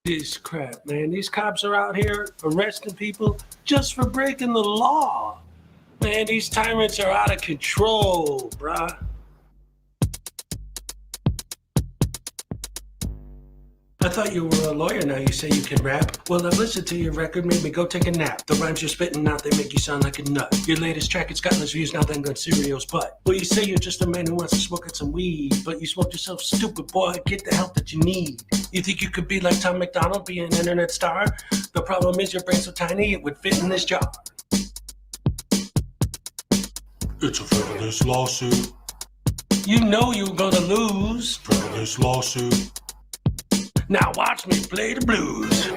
This crap, man. These cops are out here arresting people just for breaking the law. Man, these tyrants are out of control, bruh. I thought you were a lawyer, now you say you can rap. Well, I've listened to your record, made me go take a nap. The rhymes you're spitting out, they make you sound like a nut. Your latest track, it's got less views now than Gun Cereal's butt. Well, you say you're just a man who wants to smoke out some weed, but you smoke yourself stupid, boy, get the help that you need. You think you could be like Tom McDonald, be an internet star? The problem is your brain's so tiny, it would fit in this jar. It's a frivolous lawsuit. You know you're gonna lose. Frivolous lawsuit. Now watch me play the blues.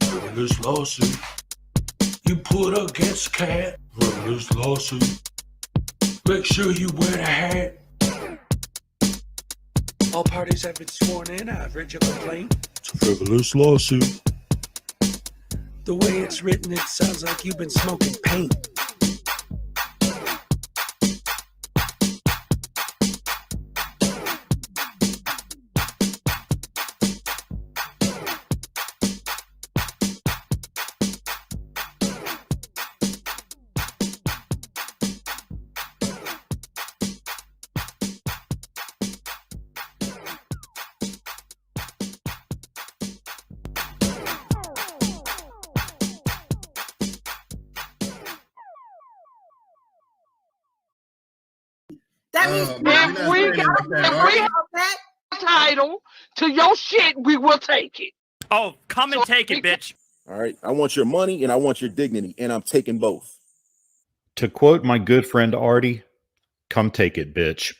Frivolous lawsuit. You put against cat. Frivolous lawsuit. Make sure you wear the hat. All parties have been sworn in. I've read your complaint. It's a frivolous lawsuit. The way it's written, it sounds like you've been smoking paint. That means if we have that title to your shit, we will take it. Oh, come and take it, bitch. All right. I want your money and I want your dignity, and I'm taking both. To quote my good friend Artie, come take it, bitch.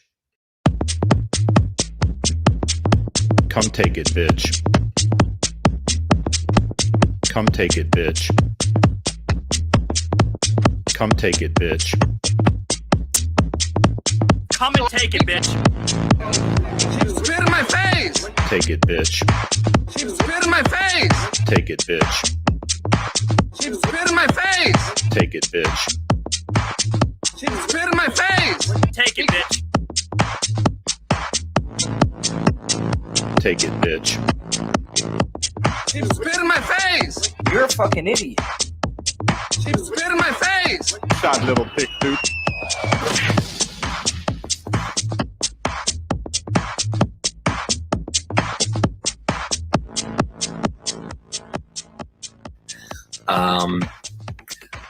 Come take it, bitch. Come take it, bitch. Come take it, bitch. Come and take it, bitch. She spit in my face. Take it, bitch. She spit in my face. Take it, bitch. She spit in my face. Take it, bitch. She spit in my face. Take it, bitch. Take it, bitch. She spit in my face. You're a fucking idiot. She spit in my face. Shot little pick, dude.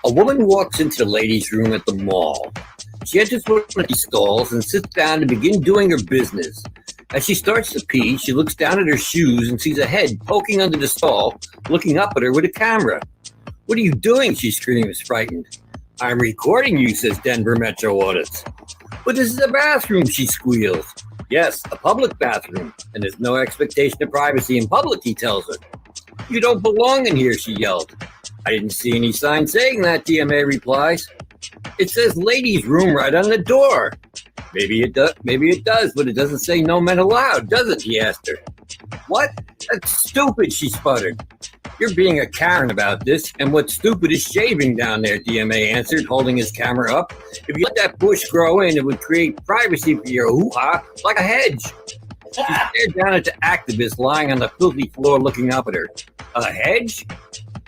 A woman walks into the ladies' room at the mall. She enters one of these stalls and sits down to begin doing her business. As she starts to pee, she looks down at her shoes and sees a head poking under the stall, looking up at her with a camera. "What are you doing?" she screams, frightened. "I'm recording you," says Denver Metro Audits. "But this is a bathroom," she squeals. "Yes, a public bathroom, and there's no expectation of privacy in public," he tells her. "You don't belong in here," she yelled. "I didn't see any sign saying that," DMA replies. "It says ladies' room right on the door." Maybe it does, but it doesn't say no men allowed, does it?" he asked her. "What? That's stupid," she sputtered. "You're being a Karen about this, and what's stupid is shaving down there," DMA answered, holding his camera up. "If you let that bush grow in, it would create privacy for your hoo-ha like a hedge." She stared down at the activist lying on the filthy floor looking up at her. "A hedge?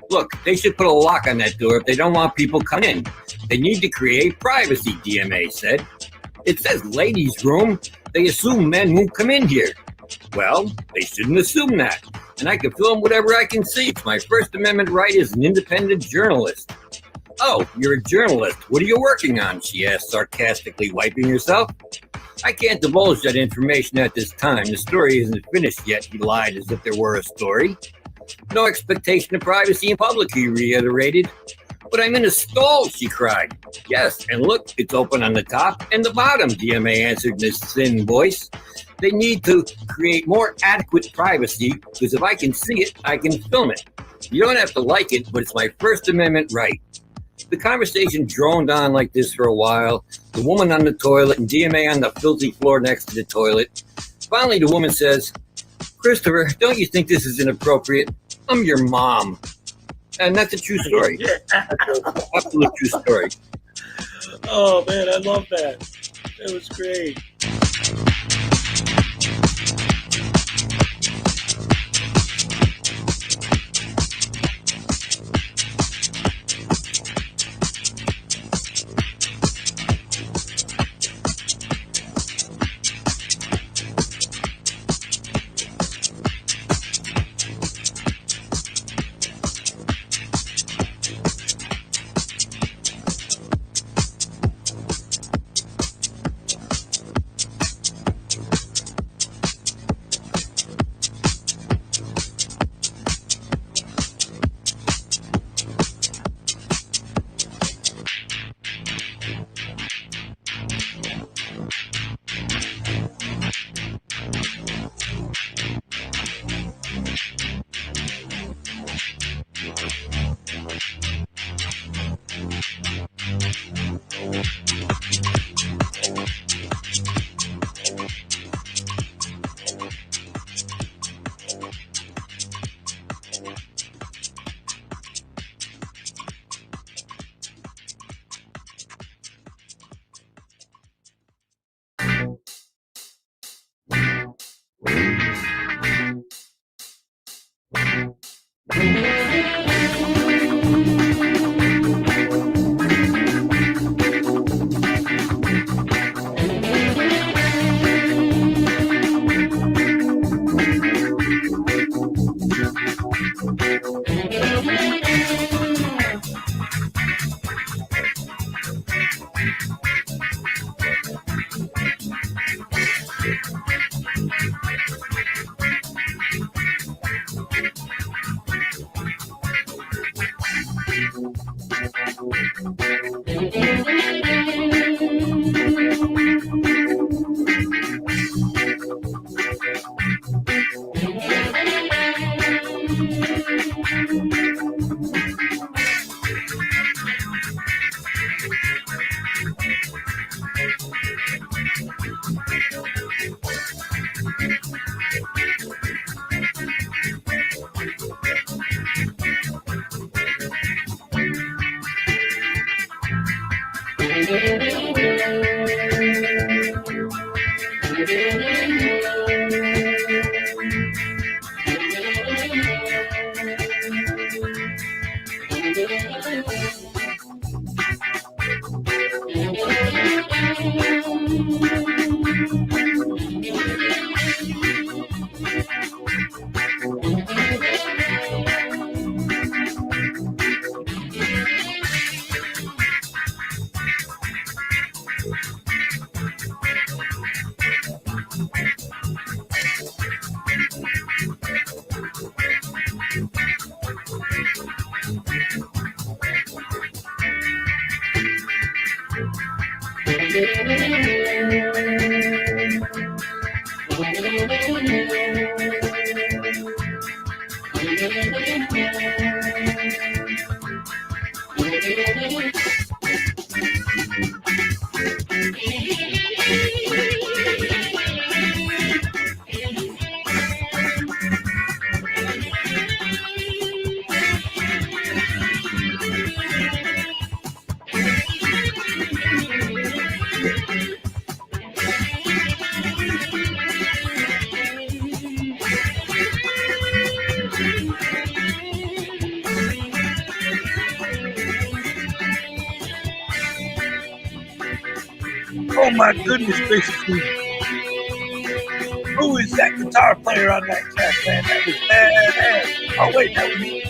Look, they should put a lock on that door if they don't want people coming in. They need to create privacy," DMA said. "It says ladies' room. They assume men won't come in here." "Well, they shouldn't assume that. And I can film whatever I can see. It's my First Amendment right as an independent journalist." "Oh, you're a journalist. What are you working on?" she asked, sarcastically, wiping herself. "I can't divulge that information at this time. The story isn't finished yet," he lied as if there were a story. "No expectation of privacy in public," he reiterated. "But I'm in a stall," she cried. "Yes, and look, it's open on the top and the bottom," DMA answered in his thin voice. They need to create more adequate privacy because if I can see it, I can film it. You don't have to like it, but it's my First Amendment right. The conversation droned on like this for a while. The woman on the toilet and DMA on the filthy floor next to the toilet. Finally, the woman says, "Christopher, don't you think this is inappropriate? I'm your mom." And that's a true story. That's an absolute true story. Oh, man, I love that. That was great. Oh my goodness gracious me. Who is that guitar player on that track, man? That was badass. Oh wait, that was me.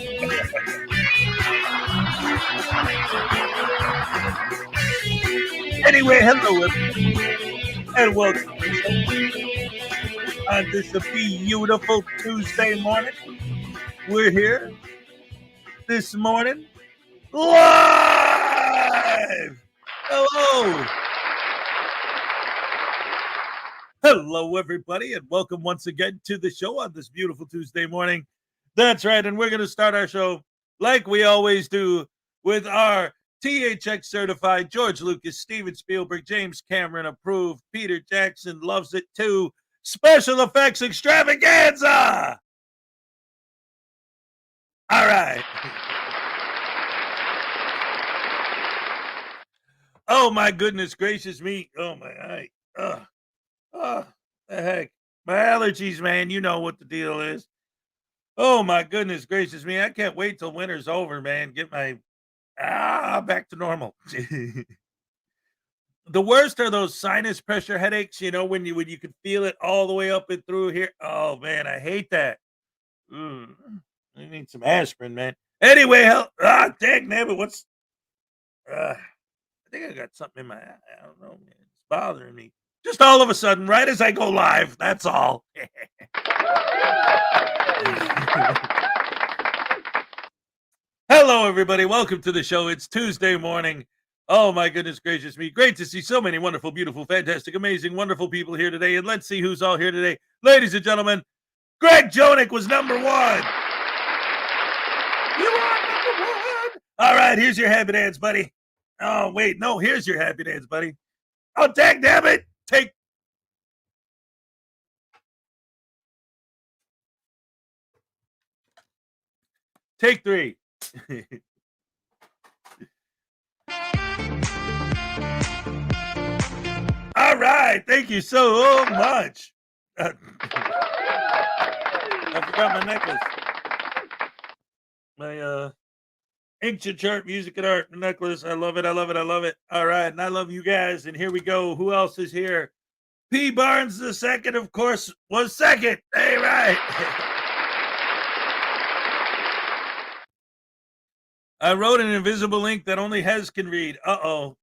Anyway, hello everyone, and welcome on this beautiful Tuesday morning. We're here this morning live. Hello. Hello, everybody, and welcome once again to the show on this beautiful Tuesday morning. That's right, and we're going to start our show like we always do with our THX certified George Lucas, Steven Spielberg, James Cameron approved, Peter Jackson loves it too, special effects extravaganza. All right. Oh, my goodness gracious me. Oh, my. The heck. My allergies, man. You know what the deal is. Oh, my goodness gracious me. I can't wait till winter's over, man. Get my back to normal. The worst are those sinus pressure headaches, you know, when you can feel it all the way up and through here. Oh, man, I hate that. I need some aspirin, man. Anyway, dang nabbit, what's I think I got something in my eye. I don't know, man. It's bothering me. Just all of a sudden, right as I go live. That's all. Hello, everybody. Welcome to the show. It's Tuesday morning. Oh, my goodness gracious me. Great to see so many wonderful, beautiful, fantastic, amazing, wonderful people here today. And let's see who's all here today. Ladies and gentlemen, Greg Jonick was number one. You are number one. All right, here's your happy dance, buddy. Oh, wait. No, here's your happy dance, buddy. Oh, dang damn it. Take three. All right. Thank you so much. I forgot my necklace. My ancient chart, music and art necklace. I love it. I love it. I love it. All right. And I love you guys. And here we go. Who else is here? P. Barnes the second, of course, was second. Hey, right. I wrote an invisible ink that only Hez can read. Uh-oh.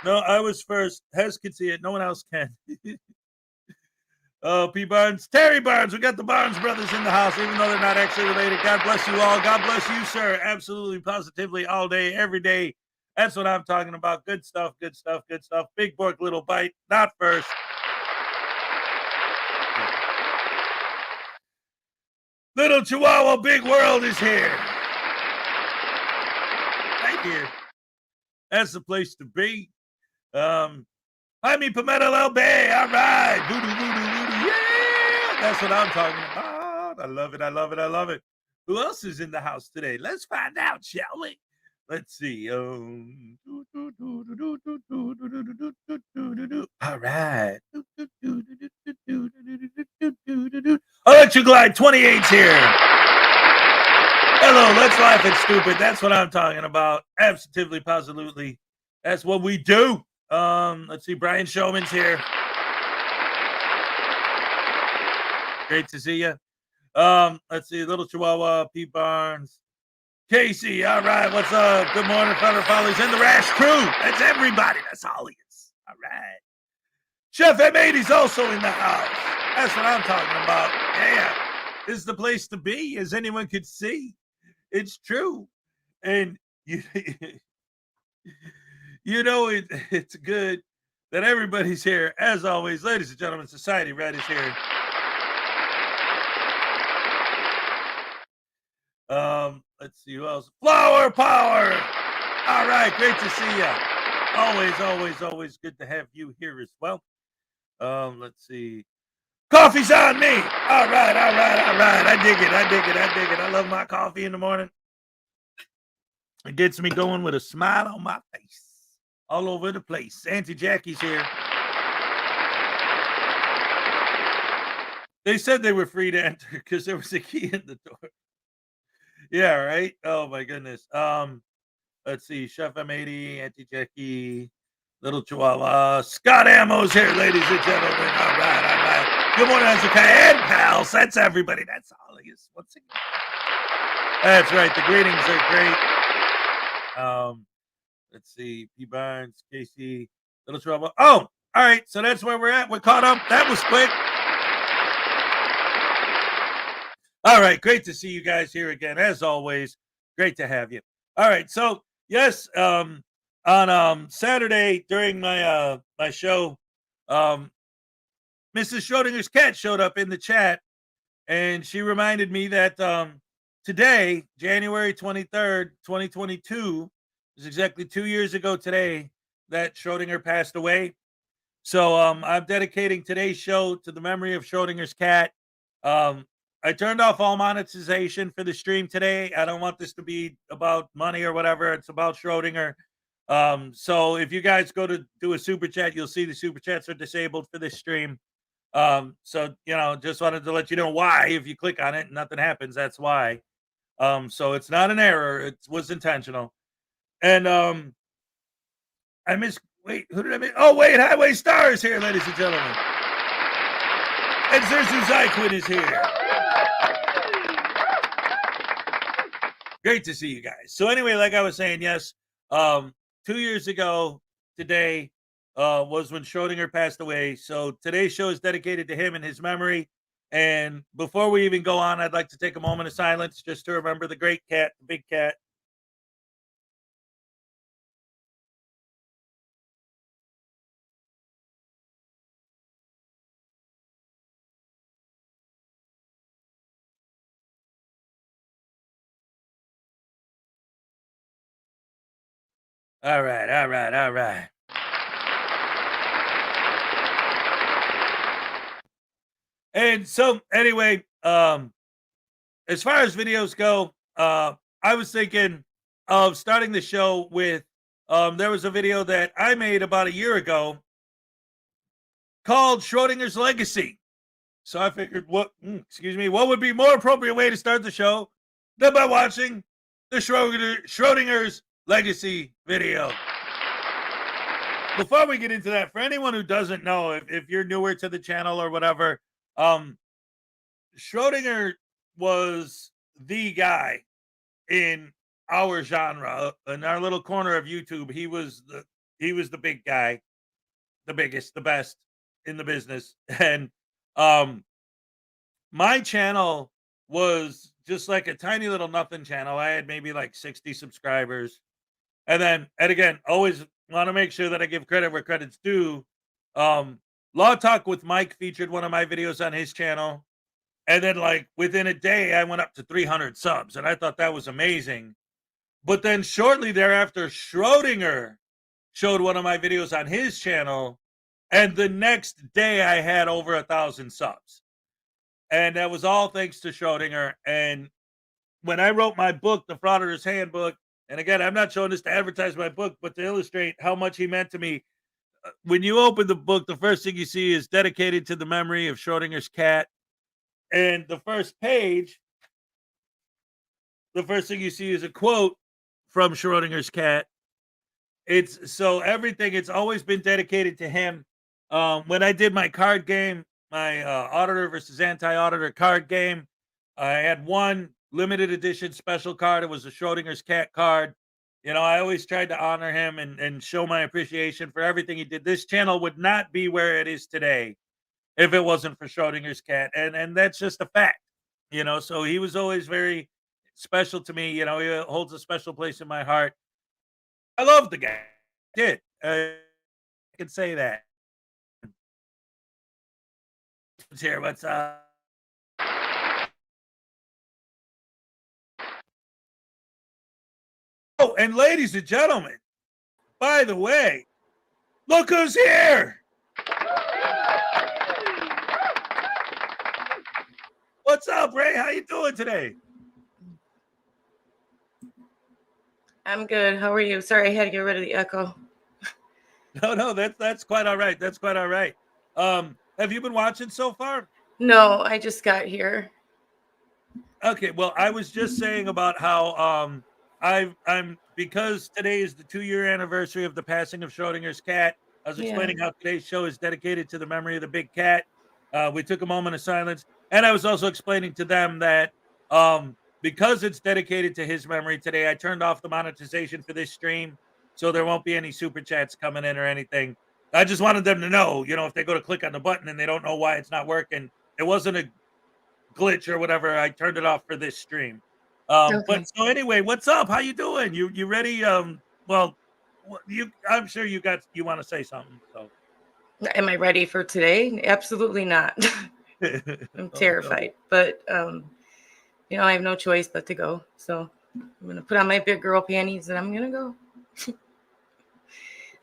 No, I was first. Hez can see it. No one else can. Oh, P. Barnes. Terry Barnes. We got the Barnes brothers in the house, even though they're not actually related. God bless you all. God bless you, sir. Absolutely, positively, all day, every day. That's what I'm talking about. Good stuff, good stuff, good stuff. Big Bork, little bite. Not first. Little Chihuahua, big world is here. Right here. That's the place to be. Jaime Pimento LB. All right. Voodoo, voodoo, voodoo. Yeah. That's what I'm talking about. I love it. I love it. I love it. Who else is in the house today? Let's find out, shall we? Let's see. All right. Electric Glide 28's here. Hello, let's laugh at stupid. That's what I'm talking about. Absolutely, positively. That's what we do. Let's see. Brian Showman's here. Great to see you. Let's see. Little Chihuahua, Pete Barnes. Casey, all right. What's up? Good morning, Thunder Follies and the Rash crew. That's everybody. That's all he is. All right. Chef M80's also in the house. That's what I'm talking about. Yeah. This is the place to be, as anyone could see. It's true. And you know, it's good that everybody's here. As always, ladies and gentlemen, Society Red is here. Let's see who else. Flower Power. All right, great to see you. Always, always, always good to have you here as well. Let's see. Coffee's on me. All right, all right, all right. I dig it. I dig it. I dig it. I love my coffee in the morning. It gets me going with a smile on my face. All over the place. Auntie Jackie's here. They said they were free to enter because there was a key in the door. Yeah, right? Oh, my goodness. Let's see. Chef M80, Auntie Jackie, Little Chihuahua. Scott Ammo's here, ladies and gentlemen. All right, all right. Good morning, Hezokkuai and pals. That's everybody. That's all it is. Once again. That's right. The greetings are great. Let's see. P. Barnes, Casey, Little Chihuahua. Oh, all right. So that's where we're at. We're caught up. That was quick. All right, great to see you guys here again, as always. Great to have you. All right, so yes, on Saturday during my my show, Mrs. Schrodinger's cat showed up in the chat, and she reminded me that today, January 23rd, 2022, is exactly 2 years ago today that Schrodinger passed away. So I'm dedicating today's show to the memory of Schrodinger's cat. I turned off all monetization for the stream today. I don't want this to be about money or whatever. It's about Schrodinger. So if you guys go to do a super chat, you'll see the super chats are disabled for this stream. So, you know, just wanted to let you know why. If you click on it and nothing happens, that's why. So it's not an error. It was intentional. And I miss, wait, who did I miss? Oh, wait, Highway Star is here, ladies and gentlemen. And Zerzu Zyquin is here. Great to see you guys. So anyway, like I was saying, yes, 2 years ago today was when Schrodinger passed away. So today's show is dedicated to him and his memory. And before we even go on, I'd like to take a moment of silence just to remember the great cat, the big cat. All right. And so anyway, as far as videos go, I was thinking of starting the show with there was a video that I made about a year ago called Schrodinger's Legacy. So I figured what would be more appropriate way to start the show than by watching the Schrodinger's Legacy video. Before we get into that, for anyone who doesn't know, if you're newer to the channel or whatever, Schrodinger was the guy in our genre, in our little corner of YouTube. He was the big guy, the biggest, the best in the business. And my channel was just like a tiny little nothing channel. I had maybe like 60 subscribers. And again, always want to make sure that I give credit where credit's due. Law Talk with Mike featured one of my videos on his channel. And then like within a day, I went up to 300 subs. And I thought that was amazing. But then shortly thereafter, Schrodinger showed one of my videos on his channel. And the next day I had over 1,000 subs. And that was all thanks to Schrodinger. And when I wrote my book, The Frauditors Handbook, and again, I'm not showing this to advertise my book, but to illustrate how much he meant to me. When you open the book, the first thing you see is dedicated to the memory of Schrodinger's cat. And the first page, the first thing you see is a quote from Schrodinger's cat. It's so everything, it's always been dedicated to him. When I did my card game, my auditor versus anti-auditor card game, I had one limited edition special card. It was a Schrodinger's cat card. You know, I always tried to honor him and show my appreciation for everything he did. This channel would not be where it is today if it wasn't for Schrodinger's cat. And that's just a fact, you know, so he was always very special to me. You know, he holds a special place in my heart. I love the guy. I did. I can say that. Here, what's up? Oh, and ladies and gentlemen, by the way, look who's here. What's up, Ray? How you doing today? I'm good. How are you? Sorry, I had to get rid of the echo. No, that's quite all right. That's quite all right. Have you been watching so far? No, I just got here. Okay, well, I was just saying about how I'm because today is the 2-year anniversary of the passing of Schrodinger's cat. I was explaining how today's show is dedicated to the memory of the big cat. We took a moment of silence, and I was also explaining to them that because it's dedicated to his memory today, I turned off the monetization for this stream, so there won't be any super chats coming in or anything. I just wanted them to know, you know, if they go to click on the button and they don't know why it's not working, it wasn't a glitch or whatever. I turned it off for this stream. Okay. But so anyway, what's up? How you doing? You ready? Well, I'm sure you want to say something. So, Am I ready for today? Absolutely not. I'm terrified, but I have no choice but to go. So I'm gonna put on my big girl panties and I'm gonna go.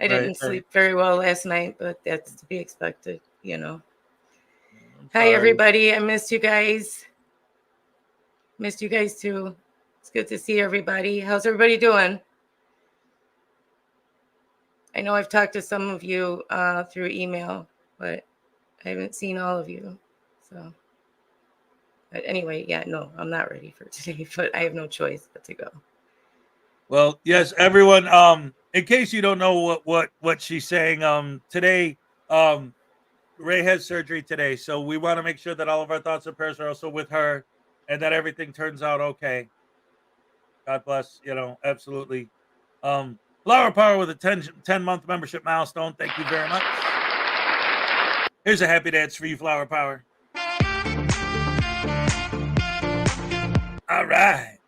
I didn't sleep very well last night, but that's to be expected. Hi everybody, I missed you guys. Missed you guys too. It's good to see everybody. How's everybody doing? I know I've talked to some of you through email, but I haven't seen all of you. So, but anyway, yeah, no, I'm not ready for today, but I have no choice but to go. Well, yes, everyone. In case you don't know what she's saying, today, Ray has surgery today, so we want to make sure that all of our thoughts and prayers are also with her, and that everything turns out okay. God bless. Absolutely. Flower Power with a 10-month membership milestone. Thank you very much. Here's a happy dance for you, Flower Power. All right.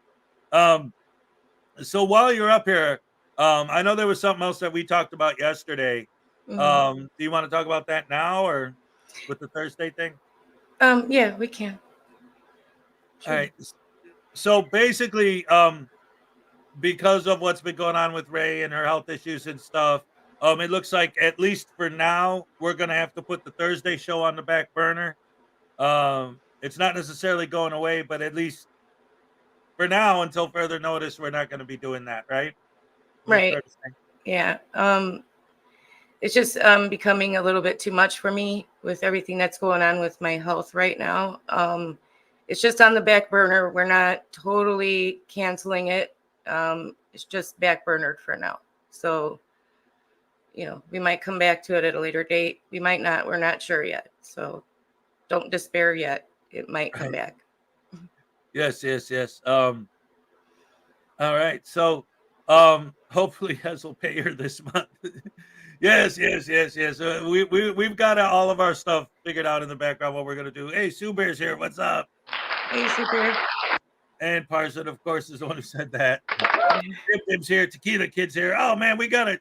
So while you're up here, I know there was something else that we talked about yesterday. Do you want to talk about that now or with the Thursday thing? Yeah, we can. Sure. All right. So basically, because of what's been going on with Ray and her health issues and stuff, it looks like at least for now, we're gonna have to put the Thursday show on the back burner. It's not necessarily going away, but at least for now, until further notice, we're not going to be doing that, right? Right. Yeah. It's just becoming a little bit too much for me with everything that's going on with my health right now. It's just on the back burner. We're not totally canceling it. It's just back burnered for now. So, we might come back to it at a later date. We might not. We're not sure yet. So don't despair yet. It might come back. Yes. All right. So hopefully Hez will pay her this month. Yes. We've got all of our stuff figured out in the background, what we're going to do. Hey, Sue Bear's here. What's up? Hey, Sue Bear. And Parson, of course, is the one who said that. Dib's here. Tequila Kid's here. Oh, man, we got it.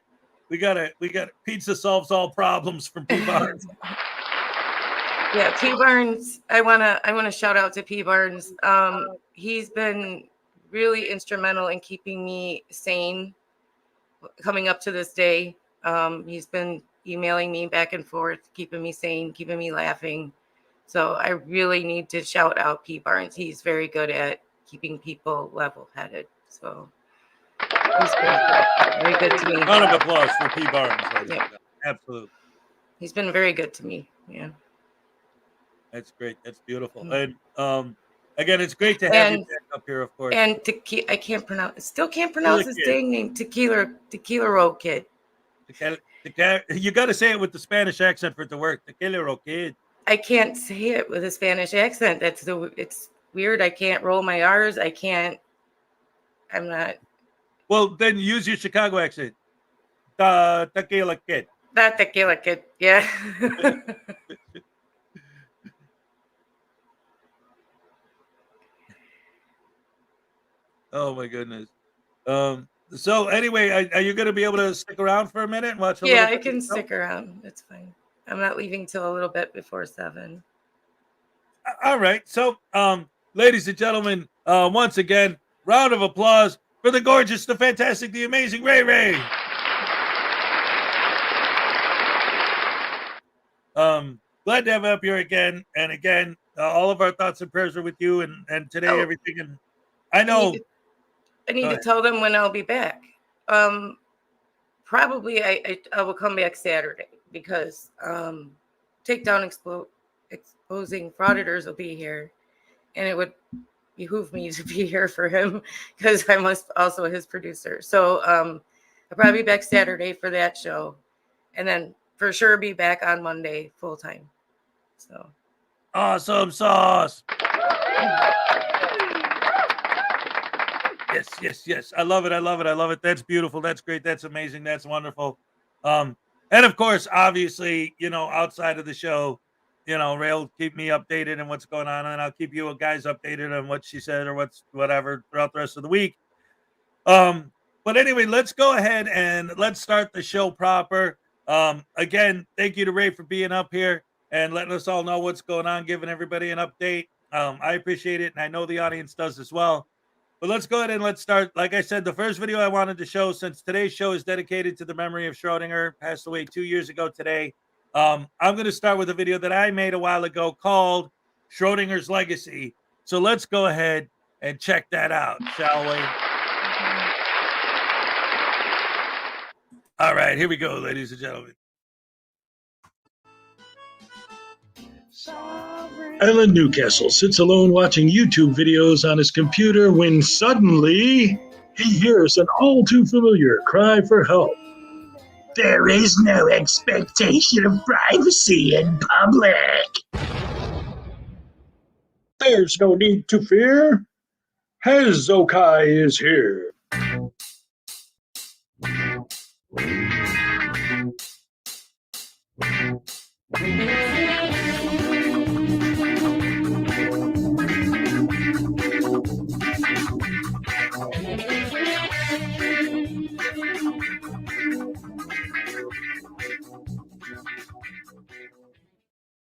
Pizza solves all problems from P. Barnes. Yeah, P. Barnes. I wanna shout out to P. Barnes. He's been really instrumental in keeping me sane coming up to this day. He's been emailing me back and forth, keeping me sane, keeping me laughing. So I really need to shout out P. Barnes. He's very good at keeping people level-headed. So he's very good to me. Round of applause for P. Barnes. Yeah. Absolutely. He's been very good to me. Yeah. That's great. That's beautiful. And again, it's great to have you back up here, of course. And I can't pronounce his dang name. Tequila Road Kid. You got to say it with the Spanish accent for it to work. Tequila Road Kid. I can't say it with a Spanish accent. It's weird. I can't roll my R's. I'm not. Well, then use your Chicago accent. Tequila Kid. That Tequila Kid. Yeah. Oh my goodness. So anyway, are you going to be able to stick around for a minute and watch? Yeah, I can stick around. It's fine. I'm not leaving till a little bit before 7. All right. So, ladies and gentlemen, once again, round of applause for the gorgeous, the fantastic, the amazing Ray Ray. Glad to have you up here again and again. All of our thoughts and prayers are with you, and today everything. And I know. I need to tell them when I'll be back. Probably I will come back Saturday because Takedown Exposing Frauditors will be here, and it would behoove me to be here for him because I'm also his producer. So I'll probably be back Saturday for that show, and then for sure be back on Monday full time. So awesome sauce. Yes. I love it. That's beautiful. That's great. That's amazing. That's wonderful. And of course, obviously, outside of the show, Ray will keep me updated on what's going on, and I'll keep you guys updated on what she said or whatever throughout the rest of the week. But anyway, let's go ahead and let's start the show proper. Again, thank you to Ray for being up here and letting us all know what's going on, giving everybody an update. I appreciate it, and I know the audience does as well. But let's go ahead and let's start. Like I said, the first video I wanted to show, since today's show is dedicated to the memory of Schrodinger, passed away 2 years ago today. I'm going to start with a video that I made a while ago called Schrodinger's Legacy. So let's go ahead and check that out, shall we? All right, here we go, ladies and gentlemen. Alan Newcastle sits alone watching YouTube videos on his computer when suddenly he hears an all too familiar cry for help. There is no expectation of privacy in public. There's no need to fear. Hezokkuai is here.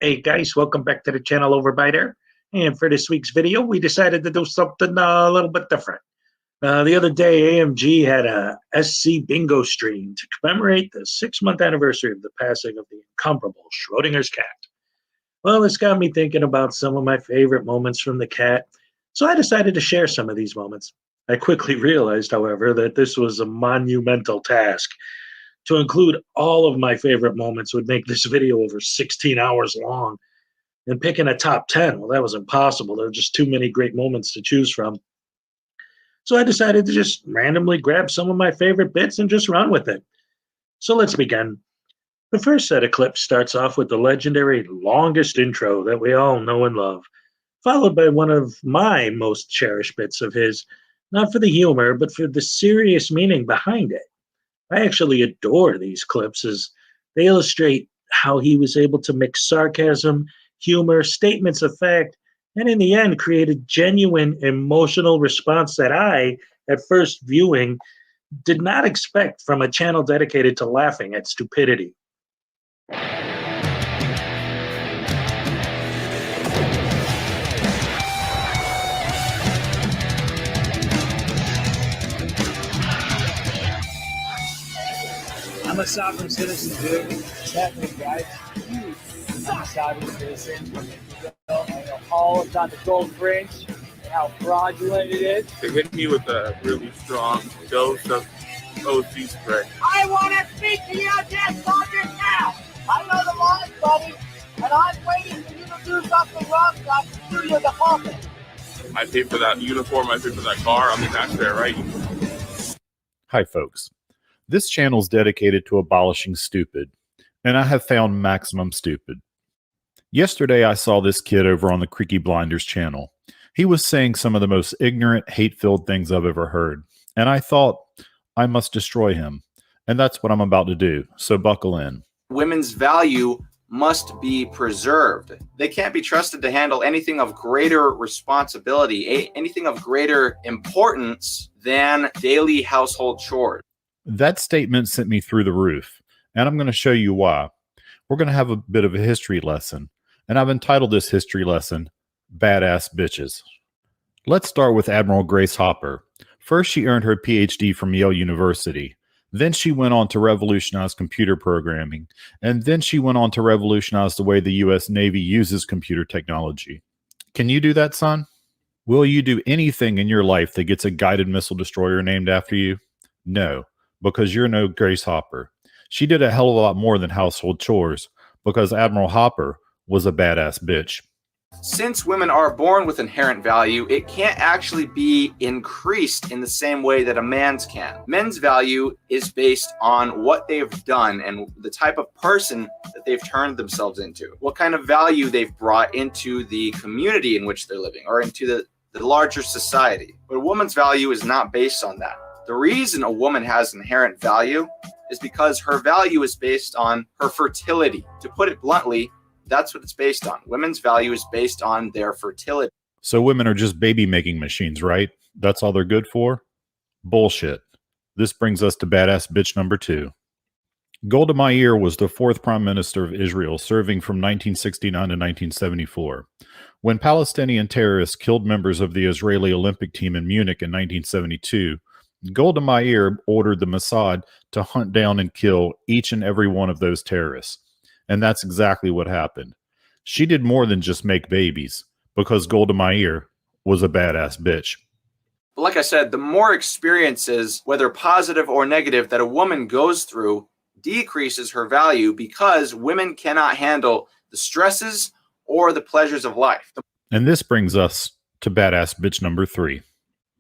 Hey guys, welcome back to the channel over by there. And for this week's video, we decided to do something a little bit different. The other day, AMG had a SC bingo stream to commemorate the 6-month anniversary of the passing of the incomparable Schrodinger's cat. Well, this got me thinking about some of my favorite moments from the cat, so I decided to share some of these moments. I quickly realized, however, that this was a monumental task. To include all of my favorite moments would make this video over 16 hours long. And picking a top 10, well, that was impossible. There were just too many great moments to choose from. So I decided to just randomly grab some of my favorite bits and just run with it. So let's begin. The first set of clips starts off with the legendary longest intro that we all know and love, followed by one of my most cherished bits of his, not for the humor, but for the serious meaning behind it. I actually adore these clips as they illustrate how he was able to mix sarcasm, humor, statements of fact, and in the end create a genuine emotional response that I, at first viewing, did not expect from a channel dedicated to laughing at stupidity. I'm a sovereign citizen, dude. What's happening, guys? I'm a sovereign citizen. All about the gold fringe and how fraudulent it is. They hit me with a really strong dose of OC spray. I want to speak to you, dead soldiers now. I know the laws, buddy, and I'm waiting for you to do something wrong so I can sue you the pulpit. I paid for that uniform, I paid for that car, I'm the taxpayer, right? Hi, folks. This channel is dedicated to abolishing stupid, and I have found maximum stupid. Yesterday, I saw this kid over on the Creaky Blinders channel. He was saying some of the most ignorant, hate-filled things I've ever heard, and I thought, I must destroy him. And that's what I'm about to do, so buckle in. Women's value must be preserved. They can't be trusted to handle anything of greater responsibility, anything of greater importance than daily household chores. That statement sent me through the roof, and I'm going to show you why. We're going to have a bit of a history lesson, and I've entitled this history lesson, Badass Bitches. Let's start with Admiral Grace Hopper. First, she earned her PhD from Yale University. Then she went on to revolutionize computer programming, and then she went on to revolutionize the way the U.S. Navy uses computer technology. Can you do that, son? Will you do anything in your life that gets a guided missile destroyer named after you? No, because you're no Grace Hopper. She did a hell of a lot more than household chores, because Admiral Hopper was a badass bitch. Since women are born with inherent value, it can't actually be increased in the same way that a man's can. Men's value is based on what they've done and the type of person that they've turned themselves into, what kind of value they've brought into the community in which they're living or into the larger society. But a woman's value is not based on that. The reason a woman has inherent value is because her value is based on her fertility. To put it bluntly, that's what it's based on. Women's value is based on their fertility. So women are just baby-making machines, right? That's all they're good for? Bullshit. This brings us to badass bitch number 2. Golda Meir was the 4th Prime Minister of Israel, serving from 1969 to 1974. When Palestinian terrorists killed members of the Israeli Olympic team in Munich in 1972, Golda Meir ordered the Mossad to hunt down and kill each and every one of those terrorists. And that's exactly what happened. She did more than just make babies, because Golda Meir was a badass bitch. But like I said, the more experiences, whether positive or negative, that a woman goes through decreases her value because women cannot handle the stresses or the pleasures of life. And this brings us to badass bitch number 3.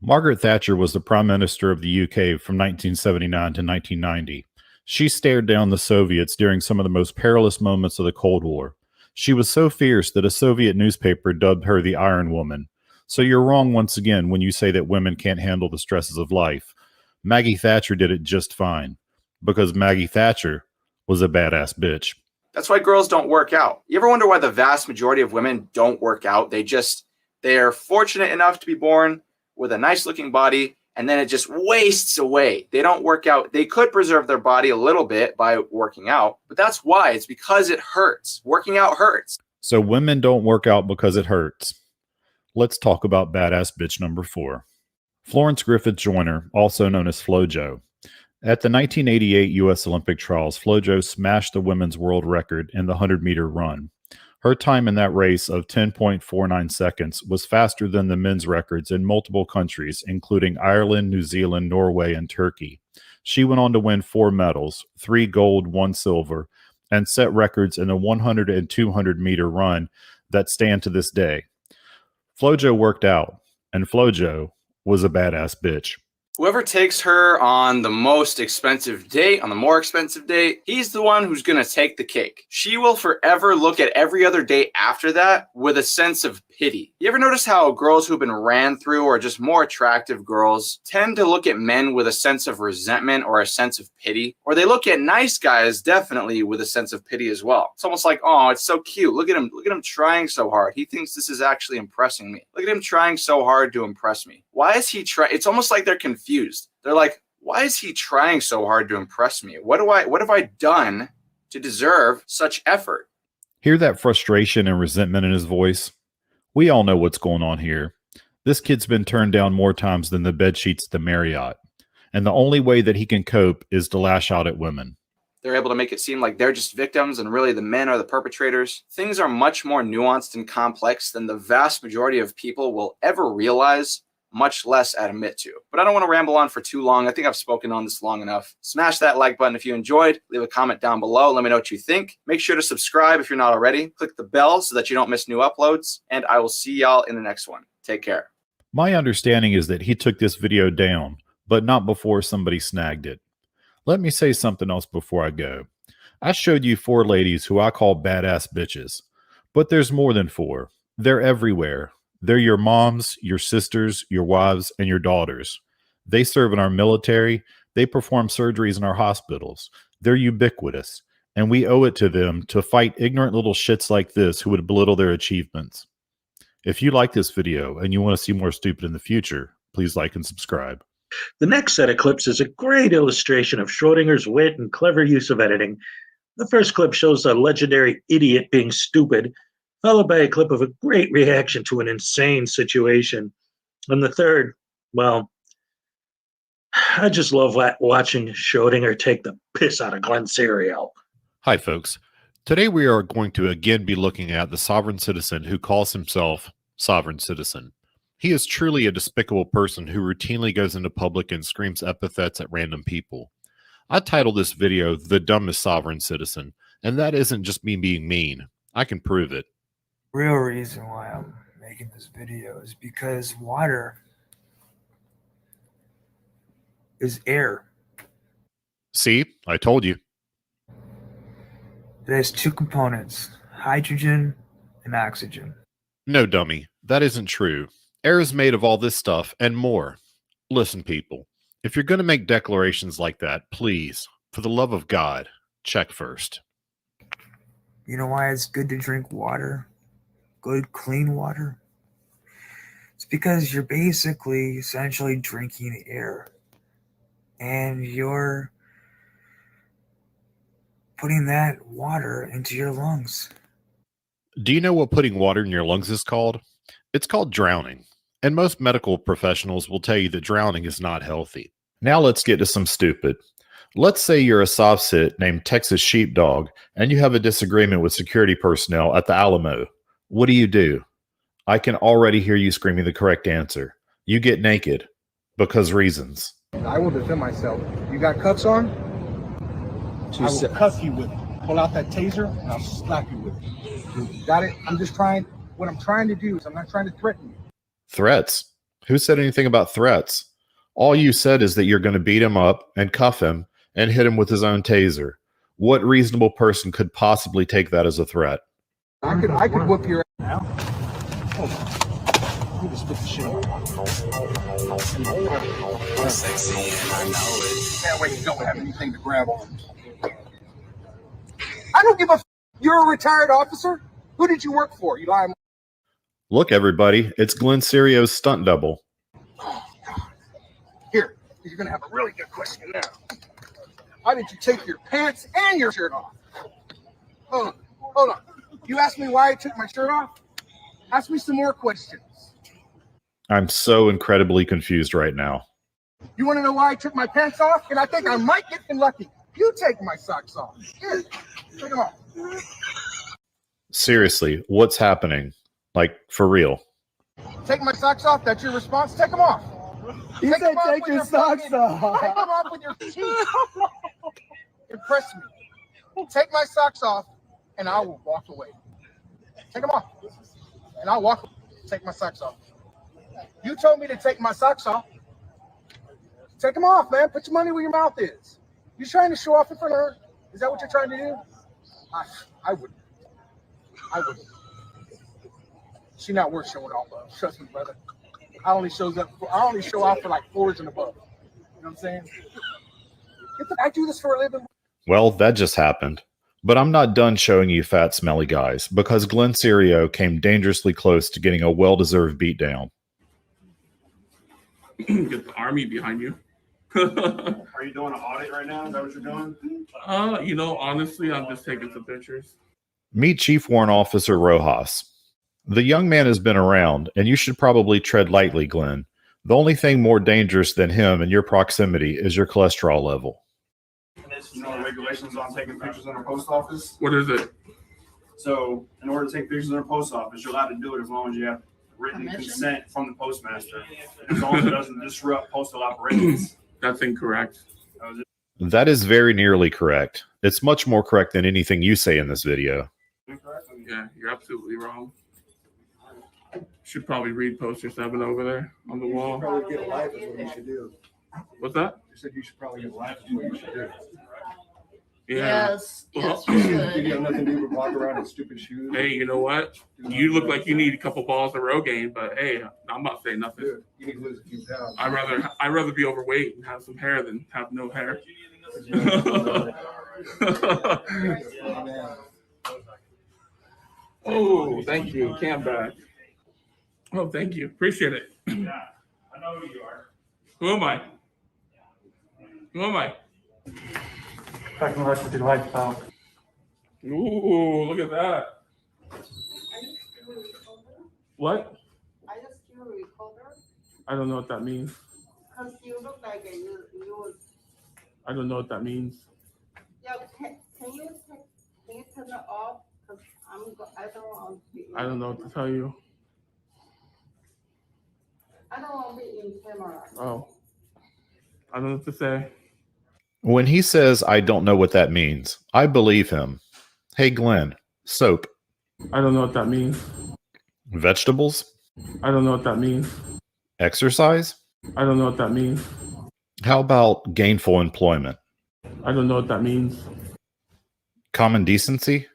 Margaret Thatcher was the Prime Minister of the UK from 1979 to 1990. She stared down the Soviets during some of the most perilous moments of the Cold War. She was so fierce that a Soviet newspaper dubbed her the Iron Woman. So you're wrong once again when you say that women can't handle the stresses of life. Maggie Thatcher did it just fine, because Maggie Thatcher was a badass bitch. That's why girls don't work out. You ever wonder why the vast majority of women don't work out? They are fortunate enough to be born with a nice looking body, and then it just wastes away. They don't work out. They could preserve their body a little bit by working out, but that's why. It's because it hurts. Working out hurts. So women don't work out because it hurts. Let's talk about badass bitch number 4. Florence Griffith Joyner, also known as FloJo. At the 1988 U.S. Olympic trials, FloJo smashed the women's world record in the 100-meter run. Her time in that race of 10.49 seconds was faster than the men's records in multiple countries, including Ireland, New Zealand, Norway, and Turkey. She went on to win 4 medals, 3 gold, 1 silver, and set records in the 100 and 200-meter run that stand to this day. FloJo worked out, and FloJo was a badass bitch. Whoever takes her on the most expensive date, on the more expensive date, he's the one who's going to take the cake. She will forever look at every other date after that with a sense of pity. You ever notice how girls who've been ran through, or just more attractive girls, tend to look at men with a sense of resentment or a sense of pity? Or they look at nice guys definitely with a sense of pity as well. It's almost like, oh, it's so cute. Look at him trying so hard. He thinks this is actually impressing me. Look at him trying so hard to impress me. Why is he trying? It's almost like they're confused. They're like, why is he trying so hard to impress me? What have I done to deserve such effort? Hear that frustration and resentment in his voice? We all know what's going on here. This kid's been turned down more times than the bed sheets at the Marriott. And the only way that he can cope is to lash out at women. They're able to make it seem like they're just victims and really the men are the perpetrators. Things are much more nuanced and complex than the vast majority of people will ever realize, much less admit to. But I don't want to ramble on for too long. I think I've spoken on this long enough. Smash that like button if you enjoyed. Leave a comment down below. Let me know what you think. Make sure to subscribe if you're not already. Click the bell so that you don't miss new uploads. And I will see y'all in the next one. Take care. My understanding is that he took this video down, but not before somebody snagged it. Let me say something else before I go. I showed you 4 ladies who I call badass bitches, but there's more than 4. They're everywhere. They're your moms, your sisters, your wives, and your daughters. They serve in our military. They perform surgeries in our hospitals. They're ubiquitous, and we owe it to them to fight ignorant little shits like this who would belittle their achievements. If you like this video and you want to see more stupid in the future, please like and subscribe. The next set of clips is a great illustration of Schrodinger's wit and clever use of editing. The first clip shows a legendary idiot being stupid, followed by a clip of a great reaction to an insane situation. And the third, well, I just love watching Schrodinger take the piss out of Glenn Serial. Hi, folks. Today we are going to again be looking at the sovereign citizen who calls himself Sovereign Citizen. He is truly a despicable person who routinely goes into public and screams epithets at random people. I titled this video, The Dumbest Sovereign Citizen, and that isn't just me being mean. I can prove it. Real reason why I'm making this video is because water is air. See, I told you. It has 2 components, hydrogen and oxygen. No, dummy, that isn't true. Air is made of all this stuff and more. Listen, people, if you're going to make declarations like that, please, for the love of God, check first. You know why it's good to drink water? Good, clean water? It's because you're basically essentially drinking air. and you're putting that water into your lungs. Do you know what putting water in your lungs is called? It's called drowning. And most medical professionals will tell you that drowning is not healthy. Now let's get to some stupid. Let's say you're a soft sit named Texas Sheepdog and you have a disagreement with security personnel at the Alamo. What do? I can already hear you screaming the correct answer. You get naked. Because reasons. I will defend myself. You got cuffs on? I will cuff you with it. Pull out that taser and I'll slap you with it. Got it? What I'm trying to do is I'm not trying to threaten you. Threats? Who said anything about threats? All you said is that you're going to beat him up and cuff him and hit him with his own taser. What reasonable person could possibly take that as a threat? I could whoop your ass now. Hold on. Let me just put the shit on. I'm sexy and I know it. That way you don't have anything to grab on. I don't give a f. You're a retired officer? Who did you work for? You lying? Look, everybody, it's Glenn Serio's stunt double. Oh, God. Here, you're going to have a really good question now. Why did you take your pants and your shirt off? Hold on. You asked me why I took my shirt off? Ask me some more questions. I'm so incredibly confused right now. You want to know why I took my pants off? And I think I might get lucky. You take my socks off. Here, take them off. Seriously, what's happening? Like, for real. Take my socks off? That's your response? Take them off. He said take your socks off. Take them off with your teeth. Impress me. Take my socks off, and I will walk away. Take them off, and I'll walk away. Take my socks off. You told me to take my socks off. Take them off, man. Put your money where your mouth is. You trying to show off in front of her? Is that what you're trying to do? I wouldn't. She's not worth showing off of. Trust me, brother. I only show off for like 4s and above. You know what I'm saying? I do this for a living. Well, that just happened. But I'm not done showing you fat, smelly guys, because Glenn Serio came dangerously close to getting a well-deserved beatdown. Get the army behind you. Are you doing an audit right now? Is that what you're doing? Honestly, I'm just taking some pictures. Meet Chief Warrant Officer Rojas. The young man has been around, and you should probably tread lightly, Glenn. The only thing more dangerous than him in your proximity is your cholesterol level. You know the regulations on taking pictures in our post office? What is it? So, in order to take pictures in our post office, you're allowed to do it as long as you have written consent from the postmaster. As long as it doesn't disrupt postal operations. That's incorrect. That is very nearly correct. It's much more correct than anything you say in this video. Yeah, you're absolutely wrong. Should probably read poster 7 over there on the wall. Probably get a life is what you should do. What's that? You said you should probably get a life is what you should do. Yeah. Yes, you should. You have nothing to do but walk around in stupid shoes. Hey, you know what? You look like you need a couple balls of Rogaine, but hey, I'm not saying nothing. Dude, you need to lose a few pounds. I'd rather be overweight and have some hair than have no hair. Oh, thank you. Cam back. Oh, thank you. Appreciate it. Yeah, I know who you are. Who am I? Who am I? I can rush with your life, pal. Ooh, look at that. What? I just do a recorder I don't know what that means. because you look like you. I don't know what that means. Yeah, can you turn it off? Because I don't want to be. I don't know what to tell you. I don't want to be in camera. Oh. I don't know what to say. When he says, I don't know what that means, I believe him. Hey, Glenn, soap. I don't know what that means. Vegetables? I don't know what that means. Exercise? I don't know what that means. How about gainful employment? I don't know what that means. Common decency?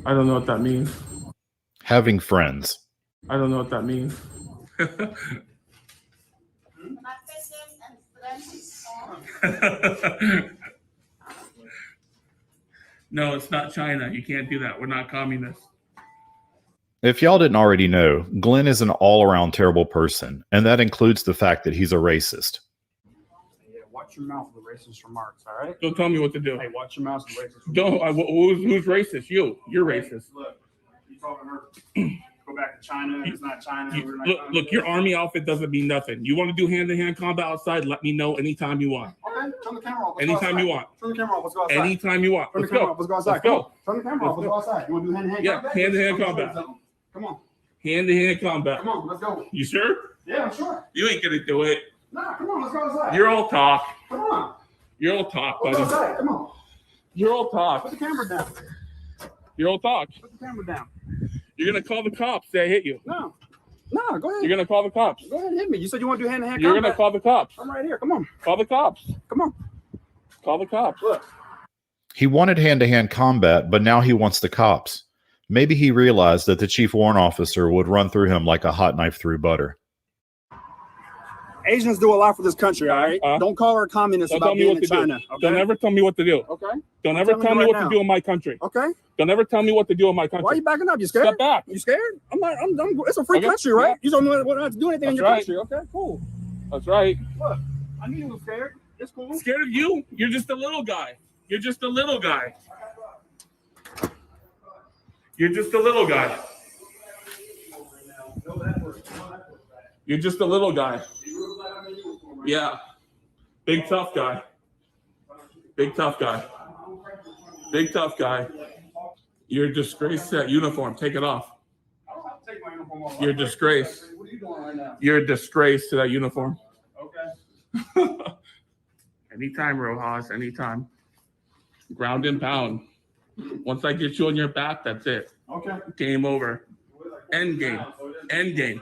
I don't know what that means. Having friends? I don't know what that means. No, it's not China. You can't do that. We're not communists. If y'all didn't already know, Glenn is an all-around terrible person, and that includes the fact that he's a racist. Yeah, watch watch your mouth with racist remarks, all right? Don't tell me what to do. Hey, watch your mouth with racist remarks. Don't. Who's racist? You. You're racist. Look, you told her go back to China. It's not China. We're not Look, your army outfit doesn't mean nothing. You want to do hand-to-hand combat outside? Let me know anytime you want. Okay, turn the camera off. Anytime you want. Turn the camera off. Let's go outside. Anytime you want. Turn the Let's camera go. off. Let's go outside. Let's go. Turn the camera off. Let's go outside. You want to do hand-to-hand combat? Hand-to-hand combat. Come on. Hand-to-hand combat. Come on, let's go. You sure? Yeah, I'm sure. You ain't gonna do it. Nah, come on, let's go outside. You're all talk. Come on. You're all talk, Let's buddy. go outside. Come on. You're all talk. Put the camera down. You're all talk. Put the camera down. You're gonna call the cops. They hit you. No. No, go ahead. You're gonna call the cops. Go ahead and hit me. You said you want to do hand-to-hand You're combat. gonna call the cops. I'm right here. Come on. Call the cops. Come on. Call the cops. Look. He wanted hand-to-hand combat, but now he wants the cops. Maybe he realized that the chief warrant officer would run through him like a hot knife through butter. Asians do a lot for this country, all right? Don't call her a communist Don't about tell me being what in to China. do. Okay? Don't ever tell me what to do. Okay. Don't ever tell me right what now. to do in my country. Okay. Don't ever tell me what to do in my country. Why are you backing up? You scared? Step back. You scared? I'm not. It's a free Okay. country, right? You don't know what to do anything in That's your right. country. Okay, cool. That's right. Look, I knew you were scared. It's cool. Scared of you? You're just a little guy. You're just a little guy. You're just a little guy. You're just a little guy. Yeah. Big tough guy. Big tough guy. Big tough guy. You're a disgrace to that uniform. Take it off. I don't have to take my uniform off. You're a disgrace. What are you doing right now? You're a disgrace to that uniform. Okay. Anytime, Rojas. Anytime. Ground and pound. Once I get you on your back, that's it. Okay. Game over. End game. End game.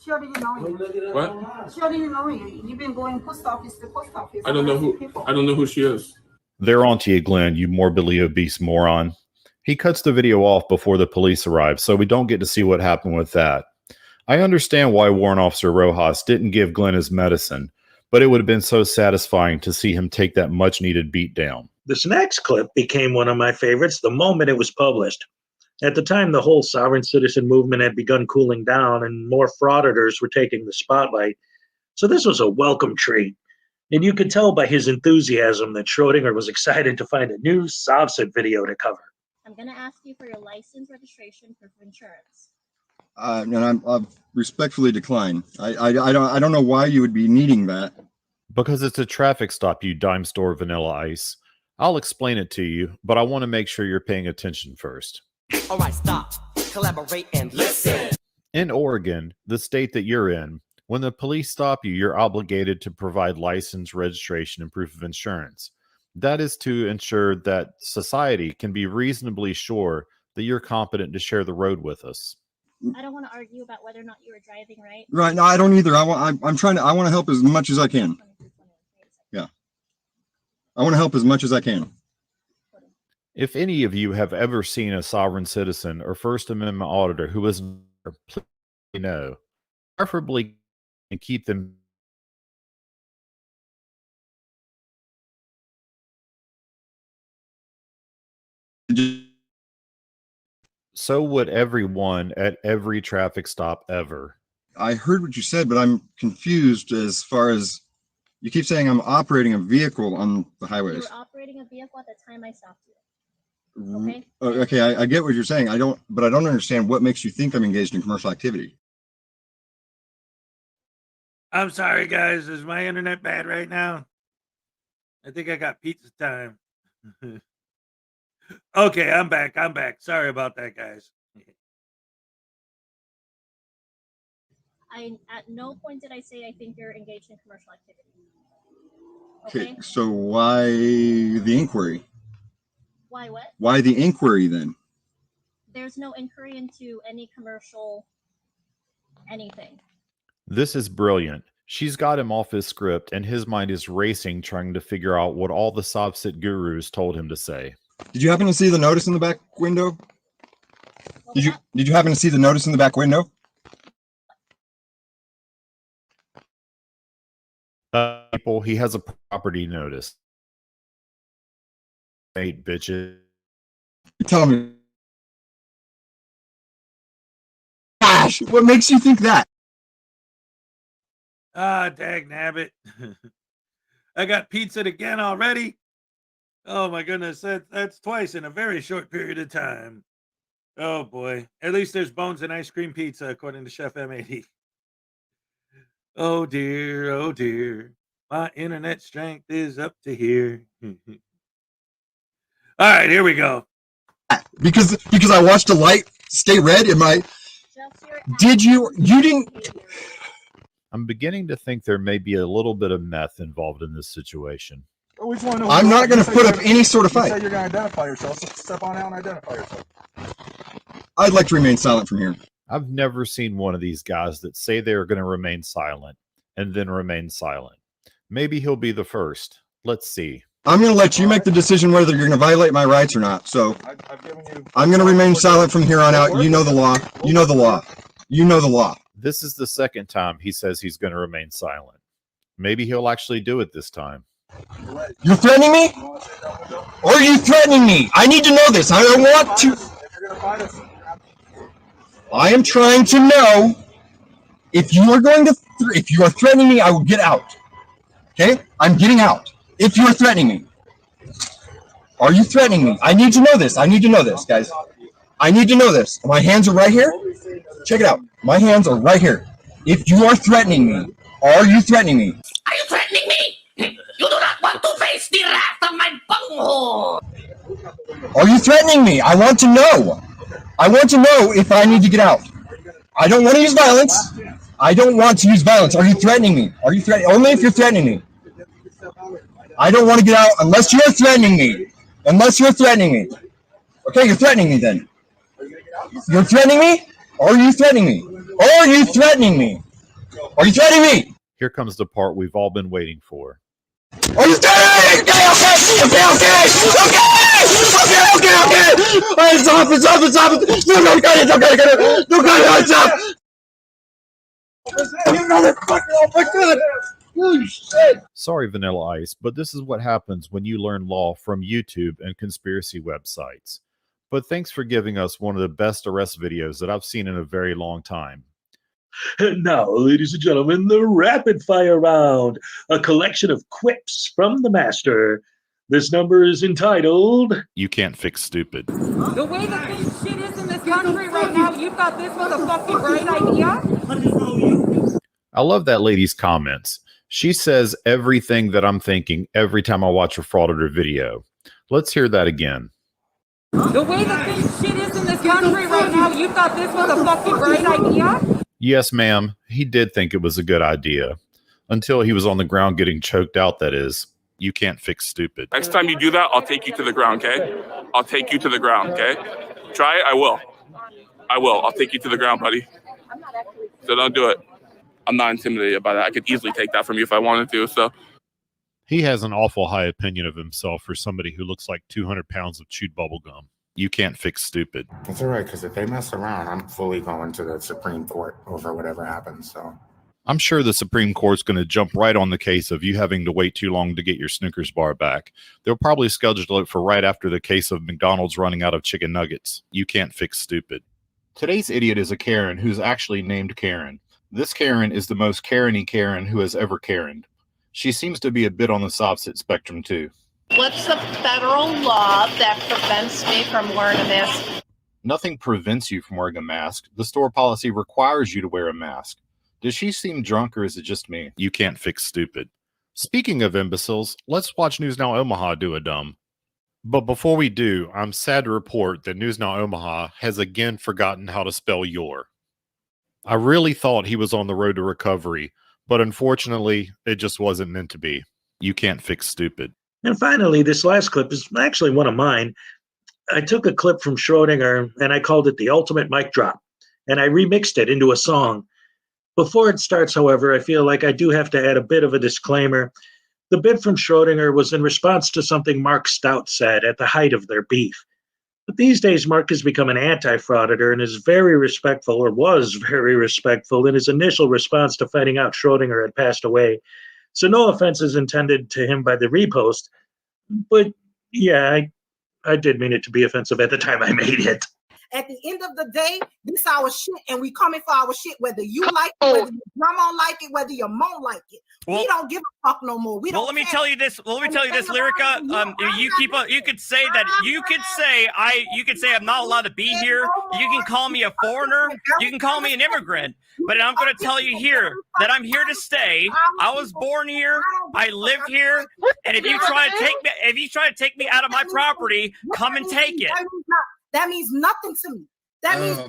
She already know you. What? She already know you. You've been going post office to post office. I don't know who she is. They're onto you, Glenn, you morbidly obese moron. He cuts the video off before the police arrive, so we don't get to see what happened with that. I understand why Warrant Officer Rojas didn't give Glenn his medicine, but it would have been so satisfying to see him take that much-needed beat down. This next clip became one of my favorites the moment it was published. At the time, the whole sovereign citizen movement had begun cooling down and more frauditors were taking the spotlight. So this was a welcome treat. And you could tell by his enthusiasm that Schrodinger was excited to find a new SovCit video to cover. I'm going to ask you for your license, registration, proof of insurance. And I respectfully decline. I don't know why you would be needing that. Because it's a traffic stop, you dime store vanilla ice. I'll explain it to you, but I want to make sure you're paying attention first. All right, stop, collaborate, and listen. In Oregon, the state that you're in, when the police stop you, you're obligated to provide license, registration, and proof of insurance. That is to ensure that society can be reasonably sure that you're competent to share the road with us. I don't want to argue about whether or not you were driving, right? Right? No, I don't either. I want to help as much as I can. Yeah, I want to help as much as I can. If any of you have ever seen a sovereign citizen or First Amendment auditor who is, please know, preferably and keep them. So would everyone at every traffic stop ever. I heard what you said, but I'm confused as far as you keep saying I'm operating a vehicle on the You highways. were operating a vehicle at the time I stopped you. Okay? Okay, I get what you're saying. But I don't understand what makes you think I'm engaged in commercial activity. I'm sorry, guys. Is my internet bad right now? I think I got pizza time. Okay, I'm back. I'm back. Sorry about that, guys. At no point did I say I think you're engaged in commercial activity. Okay, so why the inquiry? Why what? Why the inquiry then? There's no inquiry into any commercial anything. This is brilliant. She's got him off his script, and his mind is racing trying to figure out what all the SovCit gurus told him to say. Did you happen to see the notice in the back window? Did you happen to see the notice in the back window? People, he has a property notice. 8 bitches. Tell me. Gosh, what makes you think that? Ah, dag nabbit. I got pizza again already. Oh my goodness, that's twice in a very short period of time. Oh boy. At least there's bones and ice cream pizza, according to Chef M80. Oh dear, oh dear. My internet strength is up to here. All right, here we go. Because I watched a light stay red in my. You didn't. I'm beginning to think there may be a little bit of meth involved in this situation. I'm not going to put up any sort of You fight. said you're going to identify yourself, so step on out and identify yourself. I'd like to remain silent from here. I've never seen one of these guys that say they're going to remain silent and then remain silent. Maybe he'll be the first. Let's see. I'm going to let you make the decision whether you're going to violate my rights or not. So I'm going to remain silent from here on out. You know the law. You know the law. You know the law. This is the second time he says he's going to remain silent. Maybe he'll actually do it this time. You're threatening me? Or are you threatening me? I need to know this. I want to. I am trying to know if you are going to. If you are threatening me, I will get out. Okay? I'm getting out. If you are threatening me. Are you threatening me? I need to know this. I need to know this, guys. I need to know this. My hands are right here. Check it out. My hands are right here. If you are threatening me, are you threatening me? Are you threatening me? You do not want to face the wrath of my bunghole. Are you threatening me? I want to know. I want to know if I need to get out. I don't want to use violence. I don't want to use violence. Are you threatening me? Are you threatening? Only if you're threatening me. I don't want to get out unless you're threatening me. Unless you're threatening me. Okay, you're threatening me then. You're threatening me? Or are you threatening me? Or are you threatening me? Are you threatening me? Here comes the part we've all been waiting for. Are you threatening me? Okay. Stop. No, got it. Stop. You motherfucker, oh my God. Oh, shit. Sorry, Vanilla Ice, but this is what happens when you learn law from YouTube and conspiracy websites. But thanks for giving us one of the best arrest videos that I've seen in a very long time. And now, ladies and gentlemen, the rapid fire round, a collection of quips from the master. This number is entitled You Can't Fix Stupid. The way that this shit is in this country right now, you thought this was a fucking great idea? I love that lady's comments. She says everything that I'm thinking every time I watch a Frauditor video. Let's hear that again. The way that this shit is in this country right now, you thought this was a fucking great idea? Yes, ma'am, he did think it was a good idea. Until he was on the ground getting choked out, that is. You can't fix stupid. Next time you do that, I'll take you to the ground, okay? I'll take you to the ground, okay? Try it, I will. I'll take you to the ground, buddy. So don't do it. I'm not intimidated by that. I could easily take that from you if I wanted to, so. He has an awful high opinion of himself for somebody who looks like 200 pounds of chewed bubble gum. You can't fix stupid. That's all right, because if they mess around, I'm fully going to the Supreme Court over whatever happens, so. I'm sure the Supreme Court's going to jump right on the case of you having to wait too long to get your Snickers bar back. They'll probably schedule it for right after the case of McDonald's running out of chicken nuggets. You can't fix stupid. Today's idiot is a Karen who's actually named Karen. This Karen is the most Karen-y Karen who has ever Karened. She seems to be a bit on the opposite spectrum, too. What's the federal law that prevents me from wearing a mask? Nothing prevents you from wearing a mask. The store policy requires you to wear a mask. Does she seem drunk or is it just me? You can't fix stupid. Speaking of imbeciles, let's watch News Now Omaha do a dumb. But before we do, I'm sad to report that News Now Omaha has again forgotten how to spell your. I really thought he was on the road to recovery, but unfortunately, it just wasn't meant to be. You can't fix stupid. And finally, this last clip is actually one of mine. I took a clip from Schrodinger and I called it the ultimate mic drop, and I remixed it into a song. Before it starts, however, I feel like I do have to add a bit of a disclaimer. The bit from Schrodinger was in response to something Mark Stout said at the height of their beef. But these days, Mark has become an anti-frauditor and is very respectful, or was very respectful, in his initial response to finding out Schrodinger had passed away. So no offense is intended to him by the repost. But yeah, I did mean it to be offensive at the time I made it. At the end of the day, this our shit, and we coming for our shit, whether you like it, whether your grandma like it, whether your mom like it. Well, we don't give a fuck no more. We well, don't let me care. tell you this. Well, let me And tell the you this, thing about Lyrica. it, You could say that. You could say I'm not allowed to be here. You can call me a foreigner. You can call me an immigrant. But I'm going to tell you here that I'm here to stay. I was born here. I live here. And if you try to take me out of my property, come and take it. That means nothing to me. That means if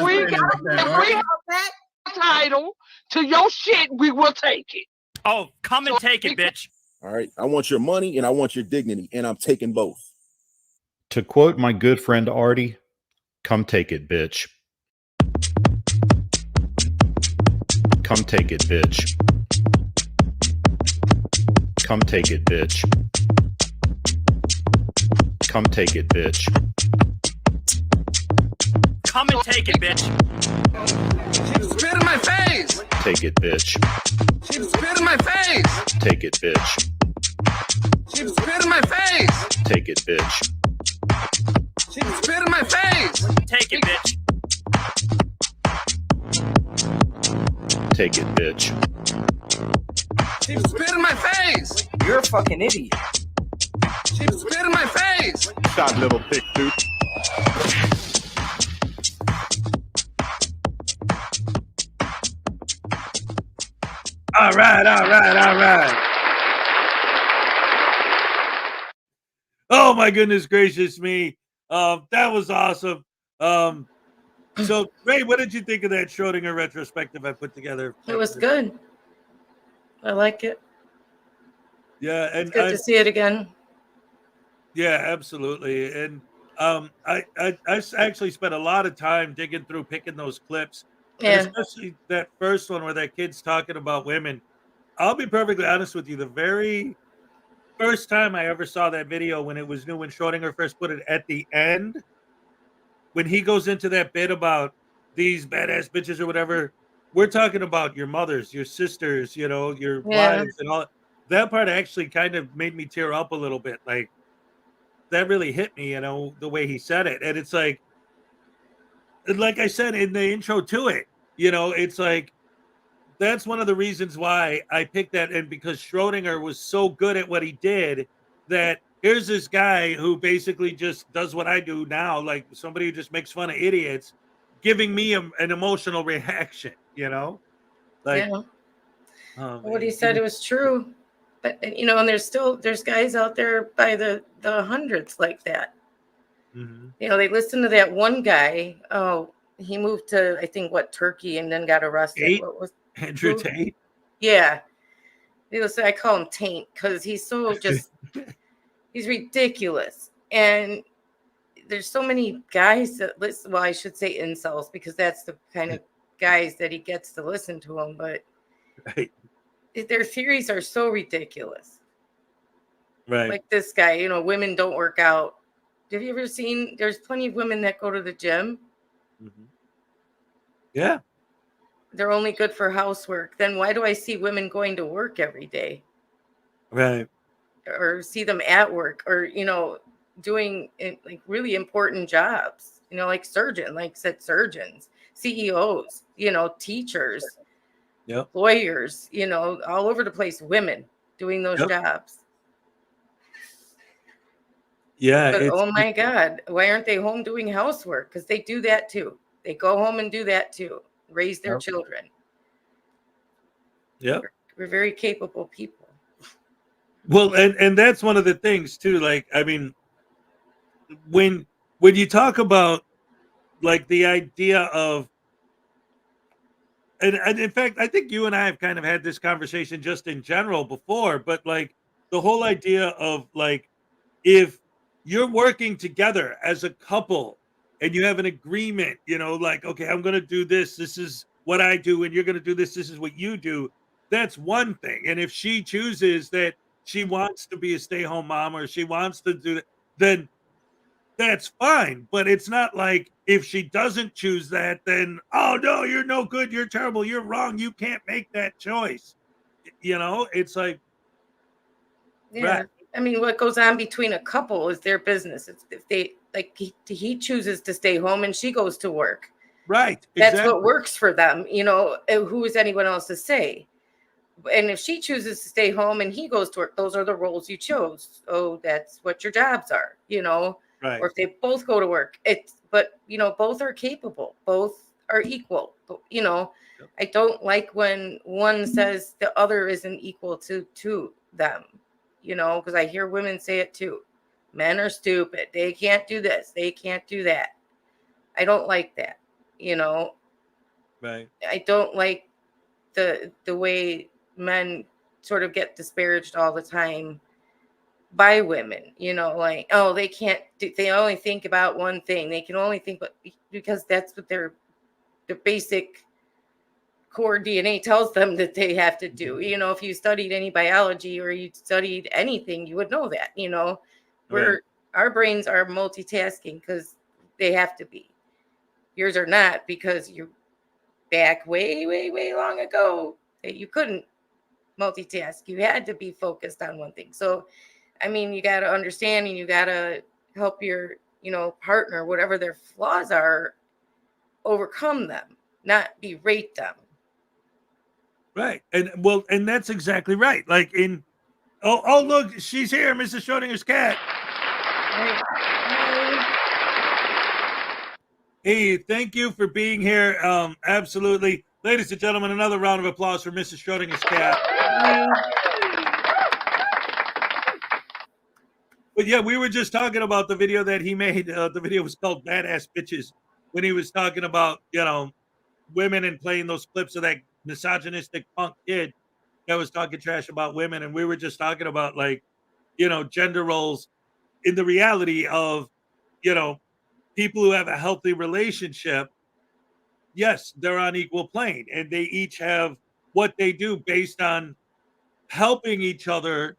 we have that title to your shit, we will take it. Oh, come and take it, bitch. All right. I want your money and I want your dignity, and I'm taking both. To quote my good friend Artie, come take it, bitch. Come take it, bitch. Come take it, bitch. Come take it, bitch. Come and take it, bitch. She spit in my face. Take it, bitch. She spit in my face. Take it, bitch. She spit in my face. Take it, bitch. She spit in my face. Take it, bitch. Take it, bitch. She spit in my face. You're a fucking idiot. She spit in my face. Stop, little thick dude. All right. Oh my goodness gracious me. That was awesome. So Ray, what did you think of that Schrodinger retrospective I put together? It was good. I like it. Yeah, and It's good to see it again. Yeah, absolutely. And I actually spent a lot of time digging through, picking those clips. Yeah. And especially that first one where that kid's talking about women. I'll be perfectly honest with you. The very first time I ever saw that video, when it was new, when Schrodinger first put it at the end, when he goes into that bit about these badass bitches or whatever, we're talking about your mothers, your sisters, your wives and all. That part actually kind of made me tear up a little bit. Like, that really hit me, the way he said it. And it's like I said in the intro to it, it's like, that's one of the reasons why I picked that. And because Schrodinger was so good at what he did, that here's this guy who basically just does what I do now, like somebody who just makes fun of idiots, giving me an emotional reaction, like what he said, it was true. But and there's guys out there by the hundreds like that. Mm-hmm. They listened to that one guy. Oh, he moved to, I think, Turkey, and then got arrested. What was Andrew Tate? Yeah. I call him Taint because he's so just he's ridiculous. And there's so many guys that listen. Well, I should say incels, because that's the kind of guys that he gets to listen to him. But their theories are so ridiculous. Right. Like this guy, women don't work out. Have you ever seen, there's plenty of women that go to the gym. Mm-hmm. Yeah. They're only good for housework. Then why do I see women going to work every day? Right. Or see them at work, or, doing like really important jobs, like surgeons, CEOs, teachers, lawyers, all over the place, women doing those jobs. Yeah. But, oh my God, why aren't they home doing housework? Because they do that too. They go home and do that too. Raise their children. Yeah. We're very capable people. Well, and that's one of the things too. Like, I mean, when you talk about like the idea of, and in fact, I think you and I have kind of had this conversation just in general before, but like the whole idea of like, if you're working together as a couple and you have an agreement, like, okay, I'm going to do this. This is what I do. And you're going to do this. This is what you do. That's one thing. And if she chooses that she wants to be a stay-home mom, or she wants to do that, then that's fine. But it's not like if she doesn't choose that, then, oh no, you're no good. You're terrible. You're wrong. You can't make that choice. It's like, yeah. Right. I mean, what goes on between a couple is their business. It's if like he chooses to stay home and she goes to work. Right. That's Exactly. what works for them. Who is anyone else to say? And if she chooses to stay home and he goes to work, those are the roles you chose. Oh, that's what your jobs are, Right. or if they both go to work, but both are capable, both are equal. I don't like when one says the other isn't equal to them, because I hear women say it too. Men are stupid. They can't do this. They can't do that. I don't like that. Right. I don't like the way men sort of get disparaged all the time by women, like, oh, they can't do, they only think about one thing. They can only think, but because that's what their basic core DNA tells them that they have to do. If you studied any biology or you studied anything, you would know that, Right. our brains are multitasking because they have to be. Yours are not, because you're back way, way, way long ago that you couldn't multitask. You had to be focused on one thing. So, I mean, you got to understand and you got to help your, partner, whatever their flaws are, overcome them, not berate them. Right. And that's exactly right. Like oh, look, she's here, Mrs. Schrodinger's cat. Right. Hey, thank you for being here. Absolutely. Ladies and gentlemen, another round of applause for Mrs. Schrodinger's cat. But yeah, we were just talking about the video that he made. The video was called Badass Bitches, when he was talking about, women and playing those clips of that misogynistic punk kid that was talking trash about women. And we were just talking about, like, gender roles in the reality of, people who have a healthy relationship. Yes, they're on equal plane and they each have what they do based on helping each other.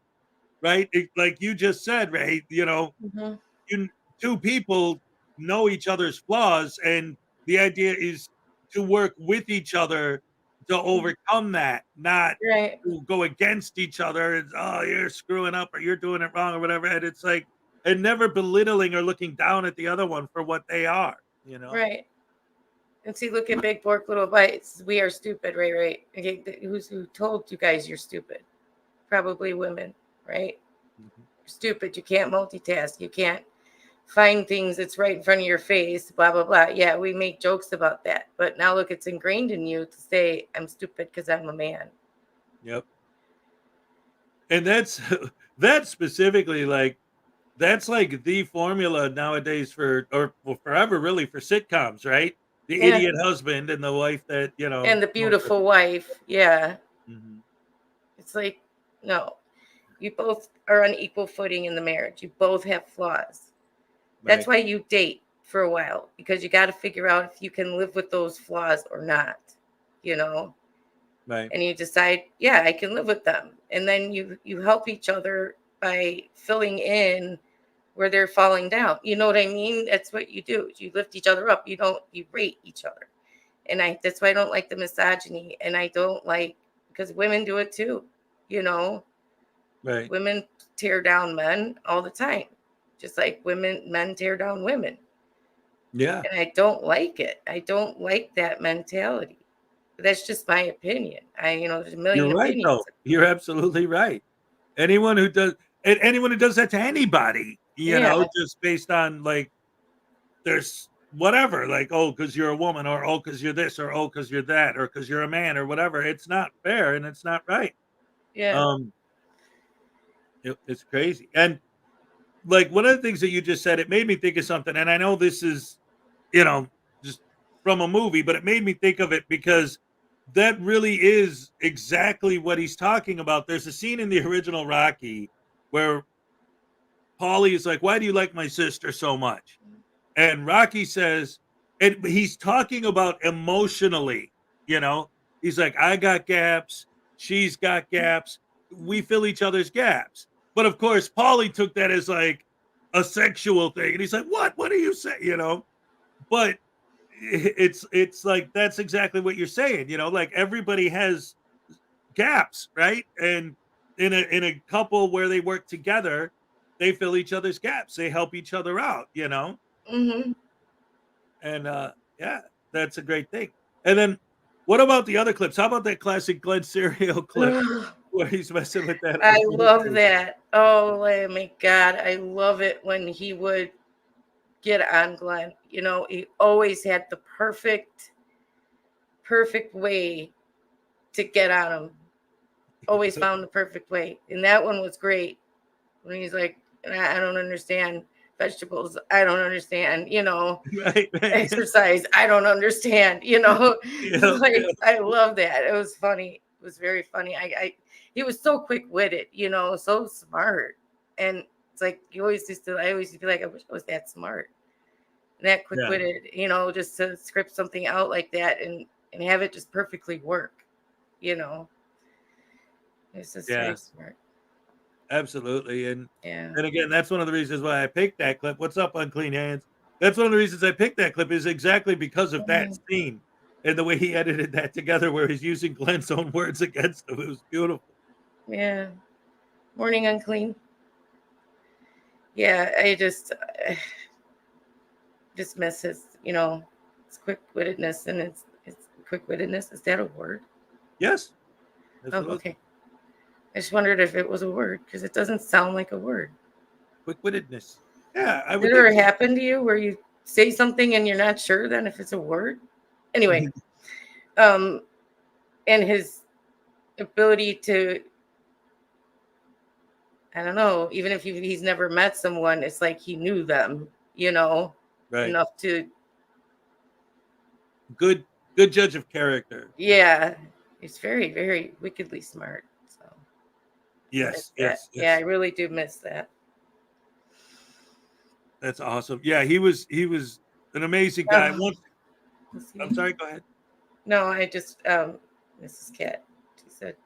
Right. Like you just said, right. Two people know each other's flaws, and the idea is to work with each other to overcome that, not Right. to go against each other. It's, oh, you're screwing up or you're doing it wrong or whatever. And it's like, and never belittling or looking down at the other one for what they are, Right. And see, look at Big Pork Little Bites. We are stupid, right? Okay, who told you guys you're stupid? Probably women, right? Mm-hmm. You're stupid. You can't multitask. You can't find things that's right in front of your face, blah, blah, blah. Yeah, we make jokes about that. But now look, it's ingrained in you to say, I'm stupid because I'm a man. Yep. And that's specifically like, that's like the formula nowadays forever really for sitcoms, right? The Yeah. idiot husband and the wife that, And the beautiful wife. Yeah. Mhm. It's like, no, you both are on equal footing in the marriage. You both have flaws. That's why you date for a while, because you got to figure out if you can live with those flaws or not, Right. And you decide, yeah, I can live with them. And then you help each other by filling in where they're falling down. You know what I mean? That's what you do. You lift each other up. You rate each other. And that's why I don't like the misogyny. And I don't like, because women do it too, Right. Women tear down men all the time, just like men tear down women. Yeah. And I don't like it. I don't like that mentality. But that's just my opinion. There's a million You're right, opinions. though. You're absolutely right. Anyone who does that to anybody, just based on, like, there's whatever, like, oh, because you're a woman, or oh, because you're this, or oh, because you're that, or because you're a man, or whatever. It's not fair and it's not right. Yeah. It's crazy. And like one of the things that you just said, it made me think of something. And I know this is, just from a movie, but it made me think of it because that really is exactly what he's talking about. There's a scene in the original Rocky where Paulie is like, why do you like my sister so much? And Rocky says, and he's talking about emotionally, he's like, I got gaps. She's got gaps. We fill each other's gaps. But of course, Paulie took that as like a sexual thing. And he's like, what do you say? But it's like, that's exactly what you're saying, like everybody has gaps, right? And in a couple where they work together, they fill each other's gaps. They help each other out, Mm-hmm. And yeah, that's a great thing. And then what about the other clips? How about that classic Glenn Serial clip where he's messing with that? I love that. Oh my God. I love it when he would get on Glenn. You know, he always had the perfect way to get on him. Always found the perfect way. And that one was great. When he's like, I don't understand vegetables. I don't understand, you know, right. exercise. I don't understand, you know. Yeah, like yeah. I love that. It was funny. It was very funny. He was so quick-witted, you know, so smart. And it's like I always used to feel like I wish I was that smart. And that quick-witted, you know, just to script something out like that and have it just perfectly work, you know. It's just very smart. Absolutely. And Yeah. and again, that's one of the reasons why I picked that clip. What's up, Unclean Hands? That's one of the reasons I picked that clip is exactly because of that scene and the way he edited that together where he's using Glenn's own words against him. It was beautiful. Yeah. Morning, Unclean. Yeah, I just miss his, you know, his quick-wittedness, and it's quick-wittedness. Is that a word? Yes. Oh, okay. I just wondered if it was a word because it doesn't sound like a word. Quick-wittedness. Yeah, I would. Did it ever happen to you where you say something and you're not sure then if it's a word? Anyway, and his ability to, I don't know, even if he's never met someone, it's like he knew them, you know, enough to. Good judge of character. Yeah, he's very, very wickedly smart. So. Yes. Yeah, I really do miss that. That's awesome. Yeah, he was an amazing guy. I'm sorry, go ahead. No, I just Mrs. Cat, she said.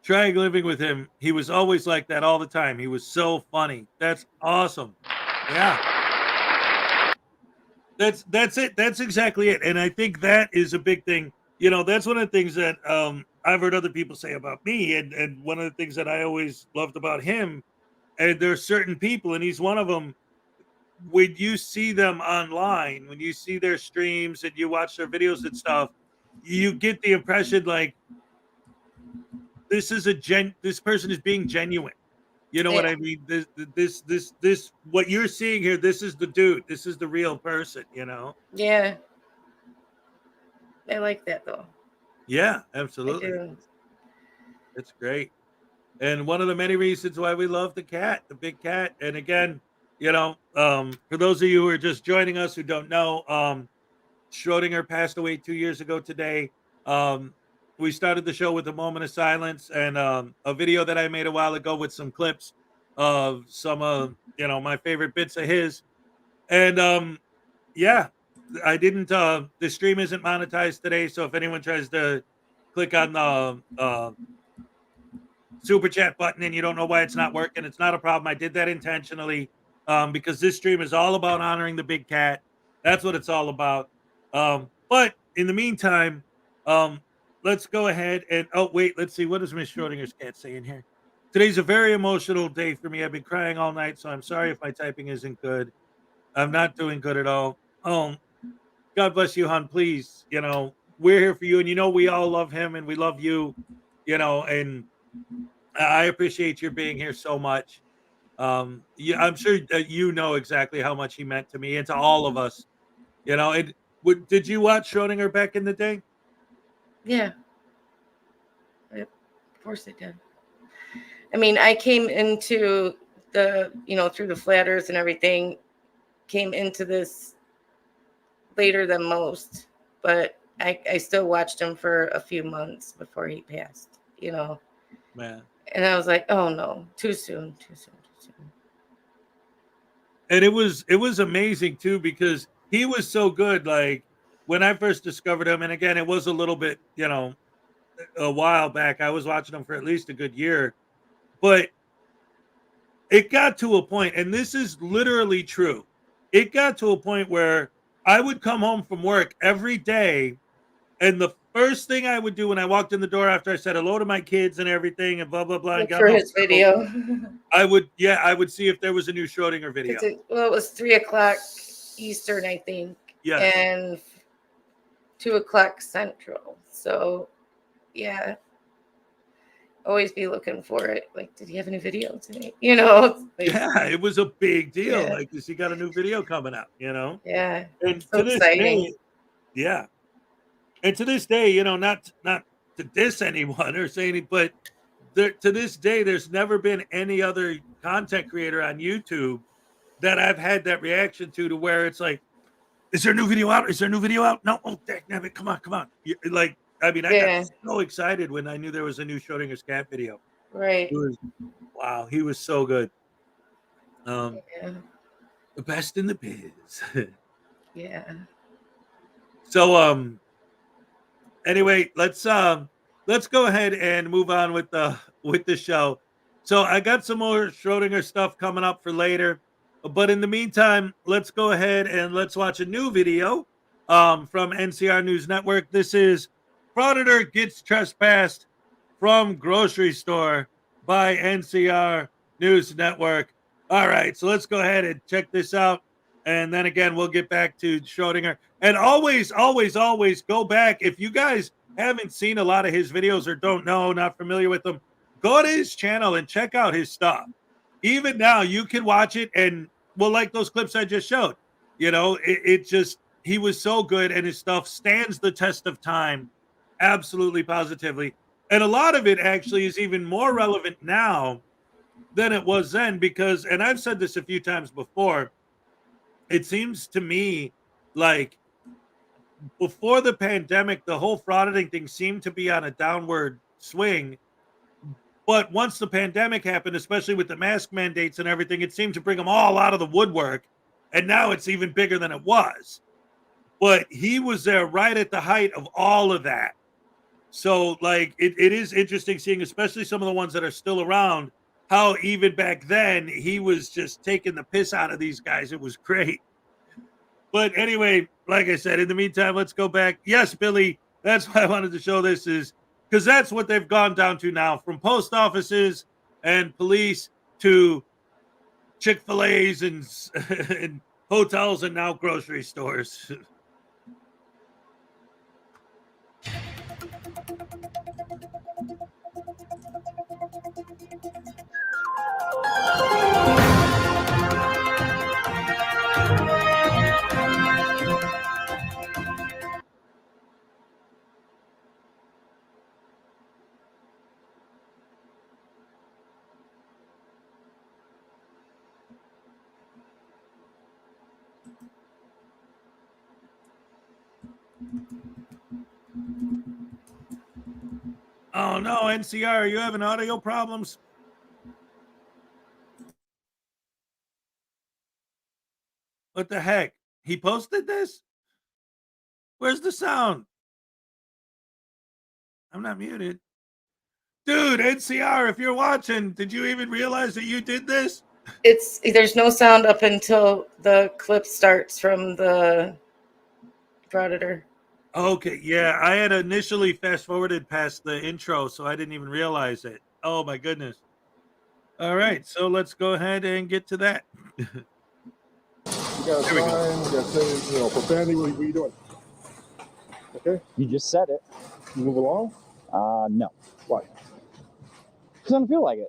Trying living with him, he was always like that all the time. He was so funny. That's awesome. Yeah. That's it. That's exactly it. And I think that is a big thing. You know, that's one of the things that I've heard other people say about me. And one of the things that I always loved about him, and there's certain people, and he's one of them, when you see them online, when you see their streams and you watch their videos and stuff, you get the impression like this person is being genuine. You know what I mean? This what you're seeing here, this is the dude. This is the real person, you know? Yeah. I like that though. Yeah, absolutely. I do. It's great. And one of the many reasons why we love the cat, the big cat. And again, you know, for those of you who are just joining us who don't know, Schrodinger passed away 2 years ago today. We started the show with a moment of silence and a video that I made a while ago with some clips of some of you know my favorite bits of his. And yeah, I didn't the stream isn't monetized today, so if anyone tries to click on the super chat button and you don't know why it's not working, it's not a problem. I did that intentionally because this stream is all about honoring the big cat. That's what it's all about. But in the meantime, let's go ahead and wait, let's see, what does Miss Schrodinger's cat say in here? Today's a very emotional day for me. I've been crying all night, so I'm sorry if my typing isn't good. I'm not doing good at all. God bless you, hon. Please, you know, we're here for you, and you know we all love him and we love you, you know, and I appreciate your being here so much. Yeah, I'm sure that you know exactly how much he meant to me and to all of us. You know, did you watch Schrodinger back in the day? Yeah. Yep. Of course I did. I mean, I came into the, you know, through the flat earth and everything, came into this later than most, but I still watched him for a few months before he passed, you know. Man. And I was like, oh no, too soon. And it was amazing too, because he was so good. Like when I first discovered him, and again, it was a little bit, you know, a while back. I was watching him for at least a good year, but it got to a point, and this is literally true. It got to a point where I would come home from work every day, and the first thing I would do when I walked in the door after I said hello to my kids and everything and blah blah blah. And Look got for my his video. I would see if there was a new Schrodinger video. Well, it was 3 o'clock Eastern, I think. Yes. And 2 o'clock Central. So, yeah. Always be looking for it. Like, did he have a new video today? You know? Like, Yeah, it was a big deal. Yeah. Like, he got a new video coming out, you know? Yeah. And So to this exciting. day, yeah. And to this day, you know, not to diss anyone or say anything, but to this day, there's never been any other content creator on YouTube that I've had that reaction to where it's like, is there a new video out? Is there a new video out? No. Oh, damn it. Come on. Like, I mean, I got so excited when I knew there was a new Schrodinger's cat video. Right. Wow, he was so good. Yeah. The best in the biz. Yeah. So anyway, let's go ahead and move on with the show. So I got some more Schrodinger stuff coming up for later. But in the meantime, let's go ahead and let's watch a new video from NCR News Network. This is Frauditor Gets Trespassed from Grocery Store by NCR News Network. All right, so let's go ahead and check this out. And then again, we'll get back to Schrodinger. And always go back. If you guys haven't seen a lot of his videos or don't know, not familiar with them, go to his channel and check out his stuff. Even now, you can watch it and like those clips I just showed. You know, it just, he was so good and his stuff stands the test of time. Absolutely, positively. And a lot of it actually is even more relevant now than it was then because, and I've said this a few times before, it seems to me like before the pandemic, the whole frauditing thing seemed to be on a downward swing. But once the pandemic happened, especially with the mask mandates and everything, it seemed to bring them all out of the woodwork. And now it's even bigger than it was. But he was there right at the height of all of that. So, like, it is interesting seeing, especially some of the ones that are still around, how even back then he was just taking the piss out of these guys. It was great. But anyway, like I said, in the meantime, let's go back. Yes, Billy, that's why I wanted to show this is because that's what they've gone down to now, from post offices and police to Chick-fil-A's and hotels and now grocery stores. Oh no, NCR, are you having audio problems? What the heck? He posted this? Where's the sound? I'm not muted. Dude, NCR, if you're watching, did you even realize that you did this? There's no sound up until the clip starts from the Frauditor. Okay, yeah, I had initially fast forwarded past the intro, so I didn't even realize it. Oh my goodness. All right, so let's go ahead and get to that. You got a sign, you got things, profanity, what are you doing? Okay. You just said it. You move along? No. Why? Because I don't feel like it.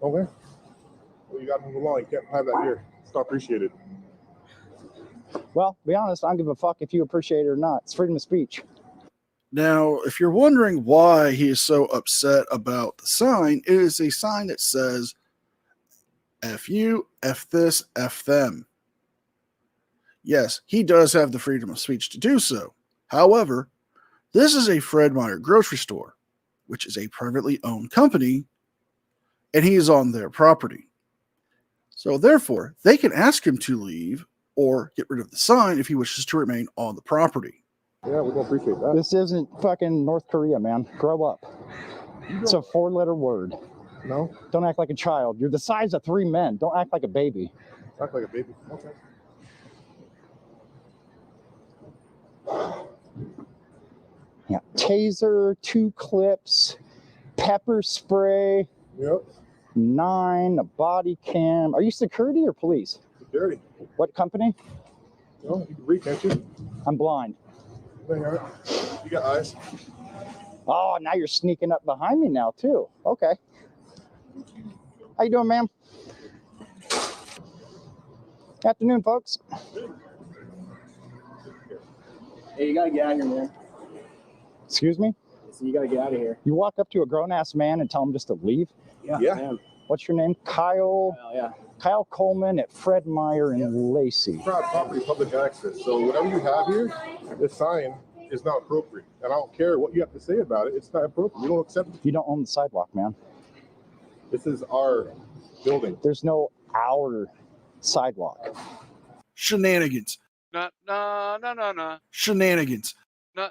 Okay. Well, you got to move along. You can't have that here. It's not appreciated. Well, to be honest, I don't give a fuck if you appreciate it or not. It's freedom of speech. Now, if you're wondering why he is so upset about the sign, it is a sign that says, F you, F this, F them. Yes, he does have the freedom of speech to do so. However, this is a Fred Meyer grocery store, which is a privately owned company, and he is on their property. So therefore, they can ask him to leave or get rid of the sign if he wishes to remain on the property. Yeah, we don't appreciate that. This isn't fucking North Korea, man. Grow up. It's a 4-letter word. No? Don't act like a child. You're the size of 3 men. Don't act like a baby. Act like a baby. Okay. Yeah. taser, 2 clips, pepper spray. Yep. 9, a body cam. Are you security or police? Security. What company? No, you can read, can't you? I'm blind. You got eyes. Oh, now you're sneaking up behind me now too. Okay. How you doing, ma'am? Afternoon, folks. Hey, you gotta get out of here, man. Excuse me? So you gotta get out of here. You walk up to a grown-ass man and tell him just to leave? Yeah. Man. What's your name? Kyle? Yeah. Kyle Coleman at Fred Meyer and Lacey. Private property, public access. So whatever you have here, this sign is not appropriate. And I don't care what you have to say about it. It's not appropriate. We don't accept it. You don't own the sidewalk, man. This is our building. There's no our sidewalk. Shenanigans. No. Shenanigans. No.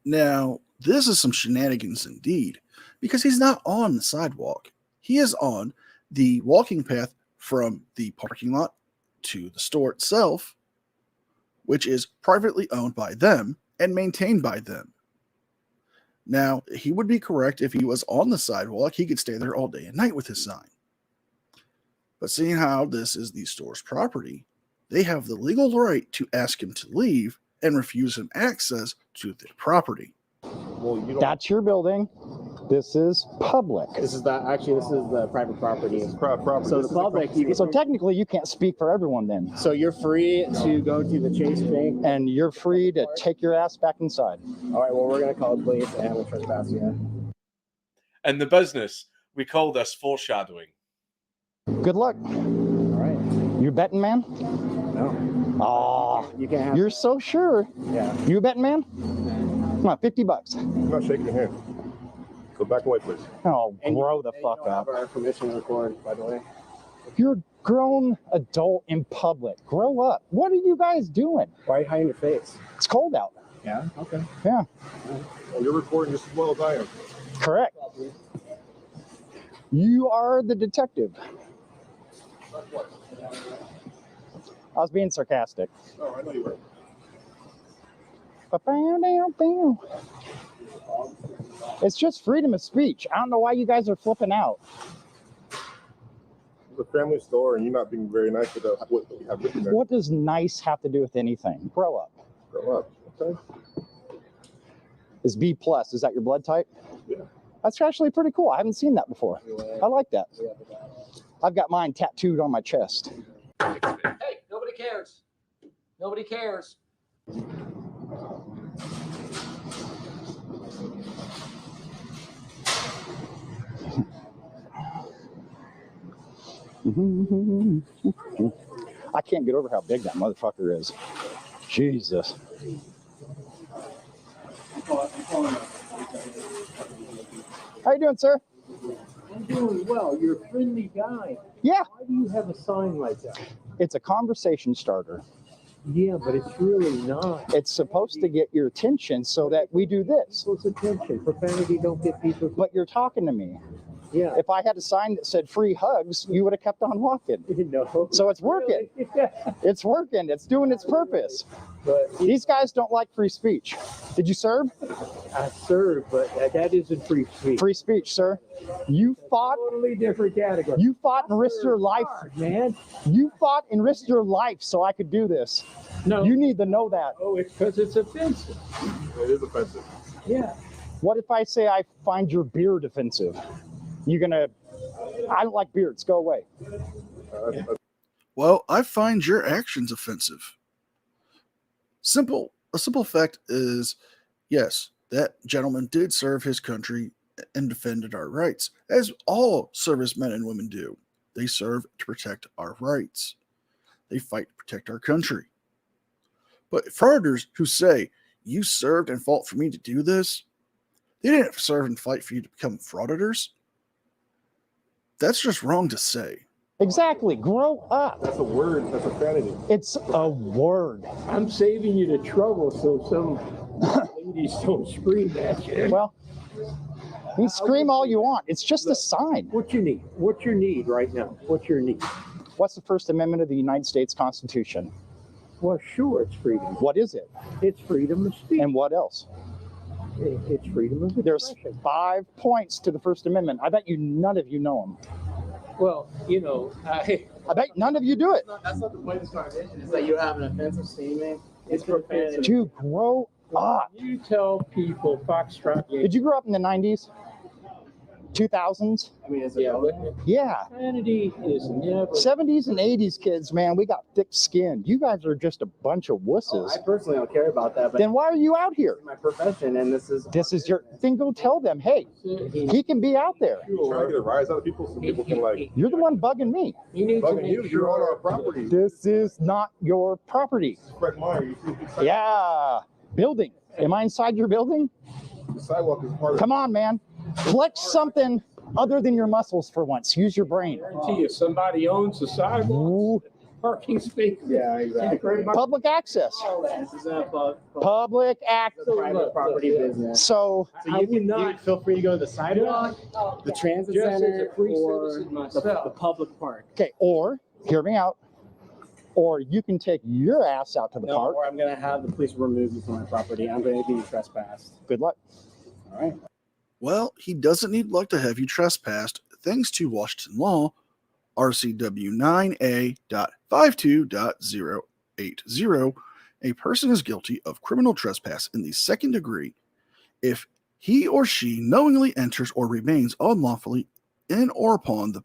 Now, this is some shenanigans indeed, because he's not on the sidewalk. He is on the walking path from the parking lot to the store itself, which is privately owned by them and maintained by them. Now, he would be correct if he was on the sidewalk. He could stay there all day and night with his sign. But seeing how this is the store's property, they have the legal right to ask him to leave and refuse him access to their property. Well, you don't. That's your building. This is public. This is the private property. It's private property. So the public. So technically, you can't speak for everyone then. So you're free to go to the Chase Bank. And you're free to take your ass back inside. All right. Well, we're gonna call the police and we'll trespass you. And the business, we call this foreshadowing. Good luck. All right. You betting, man? No. Oh, you can't have. You're so sure. Yeah. You a betting, man? Come on, $50. I'm not shaking your hand. Go back away, please. Oh, grow the fuck You up. have our permission to record, by the way. You're a grown adult in public. Grow up. What are you guys doing? Why are you hiding your face? It's cold out. Yeah. Okay. Yeah. Well, you're recording just as well as I am. Correct. You are the detective. I was being sarcastic. Oh, I know you were. It's just freedom of speech. I don't know why you guys are flipping out. It's a family store, and you're not being very nice about what you have written there. What does nice have to do with anything? Grow up. Grow up. Okay. Is B plus? Is that your blood type? Yeah. That's actually pretty cool. I haven't seen that before. I like that. I've got mine tattooed on my chest. Hey, nobody cares. Nobody cares. I can't get over how big that motherfucker is. Jesus. How you doing, sir? I'm doing well. You're a friendly guy. Yeah. Why do you have a sign like that? It's a conversation starter. Yeah, but it's really not. It's supposed to get your attention so that we do this. What's attention? Profanity don't get people. But you're talking to me. Yeah. If I had a sign that said free hugs, you would have kept on walking. No. So it's working. Yeah. It's working. It's doing its purpose. But these guys don't like free speech. Did you serve? I served, but that isn't free speech. Free speech, sir. You fought. Totally different category. You fought and risked your life, man. You fought and risked your life so I could do this. No. You need to know that. Oh, it's because it's offensive. It is offensive. Yeah. What if I say I find your beard offensive? You gonna? I don't like beards. Go away. Well, I find your actions offensive. A simple fact is, yes, that gentleman did serve his country and defended our rights, as all servicemen and women do. They serve to protect our rights. They fight to protect our country. But frauditors who say, you served and fought for me to do this, they didn't serve and fight for you to become frauditors. That's just wrong to say. Exactly. Grow up. That's a word. That's a vanity. It's a word. I'm saving you the trouble so some ladies don't scream at you. Well, you can scream all you want. It's just a sign. What you need? What's your need right now? What's your need? What's the First Amendment of the United States Constitution? Well, sure, it's freedom. What is it? It's freedom of speech. And what else? It's freedom of There's expression. 5 points to the First Amendment. I bet you none of you know them. Well, you know, I bet none of you do it. that's not the point of this conversation. Is that you have an offensive statement. It's profanity. To grow up. You tell people Foxtrot. Did you grow up in the 90s? 2000s? I mean, is it relevant? Yeah. Profanity is never. 70s and 80s kids, man, we got thick skin. You guys are just a bunch of wusses. I personally don't care about that. But Then why are you out here? it's my profession, and this is your thing. Go tell them, hey, he can be out there. You're trying to get a rise out of people so people can like. You're the one bugging me. You need to Bugging make you. You're on our property. This is not your property. Correct mine. Yeah. Building. Am I inside your building? The sidewalk is part of. Come on, man. Flex something other than your muscles for once. Use your brain. I guarantee you, somebody owns the sidewalk, parking space. Yeah, exactly. Public access. This is a Public access. private property business. So you can feel free to go to the sidewalk, the transit Just as a center, free or citizen the myself. public park. okay, or hear me out. Or you can take your ass out to the No, park. or I'm going to have the police remove you from my property. I'm going to be trespassed. Good luck. All right. Well, he doesn't need luck to have you trespassed thanks to Washington law, RCW 9A.52.080. A person is guilty of criminal trespass in the second degree if he or she knowingly enters or remains unlawfully in or upon the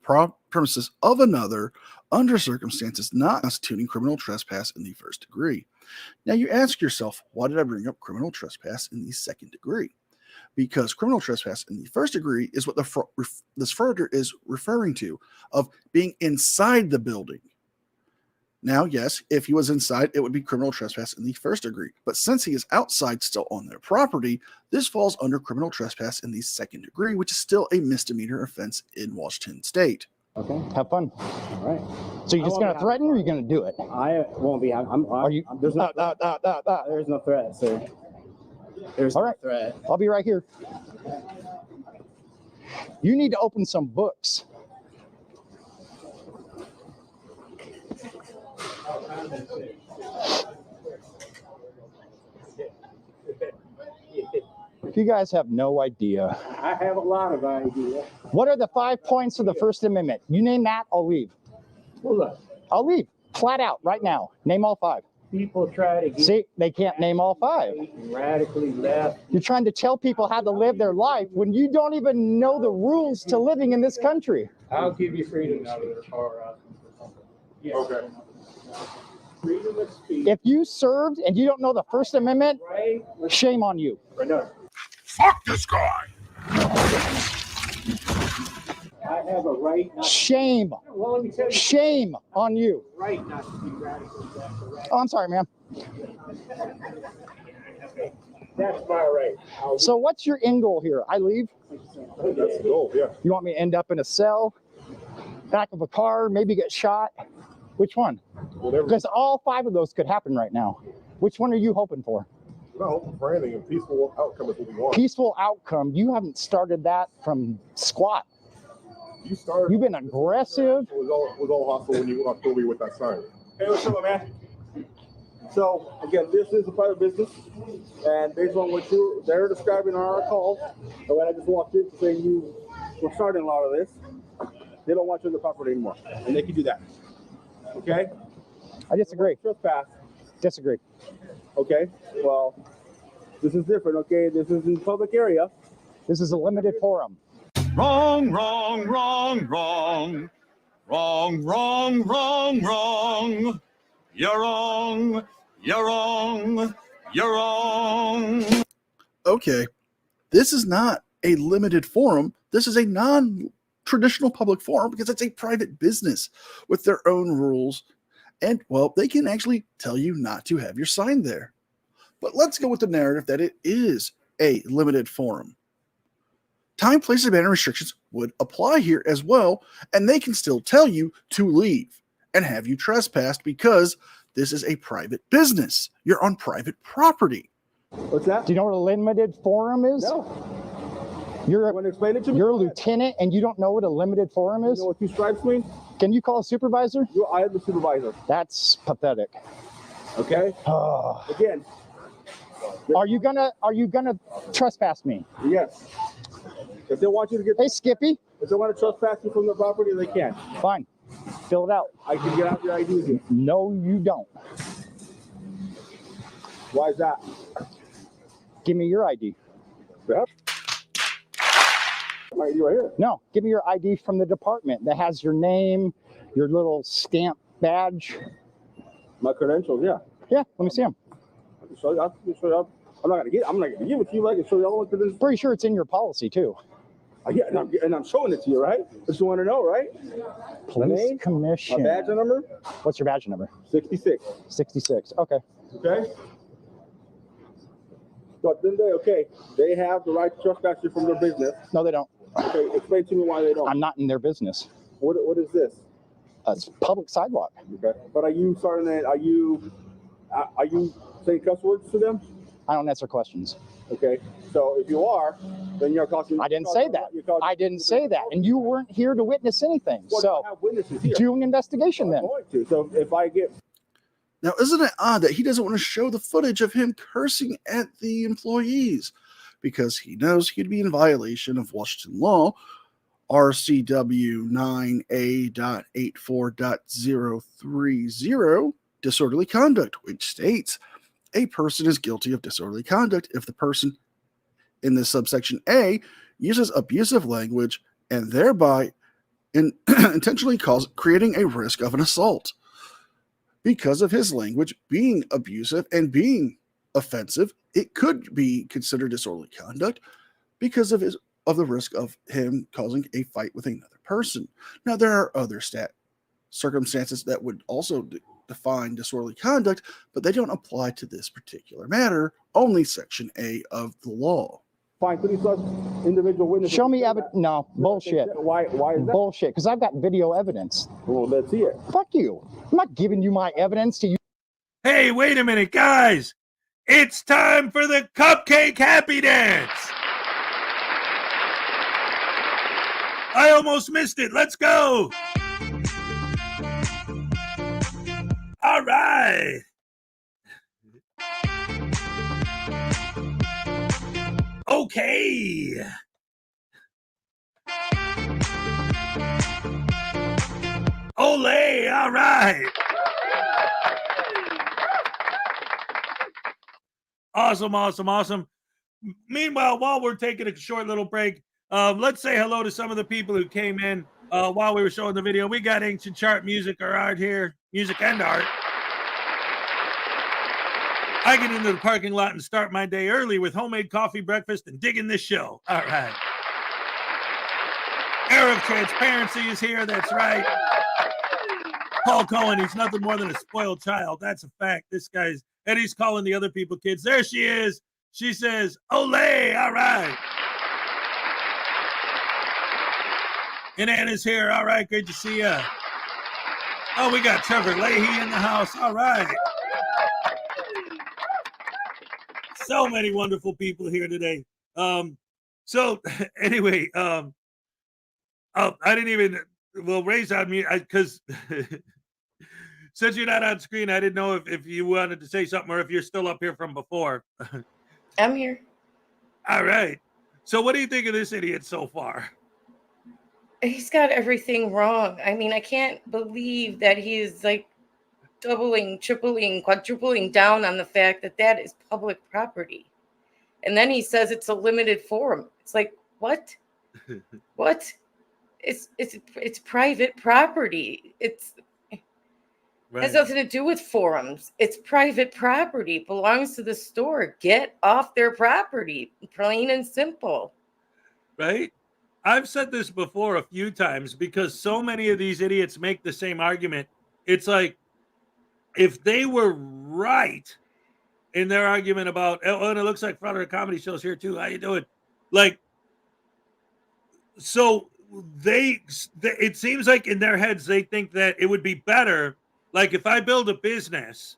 premises of another under circumstances not constituting criminal trespass in the first degree. Now you ask yourself, why did I bring up criminal trespass in the second degree? Because criminal trespass in the first degree is what this Frauditor is referring to, of being inside the building. Now, yes, if he was inside, it would be criminal trespass in the first degree. But since he is outside still on their property, this falls under criminal trespass in the second degree, which is still a misdemeanor offense in Washington State. Okay, have fun. All right. So you're just going to threaten or you're going to do it? I won't be. Are you? There's no. There's no threat, sir. There's All no right. threat. I'll be right here. You need to open some books. You guys have no idea. I have a lot of ideas. What are the 5 points of the First Amendment? You name that, I'll leave. Well, look, I'll leave. Flat out, right now. Name all 5. people try to get See, they can't name all 5. radically left. You're trying to tell people how to live their life when you don't even know the rules to living in this country. I'll give you freedom of speech. Yes. Okay. Freedom of speech. If you served and you don't know the First Amendment, Right? shame on you. Right now. Fuck this guy. I have a right not Shame. well, let me tell you, Shame on you. right not to be radically left. Right? Oh, I'm sorry, ma'am. That's my right. So what's your end goal here? I leave? That's the goal, yeah. You want me to end up in a cell, back of a car, maybe get shot? Which one? Whatever. Because all 5 of those could happen right now. Which one are you hoping for? We're not hoping for anything. A peaceful outcome is what we want. Peaceful outcome. You haven't started that from squat. You started. You've been aggressive. It was all hostile when you walked over here with that sign. Hey, what's up, man? So, again, this is a private business, and based on what they're describing on our call, and when I just walked in to say you were starting a lot of this, they don't want you on the property anymore, and they can do that. Okay? I disagree. Trespass. Disagree. Okay? Well, this is different, okay? This is in public area. This is a limited forum. Wrong, wrong, wrong, wrong. Wrong, wrong, wrong, wrong. You're wrong. You're wrong. You're wrong. Okay, this is not a limited forum. This is a non-traditional public forum because it's a private business with their own rules. And, well, they can actually tell you not to have your sign there. But let's go with the narrative that it is a limited forum. Time, place, and manner restrictions would apply here as well, and they can still tell you to leave and have you trespassed because this is a private business. You're on private property. What's that? Do you know what a limited forum is? No. You're You want to explain it to me? You're a lieutenant and you don't know what a limited forum is? You know what 2 stripes mean? Can you call a supervisor? I am the supervisor. That's pathetic. Okay. Again. Are you gonna trespass me? Yes. If they want you to get. Hey, Skippy. If they want to trespass you from the property, they can. Fine. Fill it out. I can get out your ID with you. No, you don't. Why is that? Give me your ID. Yep. My ID right here. No, give me your ID from the department that has your name, your little stamp badge. My credentials, yeah. Yeah, let me see them. I can show you. I can show you. I'm not gonna give it to you. I can show you all the credentials. Pretty sure it's in your policy too. Yeah, and I'm showing it to you, right? Just want to know, right? Police name, commission. my badge number. What's your badge number? 66. 66. Okay. Okay. So then they have the right to trespass you from their business. No, they don't. Okay, explain to me why they don't. I'm not in their business. What is this? It's public sidewalk. Okay. But are you saying cuss words to them? I don't answer questions. Okay. So if you are, then you're causing. I didn't say that. I didn't say that, and you weren't here to witness anything. Well, so I have witnesses here. do an investigation then. I'm going to. So if I get. Now, isn't it odd that he doesn't want to show the footage of him cursing at the employees because he knows he'd be in violation of Washington law, RCW 9A.84.030, disorderly conduct, which states a person is guilty of disorderly conduct if the person in this subsection A uses abusive language and thereby intentionally creating a risk of an assault. Because of his language being abusive and being offensive, it could be considered disorderly conduct because of the risk of him causing a fight with another person. Now, there are other circumstances that would also define disorderly conduct, but they don't apply to this particular matter, only Section A of the law. Fine, could you individual witnesses? Show me evidence. No, bullshit. Why is that? Bullshit, because I've got video evidence. Well, let's see it. Fuck you. I'm not giving you my evidence to you. Hey, wait a minute, guys. It's time for the cupcake happy dance. I almost missed it. Let's go. All right. Okay. Olay. All right. Awesome. Meanwhile, while we're taking a short little break, let's say hello to some of the people who came in while we were showing the video. We got Ancient Chart Music or Art here, music and art. I get into the parking lot and start my day early with homemade coffee, breakfast, and digging this show. All right. Era of Transparency is here. That's right. Paul Cohen, he's nothing more than a spoiled child. That's a fact. This guy's, and he's calling the other people kids. There she is. She says, Olay. All right. And Anna's here. All right. Great to see you. Oh, we got Trevor Leahy in the house. All right. So many wonderful people here today. So anyway, I didn't even, well, Ray's on me because since you're not on screen, I didn't know if you wanted to say something or if you're still up here from before. I'm here. All right. So what do you think of this idiot so far? He's got everything wrong. I mean, I can't believe that he's like doubling, tripling, quadrupling down on the fact that that is public property. And then he says it's a limited forum. It's like, what? What? It's private property. It's right. Has nothing to do with forums. It's private property. It belongs to the store. Get off their property. Plain and simple. Right? I've said this before a few times because so many of these idiots make the same argument. It's like, if they were right in their argument about, oh, and it looks like Frauditor Comedy Show's here too. How you doing? Like, so it seems like in their heads, they think that it would be better. Like if I build a business,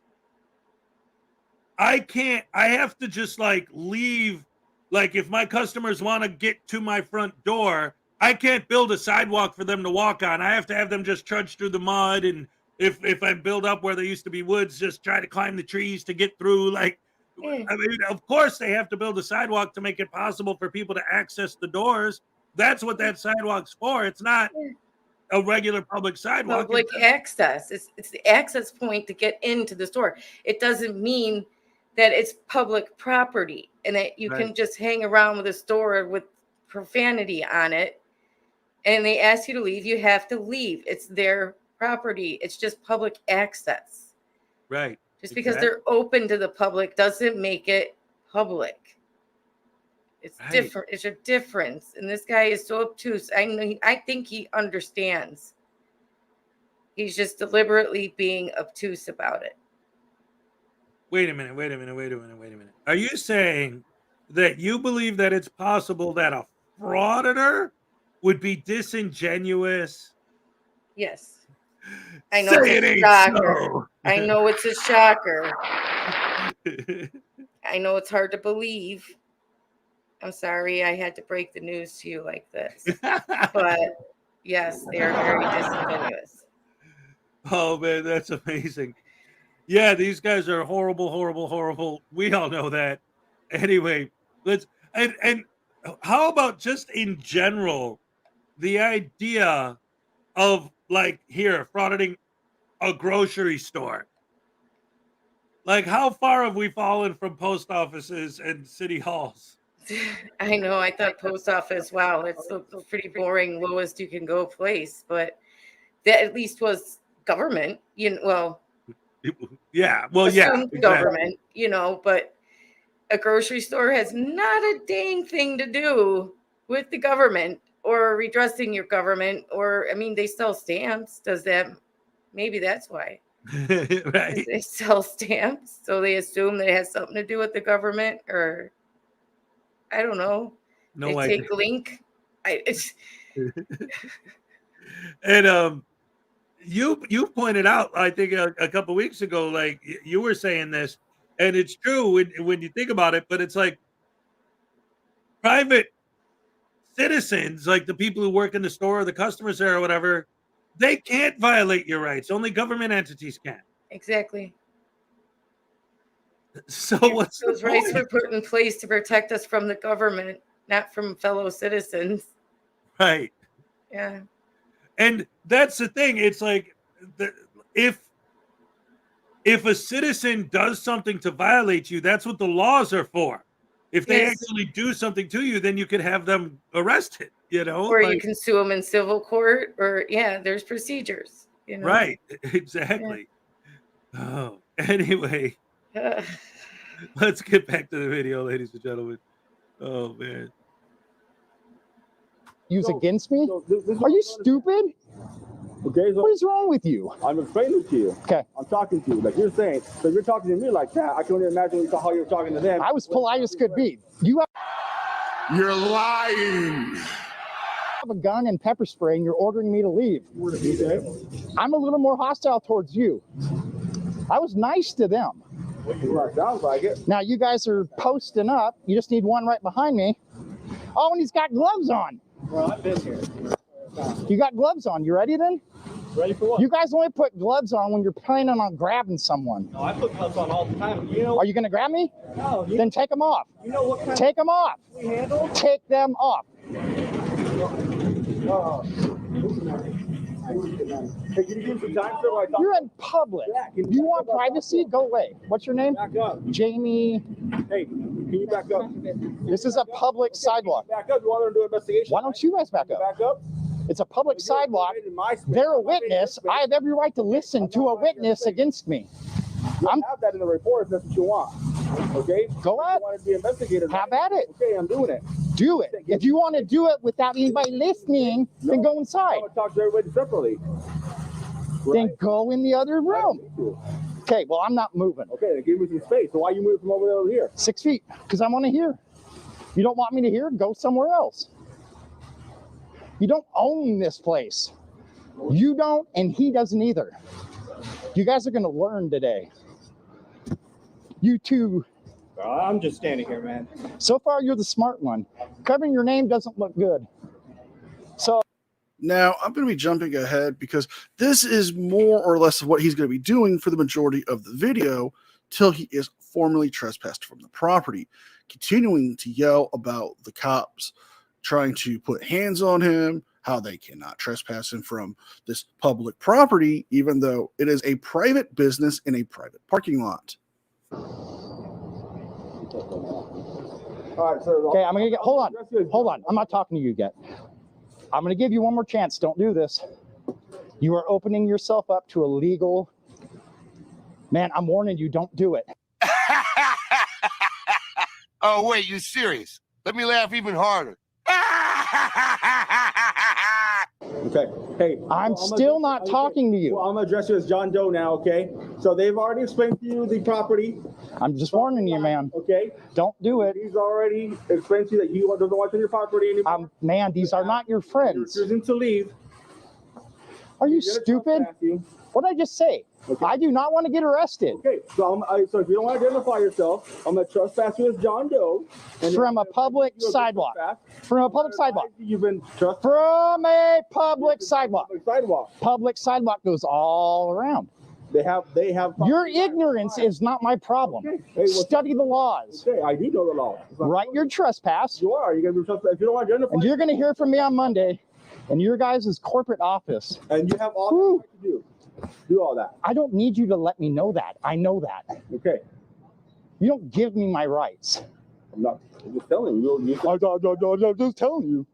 I have to just like leave. Like if my customers want to get to my front door, I can't build a sidewalk for them to walk on. I have to have them just trudge through the mud and if I build up where there used to be woods, just try to climb the trees to get through. Like, I mean, of course they have to build a sidewalk to make it possible for people to access the doors. That's what that sidewalk's for. It's not a regular public sidewalk. Public access. It's the access point to get into the store. It doesn't mean that it's public property and that you can just hang around with a store with profanity on it and they ask you to leave, you have to leave. It's their property. It's just public access. Right. Just because they're open to the public doesn't make it public. It's different. It's a difference. And this guy is so obtuse. I think he understands. He's just deliberately being obtuse about it. Wait a minute. Are you saying that you believe that it's possible that a frauditor would be disingenuous? Yes. I know it's a shocker. I know it's a shocker. I know it's hard to believe. I'm sorry I had to break the news to you like this. But yes, they are very disingenuous. Oh man, that's amazing. Yeah, these guys are horrible. We all know that. Anyway, and how about just in general, the idea of like here frauditing a grocery store? Like, how far have we fallen from post offices and city halls? I know. I thought post office. Wow, it's a pretty boring, lowest you can go place. But that at least was government. Yeah. Well, yeah. Exactly. Government. But a grocery store has not a dang thing to do with the government or redressing your government. Or they sell stamps. Maybe that's why. Right. They sell stamps, so they assume that it has something to do with the government, or I don't know. No idea. Take link. And you pointed out, I think a couple weeks ago, like you were saying this, and it's true when you think about it. But it's like private citizens, like the people who work in the store, or the customers there, or whatever. They can't violate your rights. Only government entities can. Exactly. So what's those rights were put in place to protect us from the government, not from fellow citizens. Right. Yeah. And that's the thing. It's like if a citizen does something to violate you, that's what the laws are for. If they actually do something to you, then you could have them arrested, Or you can sue them in civil court, or there's procedures, Right, exactly. Yeah. Oh, anyway, let's get back to the video, ladies and gentlemen. Oh man. Use against me? Are you stupid? Okay, so what is wrong with you? I'm explaining to you. Okay. I'm talking to you. Like you're saying, so you're talking to me like that. I can only imagine how you're talking to them. I was polite as could be. You're lying. Have a gun and pepper spray and you're ordering me to leave. I'm a little more hostile towards you. I was nice to them. Well, it sounds like it. Now you guys are posting up. You just need one right behind me. Oh, and he's got gloves on. Well, I've been here. You got gloves on. You ready then? Ready for what? You guys only put gloves on when you're planning on grabbing someone. No, I put gloves on all the time. Are you going to grab me? No. Then take them off. You know what kind Take them off. we handle? Take them off. Hey, can you give me some time, sir? While I talk? You're in public. You want privacy? Go away. What's your name? Back up. Jamie. Hey, can you back up? This is a public sidewalk. Back up. You want to do an investigation? Why don't you guys back up? Back up. It's a public sidewalk. They're a witness. I have every right to listen to a witness against me. You have that in the report if that's what you want. Okay? Go ahead. You want to be investigated. Have at it. Okay, I'm doing it. Do it. If you want to do it without anybody listening, then go inside. I'm going to talk to everybody separately. Then go in the other room. Okay, well, I'm not moving. Okay, then give me some space. So why are you moving from over there to here? 6 feet, because I want to hear. You don't want me to hear? Go somewhere else. You don't own this place. You don't, and he doesn't either. You guys are going to learn today. You two. I'm just standing here, man. So far, you're the smart one. Covering your name doesn't look good. So. Now, I'm going to be jumping ahead because this is more or less of what he's going to be doing for the majority of the video till he is formally trespassed from the property, continuing to yell about the cops trying to put hands on him, how they cannot trespass him from this public property, even though it is a private business in a private parking lot. All right, so Okay, I'm gonna get. Hold on. I'm not talking to you yet. I'm gonna give you one more chance. Don't do this. You are opening yourself up to a legal. Man, I'm warning you. Don't do it. Oh wait, you serious? Let me laugh even harder. Okay. Hey, I'm still not talking to you. Well, I'm gonna address you as John Doe now. Okay. So they've already explained to you the property. I'm just warning you, man. Okay. Don't do it. He's already explained to you that he doesn't want to your property anymore. Man, these are not your friends. You're refusing to leave. Are you stupid? What did I just say? Okay. I do not want to get arrested. Okay, so so if you don't want to identify yourself, I'm gonna trespass you as John Doe. From a public sidewalk. From a public sidewalk. You've been trespassed. From a public sidewalk. Sidewalk. Public sidewalk goes all around. They have. Your ignorance is not my problem. Okay. Hey, study the laws. Okay, I do know the law. Write your trespass. You are. You're gonna be trespassed if you don't want to identify. And you're gonna hear from me on Monday, in your guys' corporate office. And you have all that to do all that. I don't need you to let me know that. I know that. Okay. You don't give me my rights. I'm not. I'm just telling you. I'm just telling you.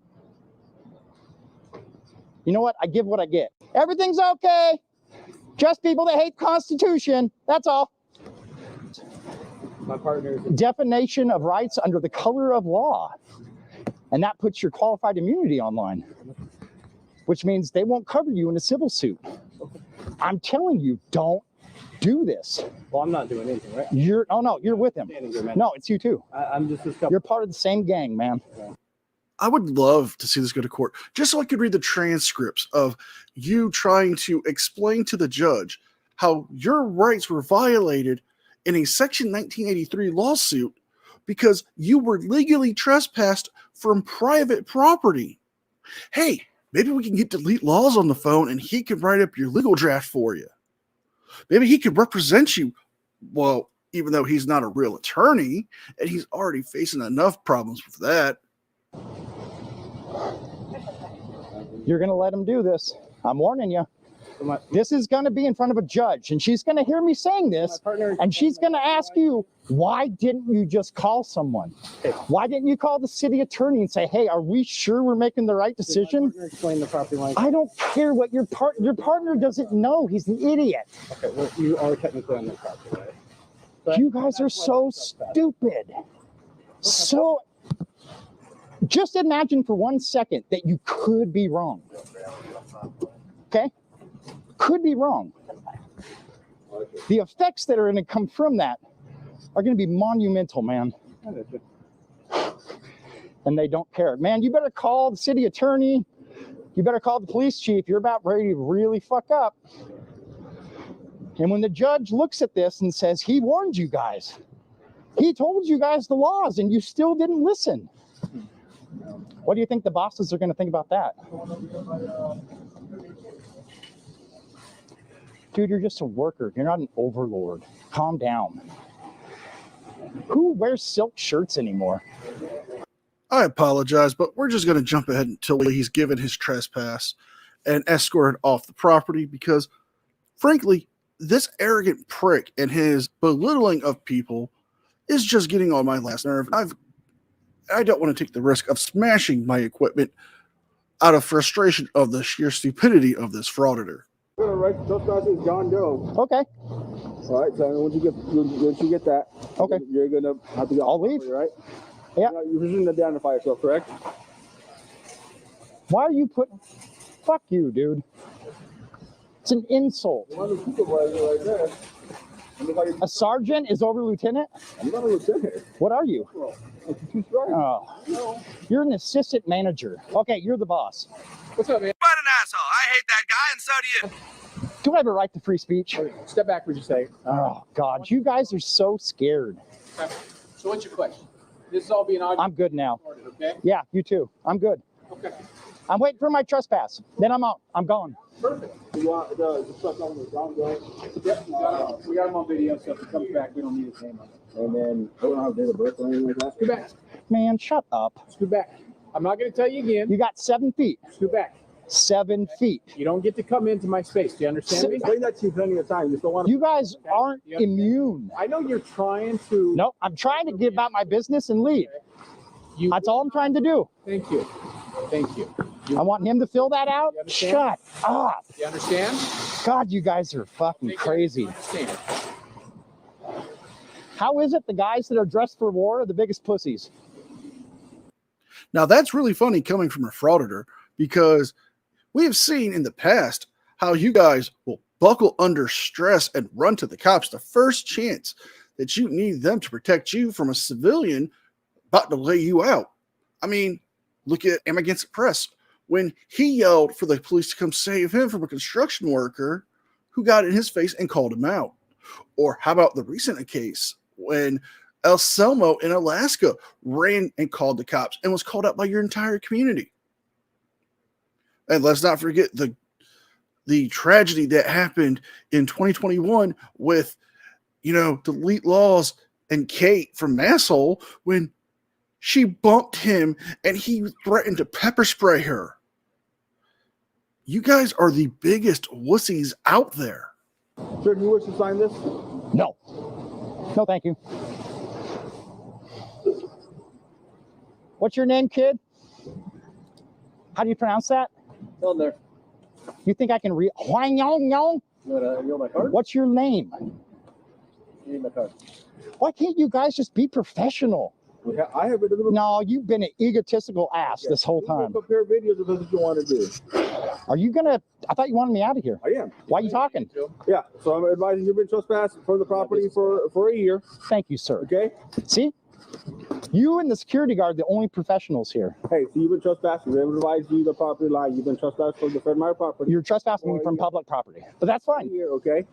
You know what? I give what I get. Everything's okay. Just people that hate the Constitution. That's all. My partner. Definition of rights under the color of law. And that puts your qualified immunity online, which means they won't cover you in a civil suit. I'm telling you, don't do this. Well, I'm not doing anything, right? You're with him. No, it's you too. I'm just this couple. You're part of the same gang, man. I would love to see this go to court, just so I could read the transcripts of you trying to explain to the judge how your rights were violated in a Section 1983 lawsuit because you were legally trespassed from private property. Hey, maybe we can get delete laws on the phone and he can write up your legal draft for you. Maybe he could represent you. Well, even though he's not a real attorney and he's already facing enough problems with that. You're going to let him do this. I'm warning you. This is going to be in front of a judge, and she's going to hear me saying this, and she's going to ask you, why didn't you just call someone? Why didn't you call the city attorney and say, hey, are we sure we're making the right decision? Explain the property line. I don't care what your partner doesn't know. He's an idiot. Okay, well, you are technically on the property, right? But you guys are so stupid. So just imagine for 1 second that you could be wrong. Okay? Could be wrong. The effects that are going to come from that are going to be monumental, man. And they don't care. Man, you better call the city attorney. You better call the police chief. You're about ready to really fuck up. And when the judge looks at this and says, he warned you guys. He told you guys the laws and you still didn't listen. What do you think the bosses are going to think about that? Dude, you're just a worker. You're not an overlord. Calm down. Who wears silk shirts anymore? I apologize, but we're just going to jump ahead until he's given his trespass and escorted off the property because, frankly, this arrogant prick and his belittling of people is just getting on my last nerve. I don't want to take the risk of smashing my equipment out of frustration of the sheer stupidity of this frauditor. Right, trespass is John Doe. Okay. All right, so once you get that, okay, you're gonna have to go. I'll leave. You, right? Yeah. You're just gonna identify yourself, correct? Why are you putting? Fuck you, dude. It's an insult. A sergeant is over lieutenant? I'm not a lieutenant. What are you? Oh, you're an assistant manager. Okay, you're the boss. What's up, man? What an asshole. I hate that guy, and so do you. Do I have a right to free speech? Step back, would you say? Oh, God, you guys are so scared. Okay. So what's your question? This is all being argued. I'm good now. Okay? Yeah, you too. I'm good. Okay. I'm waiting for my trespass. Then I'm out. I'm gone. Perfect. You want the stuff on the ground, go? Yep. We got him on video, so if he comes back, we don't need his name on it. And then I don't have date of birth or anything like that. Scoot back. Man, shut up. Scoot back. I'm not going to tell you again. You got 7 feet. Scoot back. 7 feet. You don't get to come into my space. Do you understand me? Explain that to you plenty of time. You just don't want to. You guys aren't immune. I know you're trying to. No, I'm trying to get about my business and leave. That's all I'm trying to do. Thank you. Thank you. I want him to fill that out. Shut up. You understand? God, you guys are fucking crazy. How is it the guys that are dressed for war are the biggest pussies? Now, that's really funny coming from a frauditor, because we have seen in the past how you guys will buckle under stress and run to the cops the first chance that you need them to protect you from a civilian about to lay you out. I mean, look at him against the press when he yelled for the police to come save him from a construction worker who got in his face and called him out. Or how about the recent case when El Selmo in Alaska ran and called the cops and was called out by your entire community? And let's not forget the tragedy that happened in 2021 with, Delete Laws and Kate from Masshole when she bumped him and he threatened to pepper spray her. You guys are the biggest wussies out there. Sir, do you wish to sign this? No. No, thank you. What's your name, kid? How do you pronounce that? On there. You think I can read? Huang Yong Yong? You want my card? What's your name? You need my card. Why can't you guys just be professional? I have been. No, you've been an egotistical ass this whole time. Compare videos if that's what you want to do. Are you gonna? I thought you wanted me out of here. I am. Why are you talking? Yeah. So I'm advising you've been trespassed from the property for a year. Thank you, sir. Okay. See, you and the security guard, the only professionals here. Hey, so you've been trespassed. We've advised you the property line. You've been trespassed from the my property. You're trespassing me from public property, but that's fine. Okay.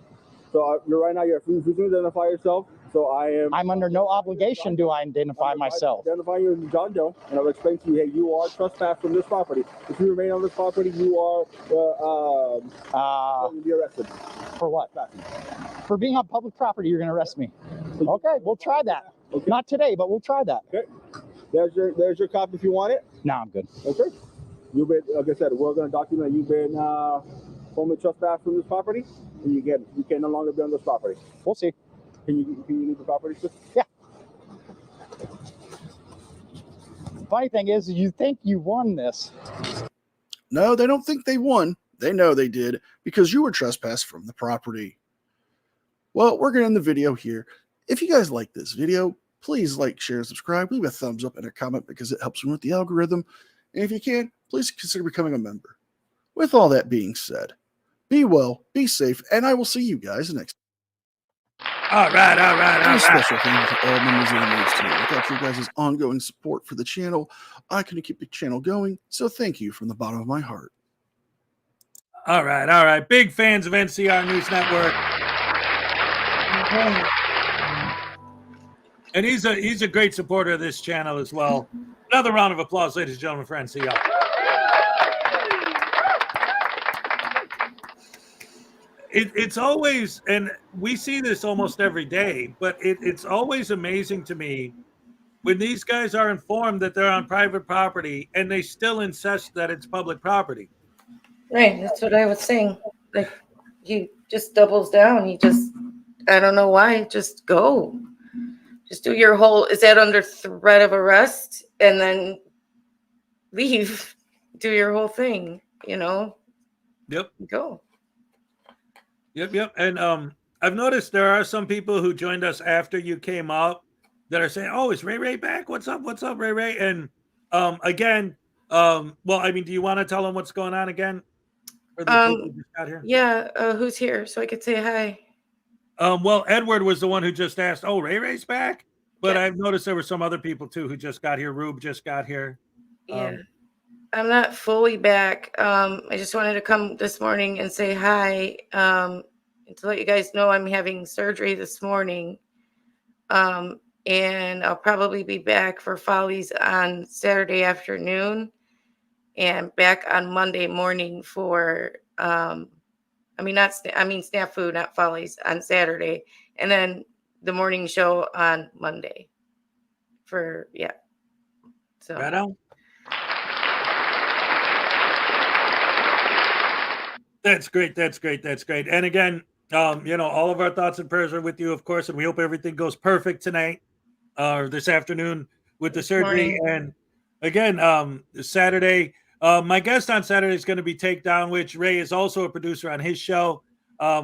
So you're right now. You're free to identify yourself. So I'm under no obligation to identify myself. Identify you as John Doe, and I'll explain to you, hey, you are trespassed from this property. If you remain on this property, you are you'll be arrested. For what? For being on public property, you're going to arrest me. Okay, we'll try that. Okay. Not today, but we'll try that. Okay. There's your copy if you want it. No, I'm good. Okay. You've been, like I said, we're going to document you've been formally trespassed from this property, and you can no longer be on this property. We'll see. Can you leave the property, sir? Yeah. Funny thing is, you think you won this. No, they don't think they won. They know they did because you were trespassed from the property. Well, we're going to end the video here. If you guys like this video, please like, share, and subscribe. Leave a thumbs up and a comment because it helps me with the algorithm. And if you can, please consider becoming a member. With all that being said, be well, be safe, and I will see you guys next time. All right. A special thank you to all members of the Nerds team. Without your guys' ongoing support for the channel, I couldn't keep the channel going. So thank you from the bottom of my heart. All right. Big fans of NCR News Network. And he's a great supporter of this channel as well. Another round of applause, ladies and gentlemen, for NCR. It's always, and we see this almost every day, but it's always amazing to me when these guys are informed that they're on private property and they still insist that it's public property. Right, that's what I was saying. Like, he just doubles down. I don't know why, just go. Just do your whole, is that under threat of arrest? And then leave, do your whole thing, Yep. Go. Yep. And I've noticed there are some people who joined us after you came up that are saying, "Oh, is Ray back? What's up, Ray?" And again, well, I mean, do you want to tell them what's going on again? For the people who just got here? Yeah, who's here so I could say hi? Well, Edward was the one who just asked, "Oh, Ray's back?" But yeah. I've noticed there were some other people too who just got here. Rube just got here. Yeah. I'm not fully back. I just wanted to come this morning and say hi, and to let you guys know I'm having surgery this morning. And I'll probably be back for Follies on Saturday afternoon. and back on Monday morning for snafu, not Follies, on Saturday, and then the morning show on Monday. So Right on. That's great. That's great. That's great. And again, all of our thoughts and prayers are with you, of course, and we hope everything goes perfect tonight or this afternoon with the surgery. morning. And again, Saturday, my guest on Saturday is going to be Takedown, which Ray is also a producer on his show,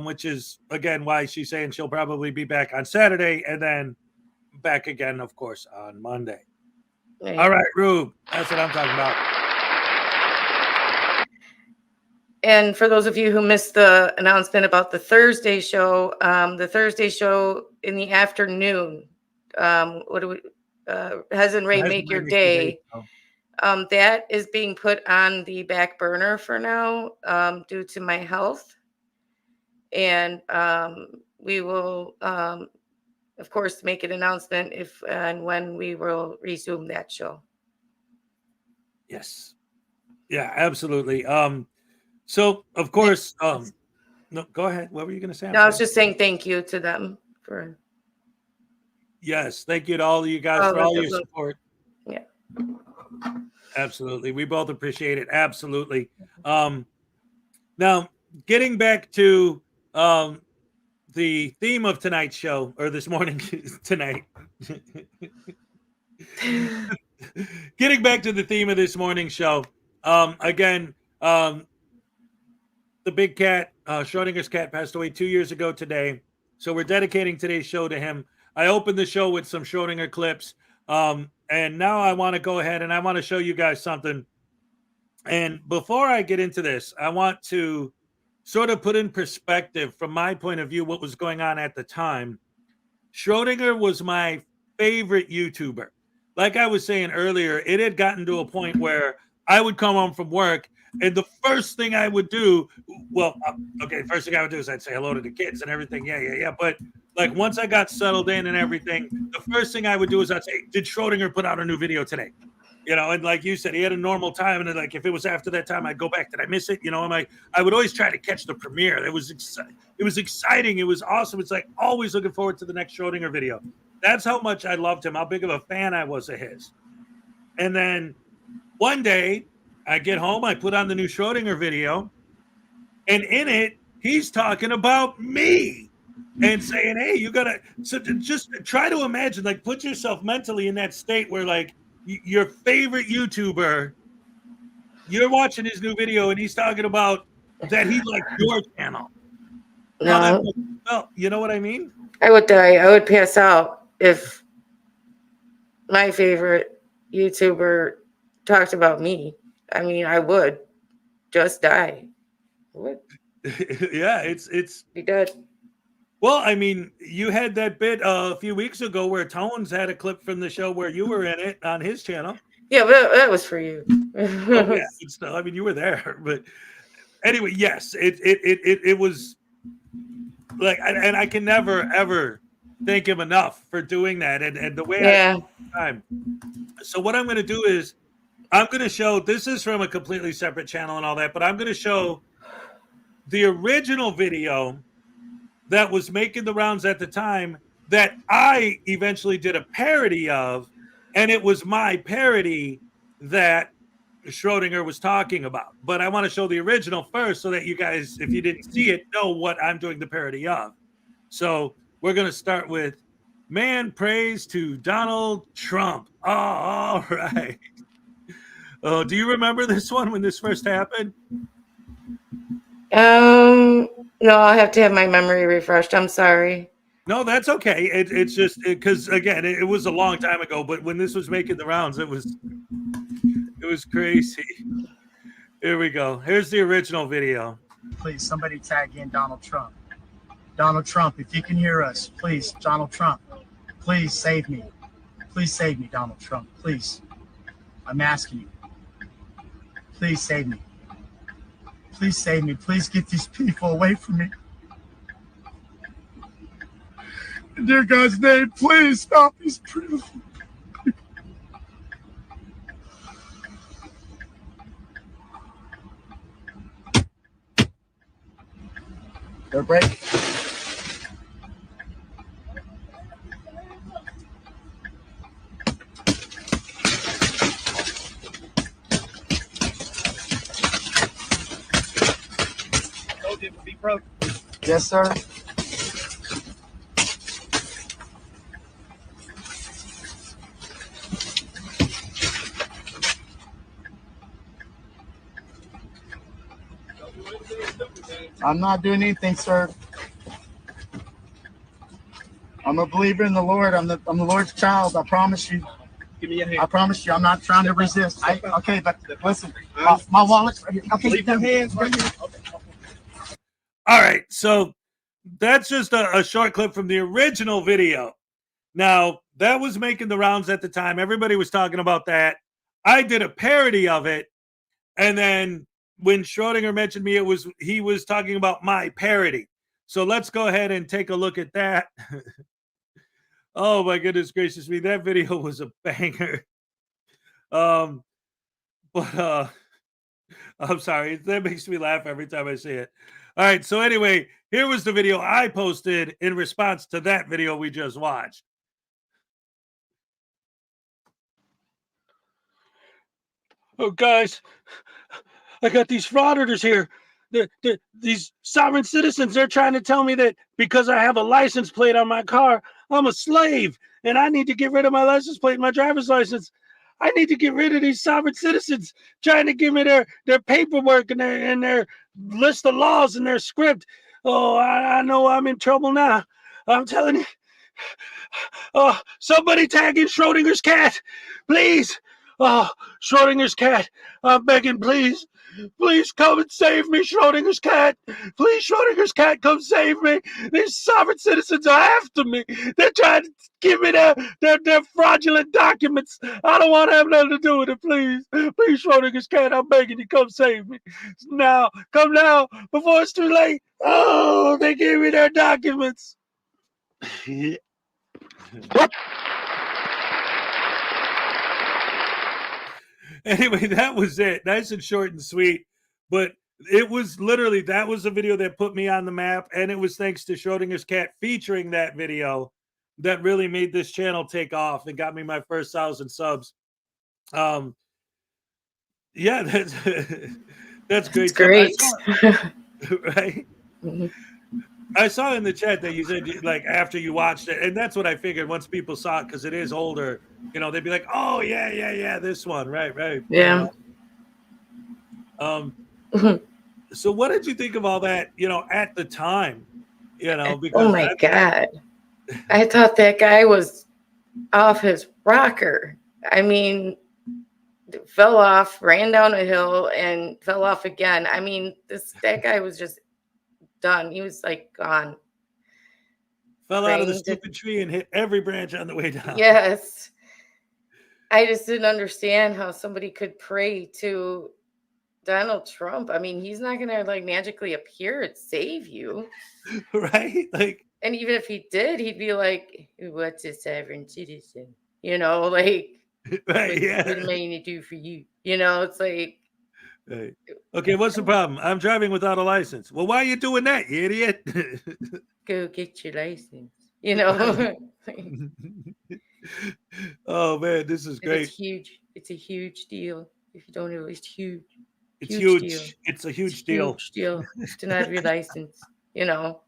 which is, again, why she's saying she'll probably be back on Saturday and then back again, of course, on Monday. Right. All right, Rube, that's what I'm talking about. And for those of you who missed the announcement about the Thursday show in the afternoon, Hez and Ray Make Your Day. That is being put on the back burner for now due to my health. And we will, of course, make an announcement if and when we will resume that show. Yes. Yeah, absolutely. So, of course, no, go ahead. What were you going to say? No, I was just saying thank you to them for. Yes, thank you to all of you guys for all your support. Yeah. Absolutely. We both appreciate it. Absolutely. Now, getting back to the theme of tonight's show, or this morning, tonight. Getting back to the theme of this morning's show. Again, the big cat, Schrodinger's cat, passed away 2 years ago today. So we're dedicating today's show to him. I opened the show with some Schrodinger clips. And now I want to go ahead and I want to show you guys something. And before I get into this, I want to sort of put in perspective from my point of view what was going on at the time. Schrodinger was my favorite YouTuber. Like I was saying earlier, it had gotten to a point where I would come home from work and the first thing I would do, first thing I would do is I'd say hello to the kids and everything. Yeah. But like once I got settled in and everything, the first thing I would do is I'd say, did Schrodinger put out a new video today? And like you said, he had a normal time. And then, like, if it was after that time, I'd go back. Did I miss it? I would always try to catch the premiere. It was exciting. It was awesome. It's like always looking forward to the next Schrodinger video. That's how much I loved him, how big of a fan I was of his. And then one day I get home, I put on the new Schrodinger video, and in it, he's talking about me and saying, hey, you got to, so just try to imagine, like, put yourself mentally in that state where, like, your favorite YouTuber, you're watching his new video and he's talking about that he liked your channel. No. Well, you know what I mean? I would die. I would pass out if my favorite YouTuber talked about me. I mean, I would just die. What? Yeah, it's be dead. Well, I mean, you had that bit a few weeks ago where Tones had a clip from the show where you were in it on his channel. Yeah, but that was for you. I mean, you were there, but anyway, yes, it was like, and I can never ever thank him enough for doing that, and the way time. So what I'm going to do is I'm going to show, this is from a completely separate channel and all that, but I'm going to show the original video that was making the rounds at the time that I eventually did a parody of, and it was my parody that Schrodinger was talking about. But I want to show the original first so that you guys, if you didn't see it, know what I'm doing the parody of. So we're going to start with Man Prays to Donald Trump. Oh, all right. Oh, do you remember this one when this first happened? No, I'll have to have my memory refreshed. I'm sorry. No, that's okay. It's just because, again, it was a long time ago, but when this was making the rounds, it was crazy. Here we go. Here's the original video. Please, somebody tag in Donald Trump. Donald Trump, if you can hear us, please, Donald Trump, please save me. Please save me, Donald Trump. Please. I'm asking you. Please save me. Please save me. Please get these people away from me. In dear God's name, please stop these people. They're break. Told you it would be broke. Yes, sir. I'm not doing anything, sir. I'm a believer in the Lord. I'm the Lord's child. I promise you. Give me your hand. I promise you. I'm not trying to resist. Okay, but listen, my wallet's right here. Okay, Leave your hands right here. All right, so that's just a short clip from the original video. Now, that was making the rounds at the time. Everybody was talking about that. I did a parody of it, and then when Schrodinger mentioned me, he was talking about my parody. So let's go ahead and take a look at that. Oh my goodness gracious me, that video was a banger. I'm sorry, that makes me laugh every time I see it. All right, so anyway, here was the video I posted in response to that video we just watched. Oh, guys, I got these frauditors here. These sovereign citizens, they're trying to tell me that because I have a license plate on my car, I'm a slave, and I need to get rid of my license plate and my driver's license. I need to get rid of these sovereign citizens trying to give me their paperwork and their list of laws and their script. Oh, I know I'm in trouble now. I'm telling you. Oh, somebody tag in Schrodinger's cat, please. Oh, Schrodinger's cat, I'm begging, please. Please come and save me, Schrodinger's cat. Please, Schrodinger's cat, come save me. These sovereign citizens are after me. They're trying to give me their fraudulent documents. I don't want to have nothing to do with it, please. Please, Schrodinger's cat, I'm begging you, come save me. Now, come now, before it's too late. Oh, they gave me their documents. Anyway, that was it. Nice and short and sweet. But it was literally, that was the video that put me on the map. And it was thanks to Schrodinger's cat featuring that video that really made this channel take off and got me my first 1,000 subs. Yeah, that's that's great. It's great. Right? Mm-hmm. I saw in the chat that you said, like, after you watched it, and that's what I figured once people saw it, because it is older, you know, they'd be like, oh, yeah, this one. Right. Yeah. So what did you think of all that, you know, at the time? You know, because oh my God. I thought that guy was off his rocker. I mean, fell off, ran down a hill, and fell off again. I mean, that guy was just done. He was like gone. Fell out of the stupid tree and hit every branch on the way down. Yes. I just didn't understand how somebody could pray to Donald Trump. I mean, he's not gonna like magically appear and save you. Right? Like, and even if he did, he'd be like, what's a sovereign citizen? You know, like right, yeah. What am I gonna do for you? You know, it's like, right. Okay, what's the problem? I'm driving without a license. Well, why are you doing that, you idiot? Go get your license. You know. Oh man, this is great. It's huge. It's a huge deal. If you don't know, it's huge. It's huge. Deal. It's a huge deal. Huge deal to not have your license. You know.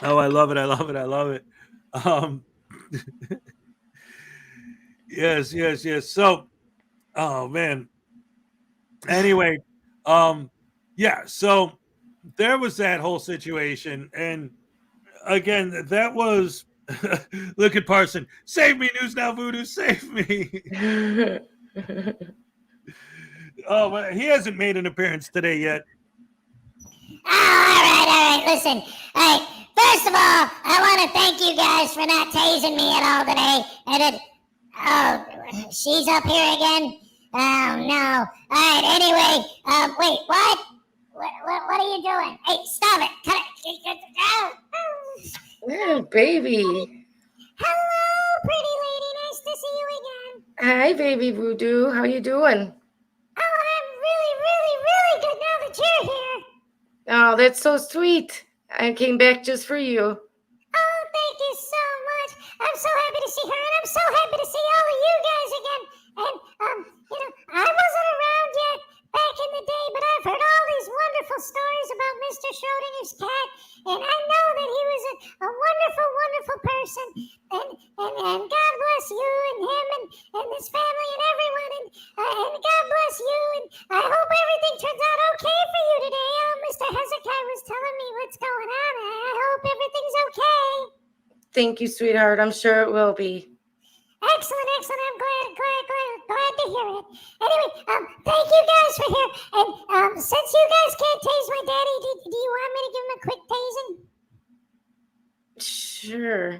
Oh, I love it. I love it. Yes. So, oh man. Anyway, yeah, so there was that whole situation. And again, that was look at Parson. Save me, News Now Voodoo, save me. Oh, well, he hasn't made an appearance today yet. All right. Listen, first of all, I want to thank you guys for not tasing me at all today. She's up here again. Oh no! All right. Anyway, wait, what? What are you doing? Hey, stop it! Cut it! Oh, baby. Hello, pretty lady. Nice to see you again. Hi, baby Voodoo. How you doing? Oh, I'm really Oh, that's so sweet. I came back just for you. Oh, thank you so much. I'm so happy to see her, and I'm so happy to see all of you guys again. And I wasn't around yet back in the day, but I've heard all these wonderful stories about Mr. Schrodinger's cat, and I know that he was a wonderful, wonderful person. And God bless you and him and his family and everyone, and God bless you. And I hope everything turns out okay for you today. Mr. Hezokkuai was telling me what's going on. I hope everything's okay. Thank you, sweetheart. I'm sure it will be. Excellent. I'm glad to hear it. Anyway, thank you guys for here. And since you guys can't tase my daddy, do you want me to give him a quick tasing? Sure.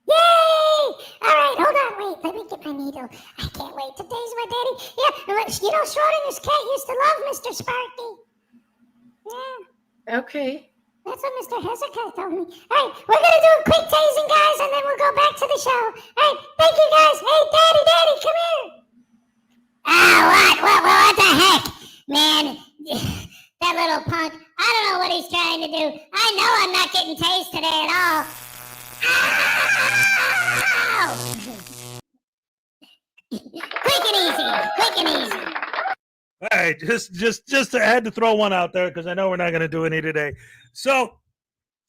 Yay! All right, hold on. Wait, let me get my needle. I can't wait to tase my daddy. Yeah, Schrodinger's cat used to love Mr. Sparky. Yeah. Okay. That's what Mr. Hezokkuai told me. All right, we're going to do a quick tasing, guys, and then we'll go back to the show. All right, thank you, guys. Hey, Daddy, come here. What the heck? Man, that little punk, I don't know what he's trying to do. I know I'm not getting tased today at all. Ow! Quick and easy. All right, just I had to throw one out there because I know we're not going to do any today. So,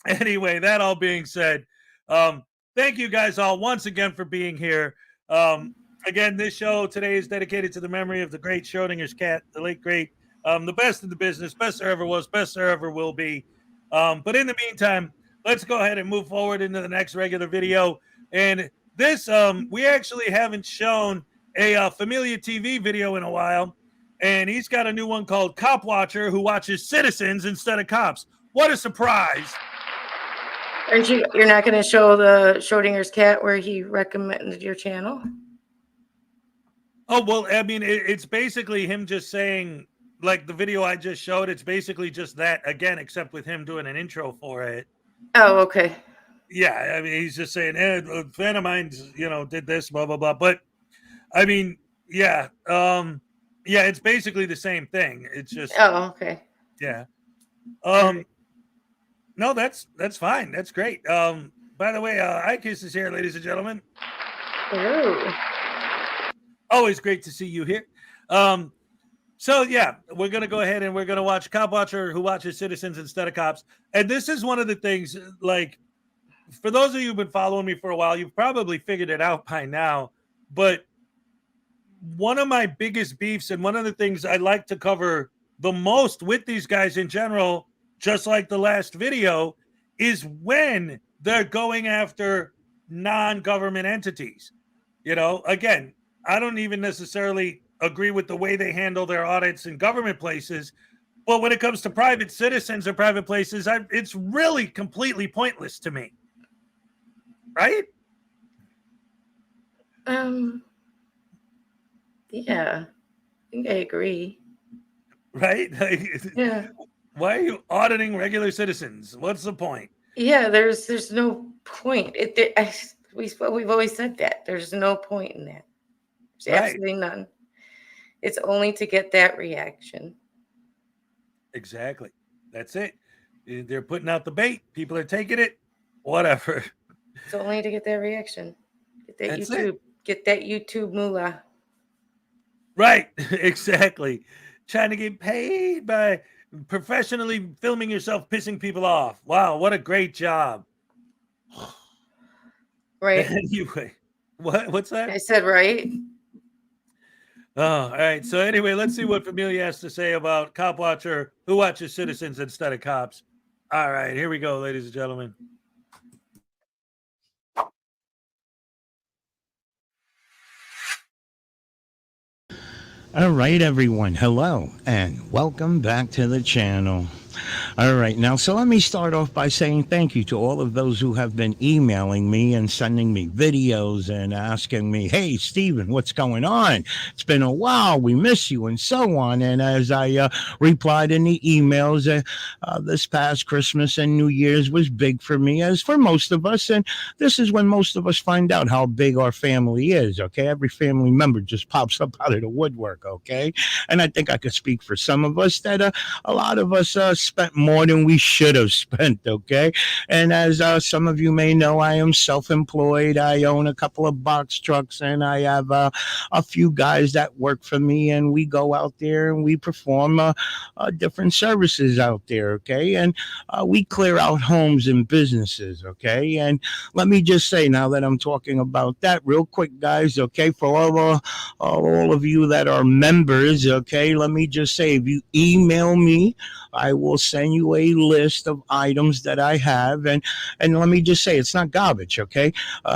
anyway, that all being said, thank you guys all once again for being here. Again, this show today is dedicated to the memory of the great Schrodinger's cat, the late great, the best in the business, best there ever was, best there ever will be. But in the meantime, let's go ahead and move forward into the next regular video. And this, we actually haven't shown a Familia TV video in a while. And he's got a new one called Cop Watcher, who watches citizens instead of cops. What a surprise. You're not going to show the Schrodinger's cat where he recommended your channel? Oh, well, I mean, it's basically him just saying, like the video I just showed, it's basically just that again, except with him doing an intro for it. Oh, okay. Yeah, I mean, he's just saying, a fan of mine, did this, blah, blah, blah. But, I mean, yeah, it's basically the same thing. It's just. Oh, okay. Yeah. No, that's fine. That's great. By the way, iKiss is here, ladies and gentlemen. Hello. Always great to see you here. So yeah, we're gonna go ahead and we're gonna watch Cop Watcher, who watches citizens instead of cops. And this is one of the things, like, for those of you who've been following me for a while, you've probably figured it out by now. But one of my biggest beefs, and one of the things I like to cover the most with these guys in general, just like the last video, is when they're going after non-government entities. Again, I don't even necessarily agree with the way they handle their audits in government places, but when it comes to private citizens or private places, it's really completely pointless to me. Right? Yeah, I think I agree. Right? Yeah. Why are you auditing regular citizens? What's the point? Yeah, there's no point. We've always said that. There's no point in that. There's absolutely none. It's only to get that reaction. Exactly. That's it. They're putting out the bait. People are taking it. Whatever. It's only to get that reaction. That's it. Get that YouTube moolah. Right. Exactly. Trying to get paid by professionally filming yourself pissing people off. Wow, what a great job. Right. Anyway, what's that? I said right. Oh, all right. So anyway, let's see what Familia has to say about Cop Watcher, who watches citizens instead of cops. All right, here we go, ladies and gentlemen. All right, everyone. Hello, and welcome back to the channel. All right, now, so let me start off by saying thank you to all of those who have been emailing me and sending me videos and asking me, hey, Steven, what's going on? It's been a while. We miss you and so on. And as I replied in the emails, this past Christmas and New Year's was big for me, as for most of us. And this is when most of us find out how big our family is, okay? Every family member just pops up out of the woodwork, okay? And I think I could speak for some of us that a lot of us spent more than we should have spent, okay? And as some of you may know, I am self-employed. I own a couple of box trucks, and I have a few guys that work for me, and we go out there and we perform different services out there, okay? And we clear out homes and businesses, okay? And let me just say, now that I'm talking about that, real quick, guys, okay, for all of you that are members, okay, let me just say, if you email me, I will send you a list of items that I have, and let me just say, it's not garbage, okay?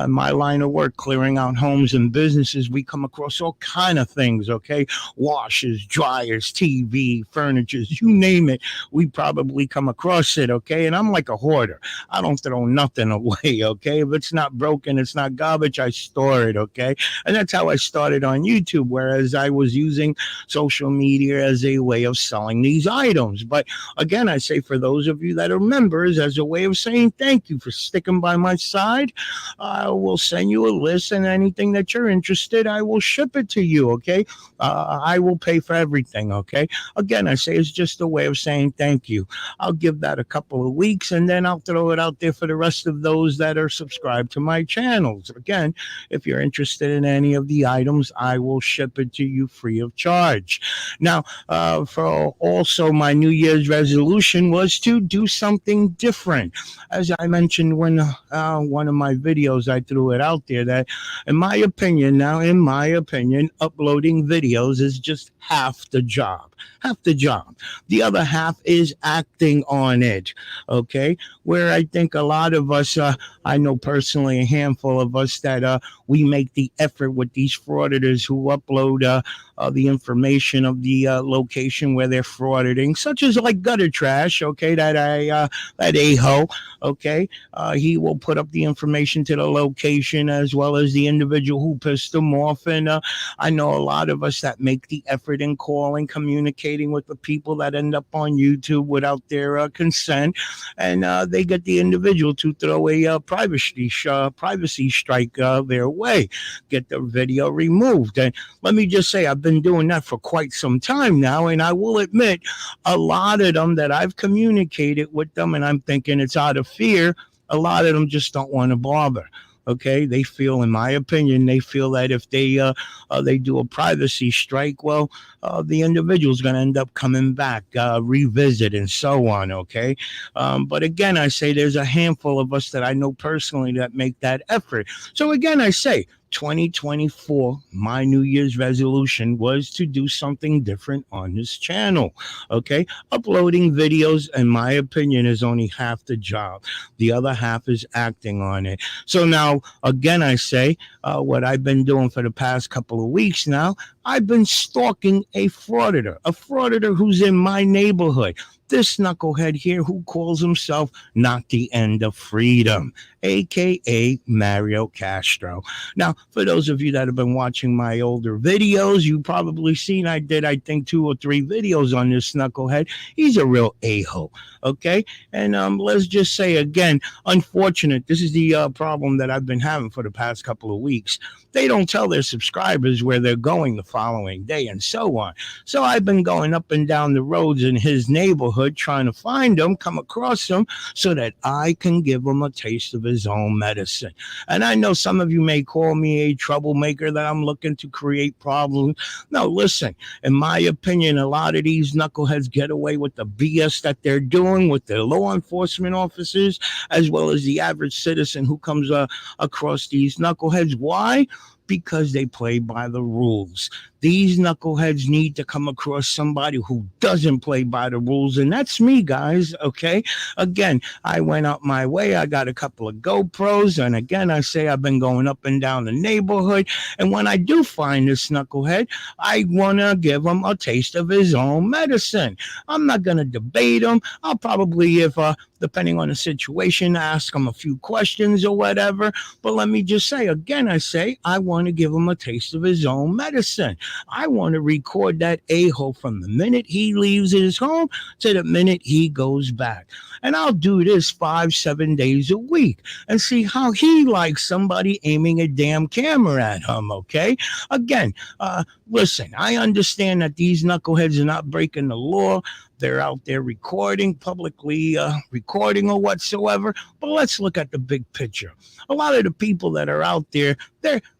My line of work, clearing out homes and businesses, we come across all kind of things, okay? Washers, dryers, TV, furniture, you name it, we probably come across it, okay? And I'm like a hoarder. I don't throw nothing away, okay? If it's not broken, it's not garbage, I store it, okay? And that's how I started on YouTube, whereas I was using social media as a way of selling these items. But again, I say, for those of you that are members, as a way of saying thank you for sticking by my side, I will send you a list, and anything that you're interested, I will ship it to you, okay? I will pay for everything, okay? Again, I say, it's just a way of saying thank you. I'll give that a couple of weeks, and then I'll throw it out there for the rest of those that are subscribed to my channels. Again, if you're interested in any of the items, I will ship it to you free of charge. Now, for also my New Year's resolution was to do something different. As I mentioned when one of my videos, I threw it out there that, in my opinion, uploading videos is just half the job. The other half is acting on it, okay? Where I think a lot of us, I know personally a handful of us that we make the effort with these frauditors who upload the information of the location where they're frauditing, such as like gutter trash, okay, that a-hole, okay? He will put up the information to the location as well as the individual who pissed them off. And I know a lot of us that make the effort in calling, communicating with the people that end up on YouTube without their consent, and they get the individual to throw a privacy strike their way, get the video removed. And let me just say, I've been doing that for quite some time now, and I will admit, a lot of them that I've communicated with them, and I'm thinking it's out of fear, a lot of them just don't want to bother. Okay, they feel, in my opinion, they feel that if they do a privacy strike, well, the individual's going to end up coming back, revisit, and so on. Okay, but again, I say there's a handful of us that I know personally that make that effort. So again, I say, 2024, my New Year's resolution was to do something different on this channel. Okay, uploading videos, in my opinion, is only half the job. The other half is acting on it. So now, again, I say, what I've been doing for the past couple of weeks now, I've been stalking a frauditor who's in my neighborhood. This knucklehead here who calls himself Not the End of Freedom, aka Mario Castro. Now, for those of you that have been watching my older videos, you've probably seen I did, I think, 2 or 3 videos on this knucklehead. He's a real a-hole, okay? And let's just say again, unfortunate, this is the problem that I've been having for the past couple of weeks. They don't tell their subscribers where they're going the following day and so on. So I've been going up and down the roads in his neighborhood trying to find him, come across him, so that I can give him a taste of his own medicine. And I know some of you may call me a troublemaker, that I'm looking to create problems. No, listen, in my opinion, a lot of these knuckleheads get away with the BS that they're doing with their law enforcement officers, as well as the average citizen who comes across these knuckleheads. Why? Because they play by the rules. These knuckleheads need to come across somebody who doesn't play by the rules, and that's me, guys, okay? Again, I went out my way. I got a couple of GoPros, and again, I say I've been going up and down the neighborhood, and when I do find this knucklehead, I want to give him a taste of his own medicine. I'm not going to debate him. I'll probably, if depending on the situation, ask him a few questions or whatever, but let me just say, again, I say I want to give him a taste of his own medicine. I want to record that a-hole from the minute he leaves his home to the minute he goes back. And I'll do this 5-7 days a week and see how he likes somebody aiming a damn camera at him, okay? Again, listen, I understand that these knuckleheads are not breaking the law, They're out there recording, publicly recording or whatsoever. But let's look at the big picture. A lot of the people that are out there,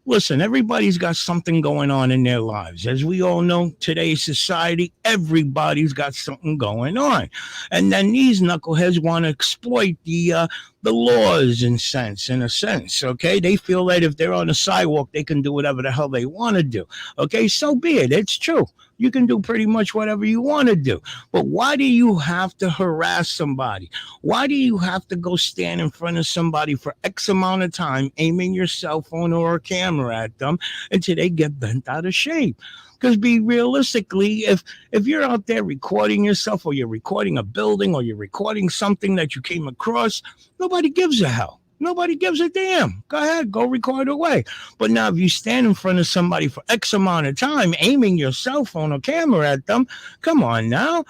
listen, everybody's got something going on in their lives. As we all know, today's society, everybody's got something going on. And then these knuckleheads want to exploit the laws in a sense, okay? They feel that if they're on the sidewalk, they can do whatever the hell they want to do, okay? So be it. It's true. You can do pretty much whatever you want to do. But why do you have to harass somebody? Why do you have to go stand in front of somebody for X amount of time, aiming your cell phone or a camera at them until they get bent out of shape? Because be realistically, if you're out there recording yourself, or you're recording a building, or you're recording something that you came across, nobody gives a hell. Nobody gives a damn. Go ahead, go record away. But now if you stand in front of somebody for X amount of time, aiming your cell phone or camera at them, come on now.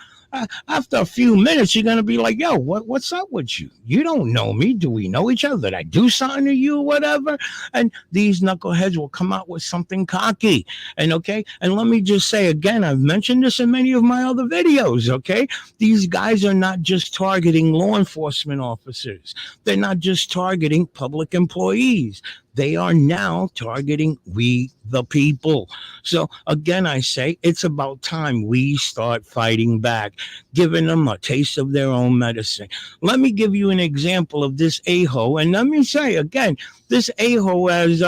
After a few minutes, you're going to be like, yo, what's up with you? You don't know me. Do we know each other? Did I do something to you or whatever? And these knuckleheads will come out with something cocky. And okay, and let me just say again, I've mentioned this in many of my other videos, okay? These guys are not just targeting law enforcement officers. They're not just targeting public employees. They are now targeting we the people. So again, I say it's about time we start fighting back, giving them a taste of their own medicine. Let me give you an example of this a-hole. And let me say again, this a-hole has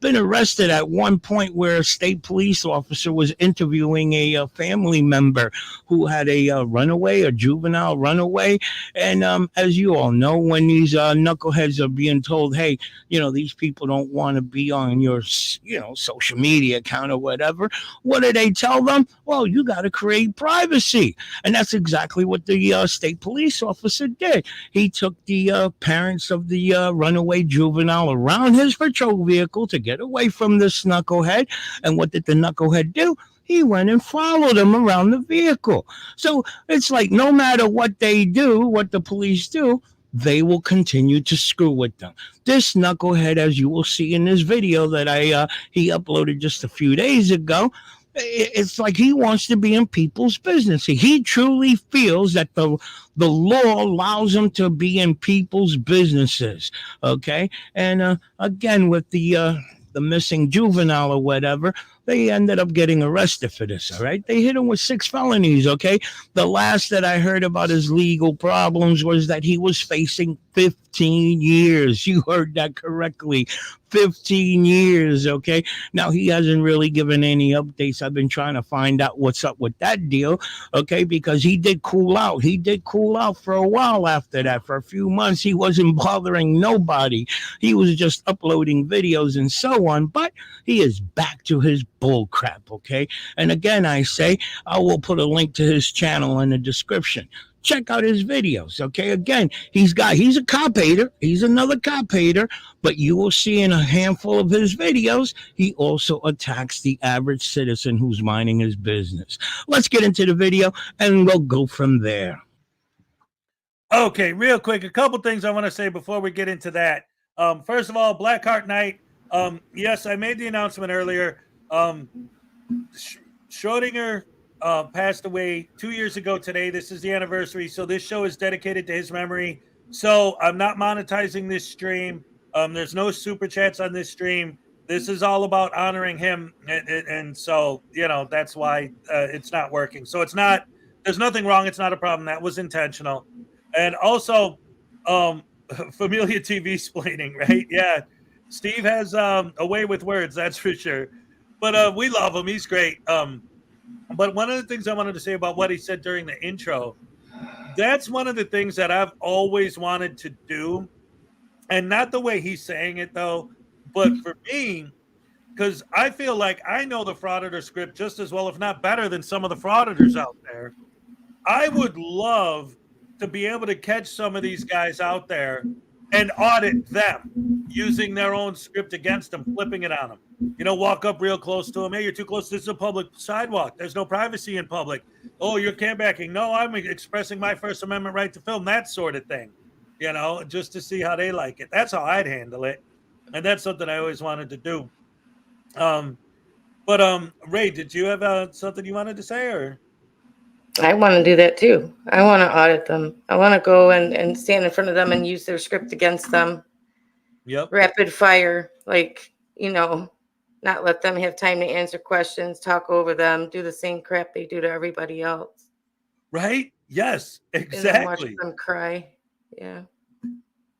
been arrested at one point where a state police officer was interviewing a family member who had a juvenile runaway. And as you all know, when these knuckleheads are being told, hey, these people don't want to be on your, social media account or whatever, what do they tell them? Well, you got to create privacy. And that's exactly what the state police officer did. He took the parents of the runaway juvenile around his patrol vehicle to get away from this knucklehead. And what did the knucklehead do? He went and followed him around the vehicle. So it's like no matter what they do, what the police do, they will continue to screw with them. This knucklehead, as you will see in this video that he uploaded just a few days ago, it's like he wants to be in people's business. He truly feels that the law allows him to be in people's businesses. Okay, and again with the missing juvenile or whatever, they ended up getting arrested for this. All right, they hit him with 6 felonies. Okay, the last that I heard about his legal problems was that he was facing 15 years. You heard that correctly. 15 years. Okay, now he hasn't really given any updates. I've been trying to find out what's up with that deal. Okay, because he did cool out. He did cool out for a while after that. For a few months, he wasn't bothering nobody. He was just uploading videos and so on. But he is back to his bull crap. Okay, and again, I say I will put a link to his channel in the description. Check out his videos, okay? Again, he's a cop hater. He's another cop hater, but you will see in a handful of his videos, he also attacks the average citizen who's minding his business. Let's get into the video, and we'll go from there. Okay, real quick, a couple things I want to say before we get into that. First of all, Blackheart Night. Yes, I made the announcement earlier. Schrodinger passed away 2 years ago today. This is the anniversary, so this show is dedicated to his memory. So I'm not monetizing this stream. There's no super chats on this stream. This is all about honoring him, and so that's why it's not working. So it's not. There's nothing wrong. It's not a problem. That was intentional. And also, Familia TV splaining, right? Yeah, Steve has a way with words, that's for sure. But we love him. He's great. But one of the things I wanted to say about what he said during the intro, that's one of the things that I've always wanted to do. And not the way he's saying it, though, but for me, because I feel like I know the Frauditor script just as well, if not better, than some of the Frauditors out there. I would love to be able to catch some of these guys out there and audit them using their own script against them, flipping it on them. Walk up real close to them. Hey, you're too close. This is a public sidewalk. There's no privacy in public. Oh, you're carebacking. No, I'm expressing my First Amendment right to film, that sort of thing, just to see how they like it. That's how I'd handle it. And that's something I always wanted to do. But Ray, did you have something you wanted to say, or? I want to do that too. I want to audit them. I want to go and stand in front of them and use their script against them. Yep. Rapid fire, like, not let them have time to answer questions, talk over them, do the same crap they do to everybody else. Right? Yes, And then watch exactly. them cry. Yeah.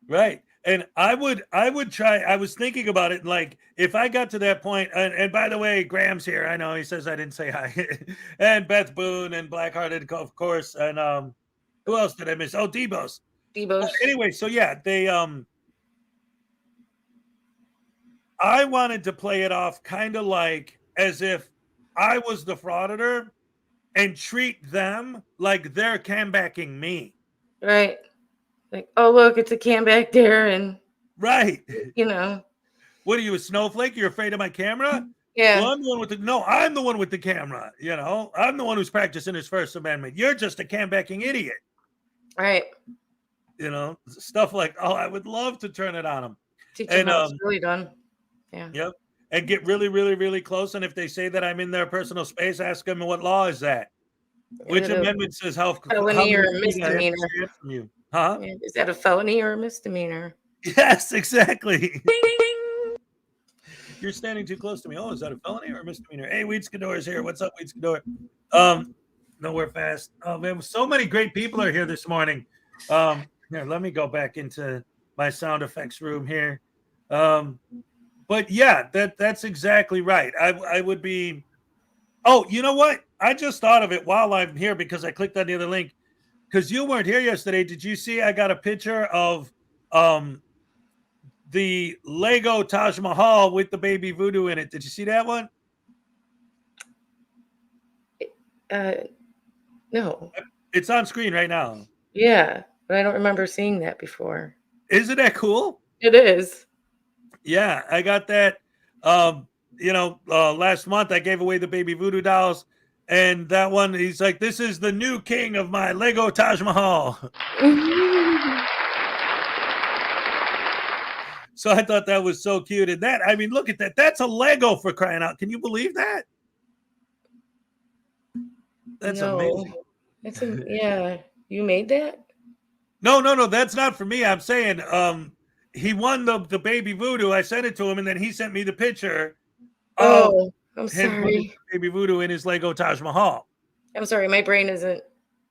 Right. And I would try. I was thinking about it, like if I got to that point, and by the way, Graham's here. I know he says I didn't say hi. And Beth Boone and Blackhearted, of course. And who else did I miss? Oh, Debos. Anyway, so yeah, they I wanted to play it off kind of like as if I was the frauditor and treat them like they're cambacking me. Right. Like, oh, look, it's a cam back there. And, right. What are you, a snowflake? You're afraid of my camera? Yeah. Well, I'm the one with the camera. I'm the one who's practicing his First Amendment. You're just a cambacking idiot. Right. Stuff like, oh, I would love to turn it on them. Teach them how it's really done. Yeah. Yep. And get really, really, really close. And if they say that I'm in their personal space, ask them what law is that? Which amendment says how felony or a misdemeanor? From you? Huh? Is that a felony or a misdemeanor? Yes, exactly. You're standing too close to me. Oh, is that a felony or a misdemeanor? Hey, Weedskador is here. What's up, Weedskador? Nowhere fast. Oh man, so many great people are here this morning. Here, let me go back into my sound effects room here. But yeah, that's exactly right. I would be. Oh, you know what? I just thought of it while I'm here because I clicked on the other link. Because you weren't here yesterday. Did you see I got a picture of the Lego Taj Mahal with the baby voodoo in it? Did you see that one? No. It's on screen right now. Yeah, but I don't remember seeing that before. Isn't that cool? It is. Yeah, I got that. Last month I gave away the baby voodoo dolls. And that one, he's like, this is the new king of my Lego Taj Mahal. So I thought that was so cute. And that, I mean, look at that. That's a Lego, for crying out. Can you believe that? That's amazing. Yeah. You made that? No. That's not for me. I'm saying he won the baby voodoo. I sent it to him, and then he sent me the picture. Oh, I'm sorry. Baby voodoo in his Lego Taj Mahal. I'm sorry. My brain isn't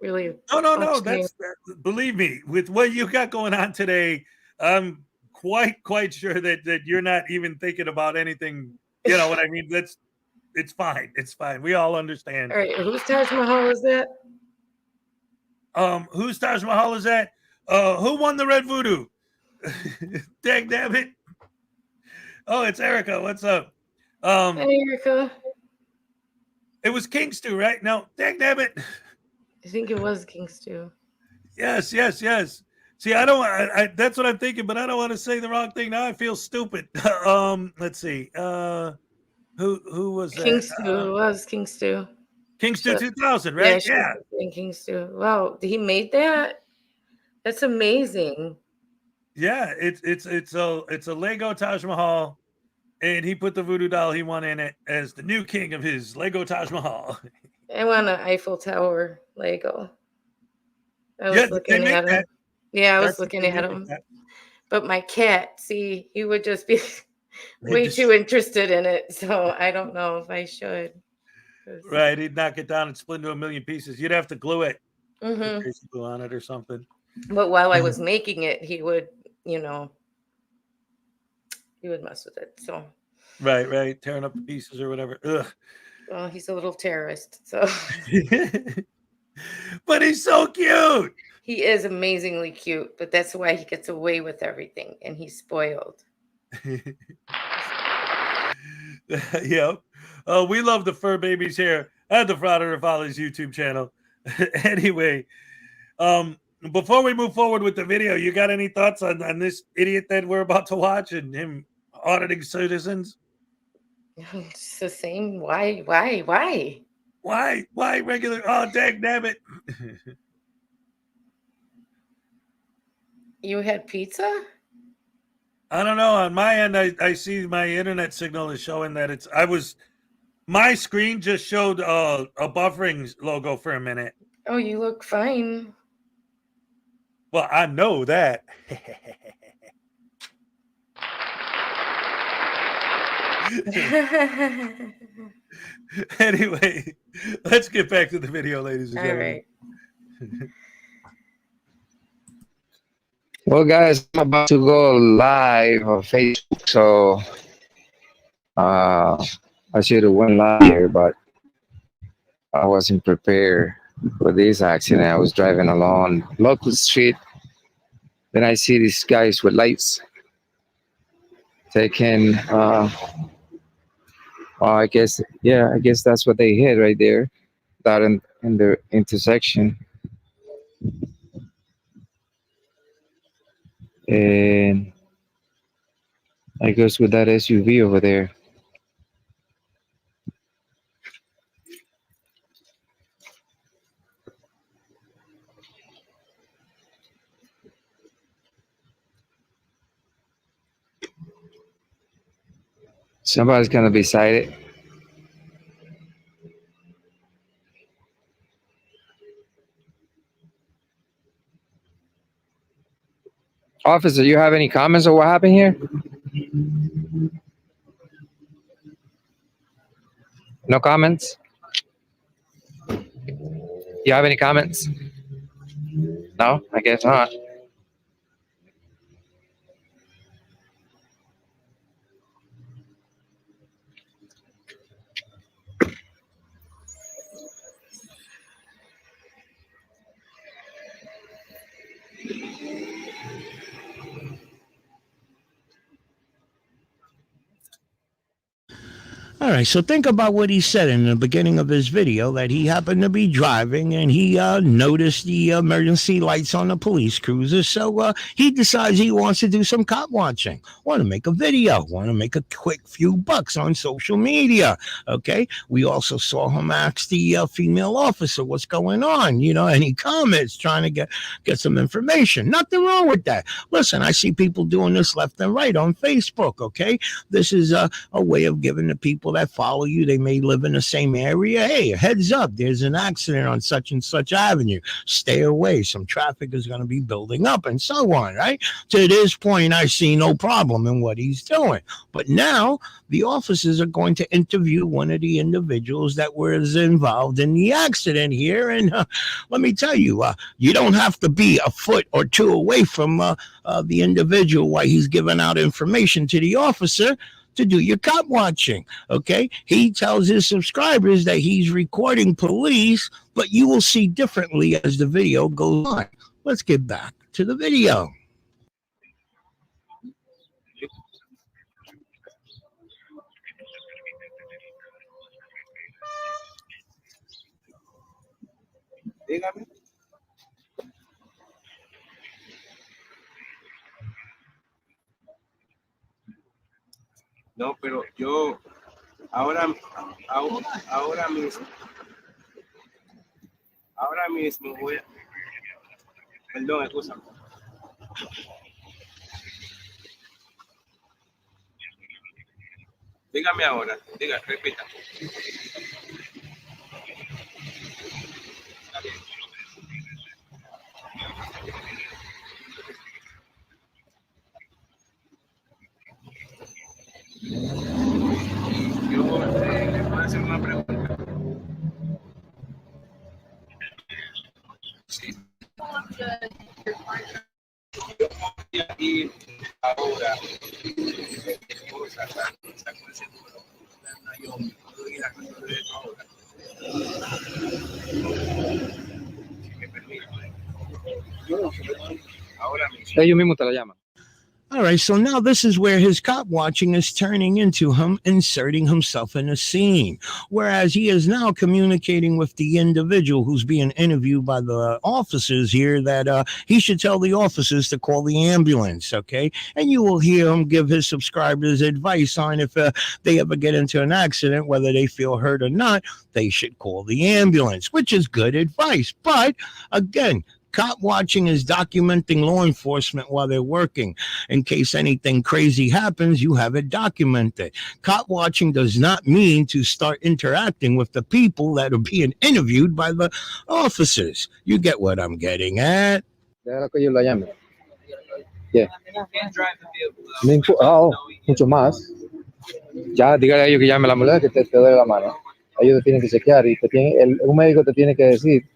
really. No. That's believe me, with what you got going on today, I'm quite sure that you're not even thinking about anything. You know what I mean? It's fine. It's fine. We all understand. All right. Whose Taj Mahal is that? Whose Taj Mahal is that? Who won the red voodoo? Dang damn it. Oh, it's Erica. What's up? Hey, Erica. It was King Stew, right? No, dang damn it. I think it was King Stew. Yes. See, that's what I'm thinking, but I don't want to say the wrong thing. Now I feel stupid. Let's see. Who was that? King Stew. It was King Stew. King Stew 2000, right? Yeah. King Stew. Wow, he made that? That's amazing. Yeah, it's a Lego Taj Mahal, and he put the voodoo doll he won in it as the new king of his Lego Taj Mahal. I want an Eiffel Tower Lego. I was looking at him. Yeah, I was looking at him. But my cat, see, he would just be way too interested in it. So I don't know if I should. Right, he'd knock it down and split into a million pieces. You'd have to glue it. Mm-hmm. Glue on it or something. But while I was making it, he would, he would mess with it. So. Right, tearing up the pieces or whatever. Ugh. Well, he's a little terrorist, so. But he's so cute. He is amazingly cute, but that's why he gets away with everything, and he's spoiled. Yep. Oh, we love the fur babies here at the Frauditor Follies YouTube channel. Anyway, before we move forward with the video, you got any thoughts on this idiot that we're about to watch and him auditing citizens? It's the same. Why? Why regular? Oh, dang damn it. You had pizza? I don't know. On my end, I see my internet signal is showing that my screen just showed a buffering logo for a minute. Oh, you look fine. Well, I know that. Anyway, let's get back to the video, ladies and All gentlemen. right. Well, guys, I'm about to go live on Facebook, so I should have went live here, but I wasn't prepared for this accident. I was driving along local street, then I see these guys with lights taking. I guess that's what they hit right there, that in the intersection, and I guess with that SUV over there. Somebody's gonna be cited. Officer, you have any comments on what happened here? No comments? You have any comments? No, I guess not. All right, so think about what he said in the beginning of his video, that he happened to be driving and he noticed the emergency lights on the police cruiser. So he decides he wants to do some cop watching, want to make a video, want to make a quick few bucks on social media. Okay, we also saw him ask the female officer what's going on, any comments, trying to get some information. Nothing wrong with that. Listen, I see people doing this left and right on Facebook. Okay, this is a way of giving the people that follow you, they may live in the same area, hey, heads up, there's an accident on such and such avenue, stay away, some traffic is going to be building up, and so on, right? To this point, I see no problem in what he's doing. But now the officers are going to interview one of the individuals that was involved in the accident here, and let me tell you, you don't have to be a foot or two away from the individual while he's giving out information to the officer to do your cop watching. Okay, he tells his subscribers that he's recording police, but you will see differently as the video goes on. Let's get back to the video. Dígame. No, pero yo ahora mismo voy a... Perdón, excusa. Dígame ahora, repita. Yo le puedo hacer una pregunta. Sí. Yo voy a ir ahora. Mi esposa sacó el seguro. Yo puedo ir a resolver eso ahora. Si me permite. Ahora mismo. Ellos mismos te la llaman. All right, so now this is where his cop watching is turning into him inserting himself in a scene, whereas he is now communicating with the individual who's being interviewed by the officers here that he should tell the officers to call the ambulance, okay? And you will hear him give his subscribers advice on if they ever get into an accident, whether they feel hurt or not, they should call the ambulance, which is good advice. But again, Cop watching is documenting law enforcement while they're working. In case anything crazy happens, you have it documented. Cop watching does not mean to start interacting with the people that are being interviewed by the officers. You get what I'm getting at? Déjalo que ellos la llamen. Yeah. Mucho más. Ya, dígale a ellos que llame a la muleta que te duele la mano. Ellos te tienen que chequear y un médico te tiene que decir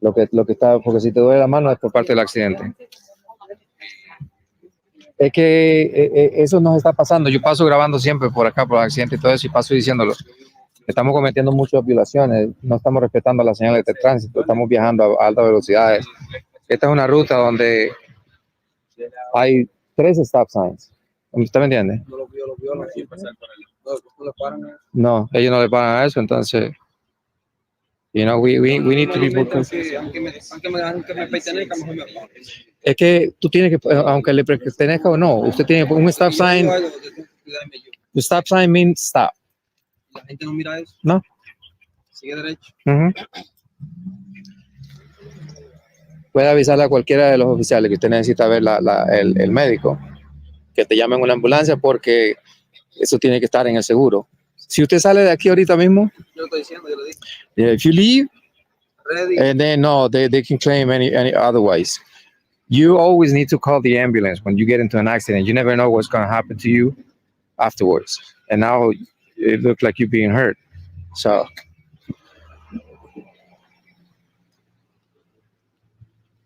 lo que está, porque si te duele la mano es por parte del accidente. Es que eso nos está pasando. Yo paso grabando siempre por acá por accidentes y todo eso y paso diciéndolo. Estamos cometiendo muchas violaciones, no estamos respetando las señales de tránsito, estamos viajando a altas velocidades. Esta es una ruta donde hay 3 stop signs. ¿Usted me entiende? No, ellos no le pagan a eso, entonces, we need to be more careful. Es que tú tienes que, aunque le pertenezca o no, usted tiene un stop sign. The stop sign means stop. La gente no mira eso. No. Sigue derecho. Puede avisarle a cualquiera de los oficiales que usted necesita ver el médico, que te llamen una ambulancia porque eso tiene que estar en el seguro. Si usted sale de aquí ahorita mismo, Yo lo estoy diciendo, yo lo dije. if you leave, Ready. and then no, they can claim any otherwise. You always need to call the ambulance when you get into an accident. You never know what's going to happen to you afterwards. And now it looks like you're being hurt. So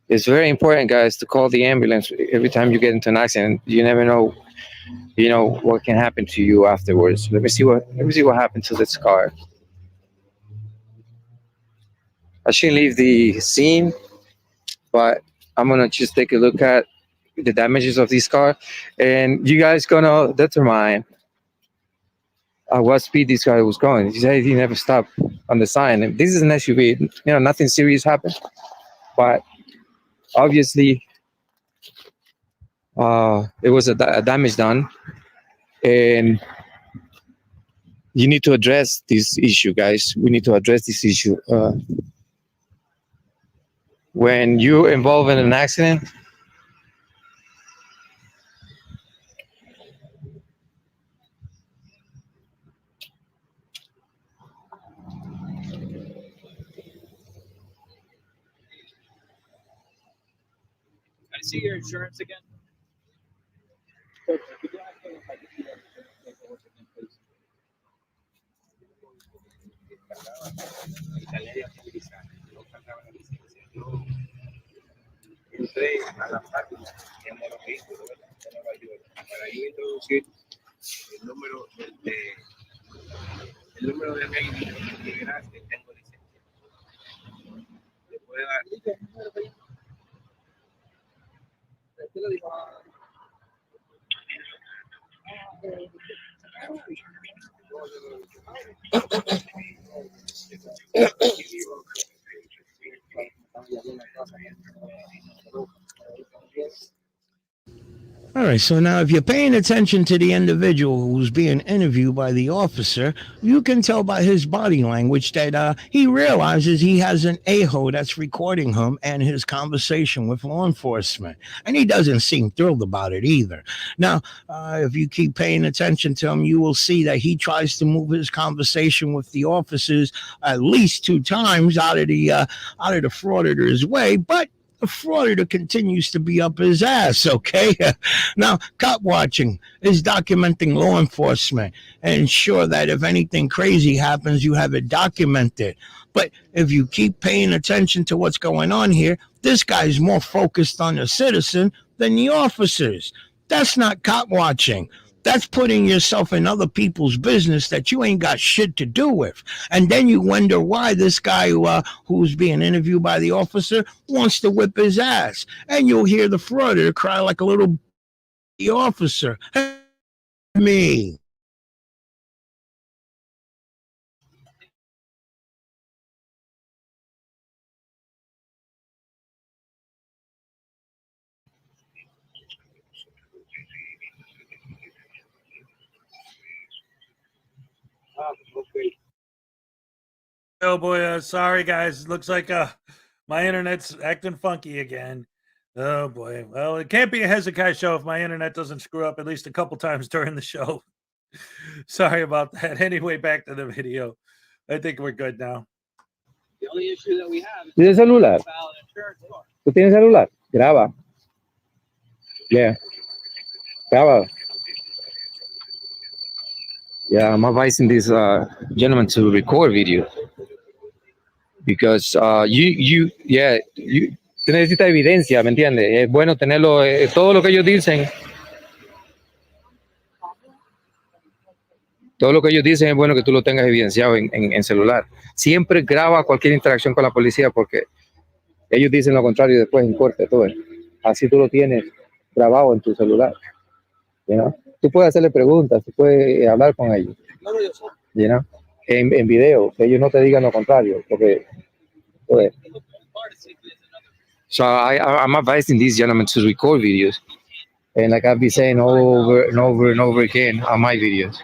it's very important, guys, to call the ambulance every time you get into an accident. You never know, what can happen to you afterwards. Let me see what happened to this car. I shouldn't leave the scene, but I'm gonna just take a look at the damages of this car, and you guys gonna determine at what speed this guy was going. He said he never stopped on the sign. And this is an SUV. Nothing serious happened, but obviously it was a damage done, and you need to address this issue, guys. We need to address this issue. When you're involved in an accident, I see your insurance again. Entré a la página de Moro Vehículo de Nueva York para yo introducir el número de vehículo que verás que tengo licencia. Le puede dar. All right, so now if you're paying attention to the individual who's being interviewed by the officer, you can tell by his body language that he realizes he has an a-hole that's recording him and his conversation with law enforcement. And he doesn't seem thrilled about it either. Now, if you keep paying attention to him, you will see that he tries to move his conversation with the officers at least 2 times out of the frauditor's way, but the frauditor continues to be up his ass, okay? Now, cop watching is documenting law enforcement and ensure that if anything crazy happens, you have it documented. But if you keep paying attention to what's going on here, this guy's more focused on the citizen than the officers. That's not cop watching. That's putting yourself in other people's business that you ain't got shit to do with. And then you wonder why this guy who's being interviewed by the officer wants to whip his ass. And you'll hear the frauditor cry like a little officer. Me. Oh boy, sorry guys. Looks like My internet's acting funky again. Oh boy. Well, it can't be a Hezokkuai show if my internet doesn't screw up at least a couple times during the show. Sorry about that. Anyway, back to the video. I think we're good now. The only issue that we have is ¿Tienes celular? file an insurance card. ¿Tú tienes celular? Graba. Yeah. Graba. Yeah, I'm advising this gentleman to record video because you tú necesitas evidencia, ¿me entiendes? Es bueno tenerlo, todo lo que ellos dicen. Todo lo que ellos dicen es bueno que tú lo tengas evidenciado en celular. Siempre graba cualquier interacción con la policía porque ellos dicen lo contrario después en corte, todo. Así tú lo tienes grabado en tu celular. You know? Tú puedes hacerle preguntas, tú puedes hablar con ellos. You know? En video, que ellos no te digan lo contrario, porque pues, so I'm advising these gentlemen to record videos, and like I've been saying over and over and over again on my videos.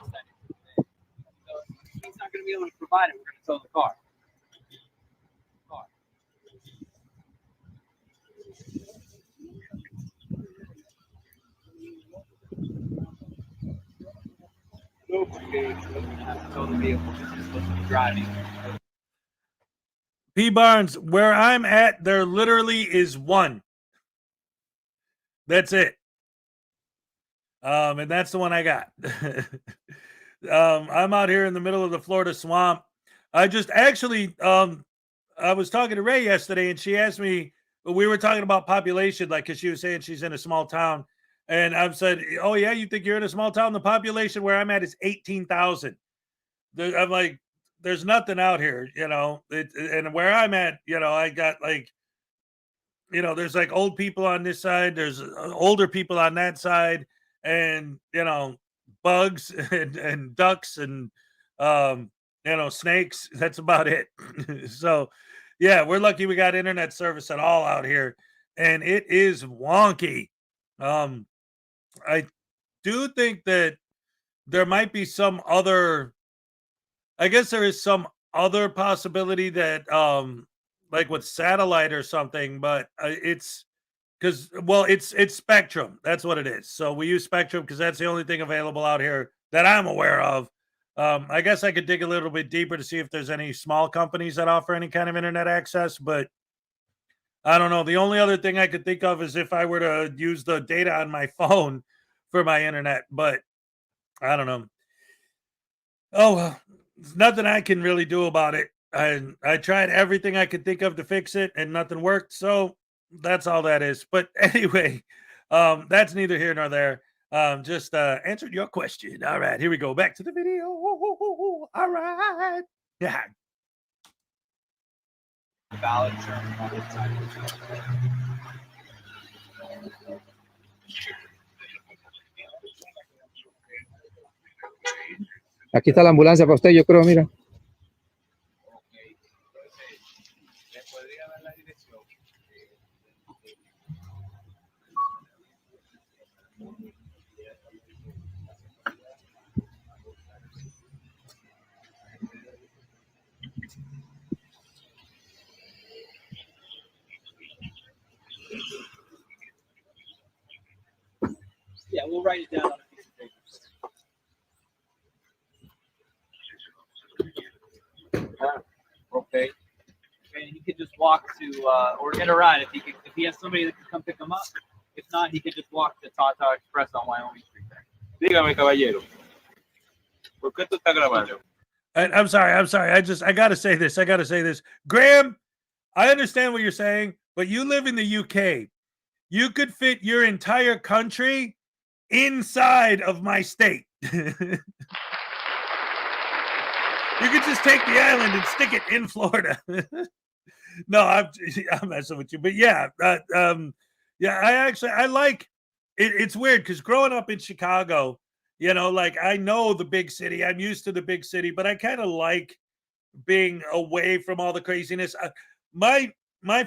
He's not going to be able to provide it. We're going to sell the car. No, porque we're going to have to sell the vehicle because he's supposed to be driving. P. Barnes, where I'm at, there literally is one. That's it. And that's the one I got. I'm out here in the middle of the Florida swamp. I just actually, I was talking to Ray yesterday, and she asked me, we were talking about population, like, because she was saying she's in a small town. And I've said, oh, yeah, you think you're in a small town? The population where I'm at is 18,000. I'm like, there's nothing out here, you know, and where I'm at, you know, I got like, you know, there's like old people on this side, there's older people on that side, and, you know, bugs and ducks and, you know, snakes. That's about it. So, yeah, we're lucky we got internet service at all out here, and it is wonky. I do think that there might be some other, I guess there is some other possibility that, like with satellite or something, but it's because, well, it's Spectrum. That's what it is. So we use Spectrum because that's the only thing available out here that I'm aware of. I guess I could dig a little bit deeper to see if there's any small companies that offer any kind of internet access, but I don't know. The only other thing I could think of is if I were to use the data on my phone for my internet, but I don't know. Oh, well. There's nothing I can really do about it. I tried everything I could think of to fix it and nothing worked. So that's all that is. But anyway, that's neither here nor there. Just answered your question. All right, here we go. Back to the video. All right. Yeah. Valid insurance on this side. Aquí está la ambulancia para usted, yo creo, mira. Yeah, we'll write it down on a piece of paper. Okay. And he could just walk to or get a ride if he has somebody that can come pick him up. If not, he could just walk to Tata Express on Wyoming Street. Dígame, caballero. ¿Por qué tú estás grabando? I'm sorry. I gotta say this. Graham, I understand what you're saying, but you live in the UK. You could fit your entire country inside of my state. You could just take the island and stick it in Florida. No, I'm messing with you, but yeah, I like it. It's weird because growing up in Chicago, you know, like I know the big city, I'm used to the big city, but I kind of like being away from all the craziness. My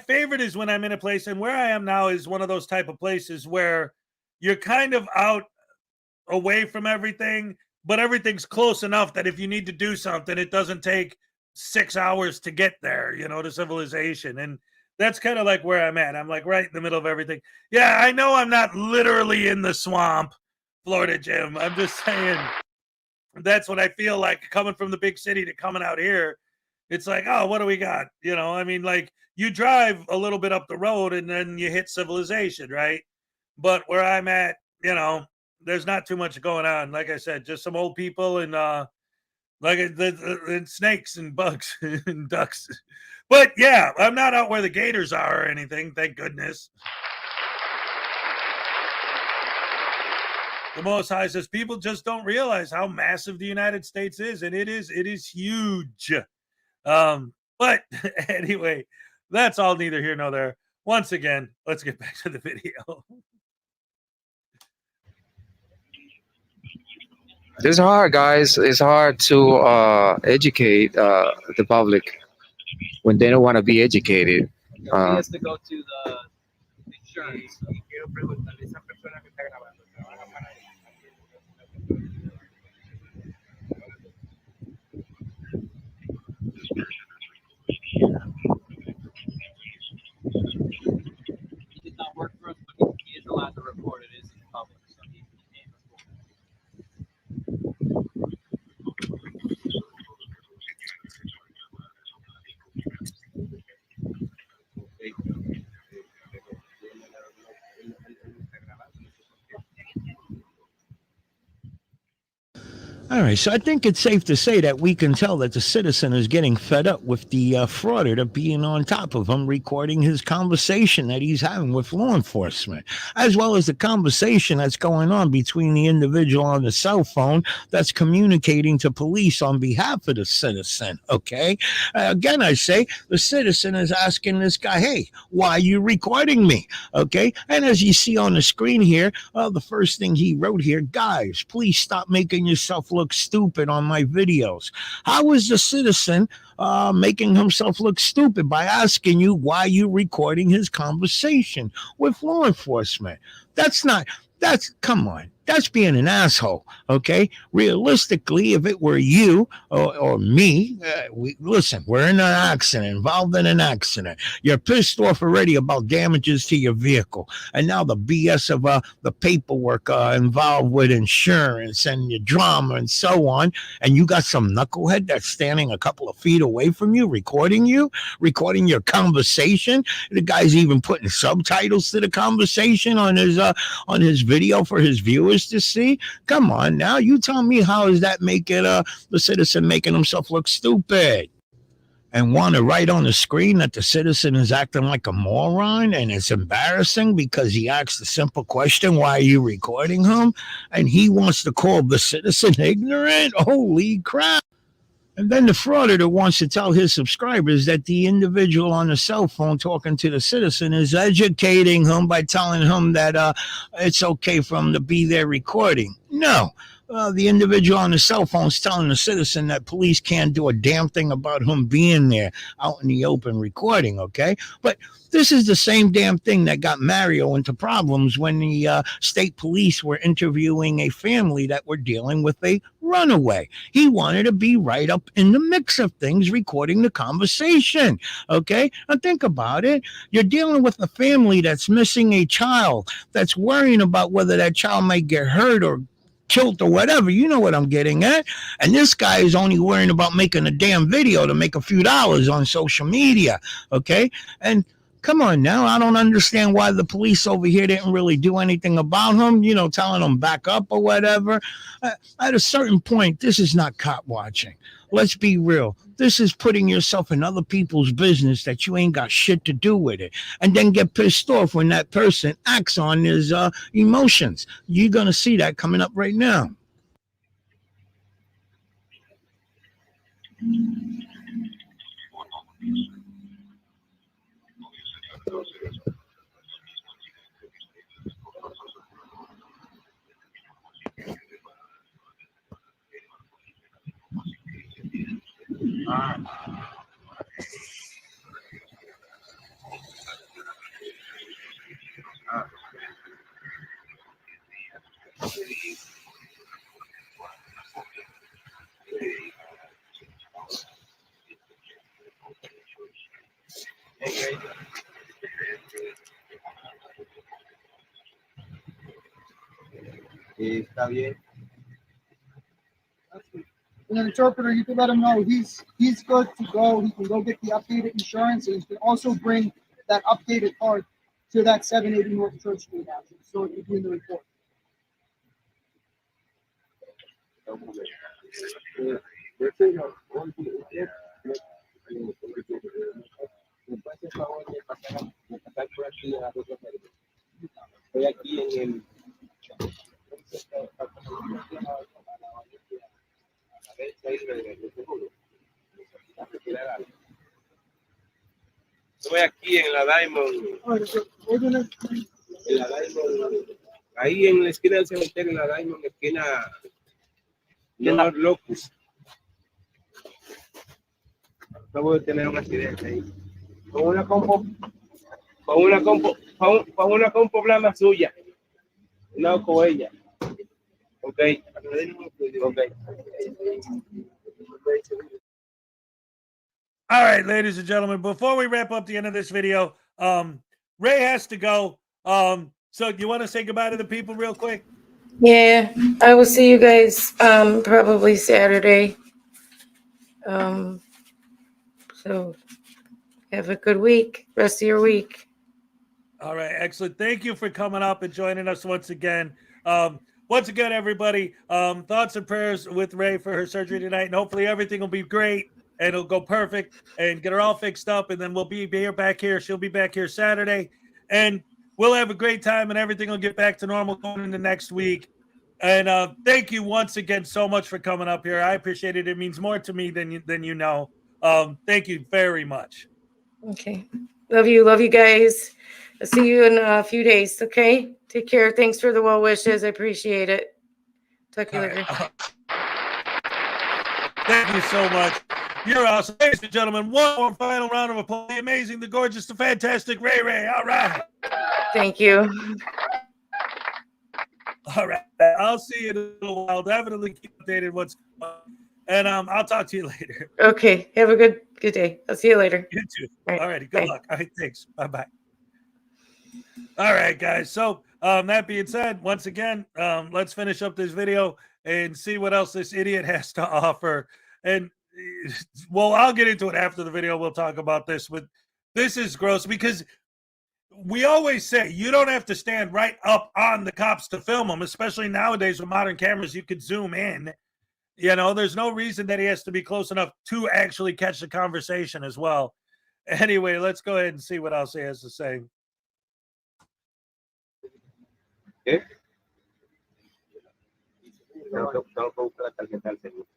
favorite is when I'm in a place, and where I am now is one of those type of places where you're kind of out away from everything, but everything's close enough that if you need to do something, it doesn't take 6 hours to get there, you know, to civilization. And That's kind of like where I'm at. I'm like right in the middle of everything. Yeah, I know I'm not literally in the swamp, Florida Jim. I'm just saying that's what I feel like coming from the big city to coming out here. It's like, oh, what do we got? You know, I mean, like you drive a little bit up the road and then you hit civilization, right? But where I'm at, you know, there's not too much going on. Like I said, just some old people and and snakes and bugs and ducks. But yeah, I'm not out where the gators are or anything. Thank goodness. The Most High says people just don't realize how massive the United States is, and it is huge. But anyway, that's all neither here nor there. Once again, let's get back to the video. It's hard, guys. It's hard to educate the public when they don't want to be educated. He has to go to the insurance. He did not work for us, but he is allowed to report it. It is in public, so he can't All right, so I think it's safe to say that we can tell that the citizen is getting fed up with the frauditor being on top of him, recording his conversation that he's having with law enforcement, as well as the conversation that's going on between the individual on the cell phone that's communicating to police on behalf of the citizen, okay? Again, I say the citizen is asking this guy, hey, why are you recording me, okay? And as you see on the screen here, the first thing he wrote here, guys, please stop making yourself look stupid on my videos. How is the citizen making himself look stupid by asking you why you recording his conversation with law enforcement? Come on. That's being an asshole, okay? Realistically, if it were you or me, we're in an accident, involved in an accident. You're pissed off already about damages to your vehicle. And now the BS of the paperwork involved with insurance and your drama and so on. And you got some knucklehead that's standing a couple of feet away from you, recording your conversation. The guy's even putting subtitles to the conversation on his video for his viewers to see. Come on now, you tell me, how is that making the citizen making himself look stupid? And want to write on the screen that the citizen is acting like a moron, and it's embarrassing because he asked a simple question, why are you recording him? And he wants to call the citizen ignorant? Holy crap. And then the frauditor wants to tell his subscribers that the individual on the cell phone talking to the citizen is educating him by telling him that it's okay for him to be there recording. No. The individual on the cell phone is telling the citizen that police can't do a damn thing about him being there out in the open recording, okay? But this is the same damn thing that got Mario into problems when the state police were interviewing a family that were dealing with a runaway. He wanted to be right up in the mix of things, recording the conversation, okay? Now think about it. You're dealing with a family that's missing a child, that's worrying about whether that child might get hurt or killed or whatever. You know what I'm getting at. And this guy is only worrying about making a damn video to make a few dollars on social media, okay? And come on now, I don't understand why the police over here didn't really do anything about him, telling him back up or whatever. At a certain point, this is not cop watching. Let's be real. This is putting yourself in other people's business that you ain't got shit to do with it. And then get pissed off when that person acts on his emotions. You're going to see that coming up right now. Está bien. And an interpreter, you can let him know he's good to go. He can go get the updated insurance, and he can also bring that updated card to that 780 North Church Street action, so it can be in the report. Estoy aquí en el estoy aquí en la Diamond, ahí en la esquina del cementerio, en la Diamond, esquina North Locus. Acabo de tener un accidente ahí. Con una compo blanda suya. No con ella. Okay. All right, ladies and gentlemen, before we wrap up the end of this video, Ray has to go. So you want to say goodbye to the people real quick? Yeah, I will see you guys probably Saturday. So have a good week, rest of your week. All right, excellent. Thank you for coming up and joining us once again. Once again, everybody, thoughts and prayers with Ray for her surgery tonight, and hopefully everything will be great and it'll go perfect and get her all fixed up, and then we'll be back here. She'll be back here Saturday, and we'll have a great time, and everything will get back to normal going into next week. And thank you once again so much for coming up here. I appreciate it. It means more to me than you know. Thank you very much. Okay, love you guys. I'll see you in a few days. Okay, take care. Thanks for the well wishes. I appreciate it. Talk to you later. Thank you so much. You're awesome. Ladies and gentlemen, one more final round of applause. The amazing, the gorgeous, the fantastic Ray. All right. Thank you. All right. I'll see you in a little while. Definitely keep updated what's going on. And I'll talk to you later. Okay, have a good day. I'll see you later. You too. All righty. Good luck. All right. Thanks. Bye-bye. All right, guys. So that being said, once again, let's finish up this video and see what else this idiot has to offer. And well, I'll get into it after the video. We'll talk about this. But this is gross because we always say you don't have to stand right up on the cops to film them, especially nowadays with modern cameras. You could zoom in. You know, there's no reason that he has to be close enough to actually catch the conversation as well. Anyway, let's go ahead and see what else he has to say. ¿Qué? Tengo que buscar la tarjeta del seguro.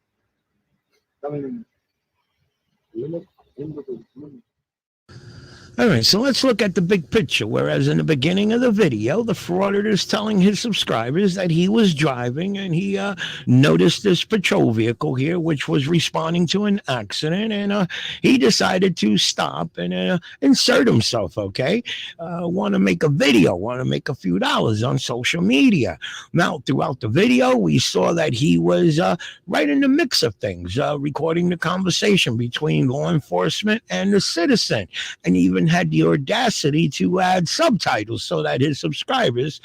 All right, so let's look at the big picture. Whereas in the beginning of the video, the frauditor is telling his subscribers that he was driving and he noticed this patrol vehicle here, which was responding to an accident, and he decided to stop and insert himself, okay? Want to make a video, want to make a few dollars on social media. Now, throughout the video, we saw that he was right in the mix of things, recording the conversation between law enforcement and the citizen, and even had the audacity to add subtitles so that his subscribers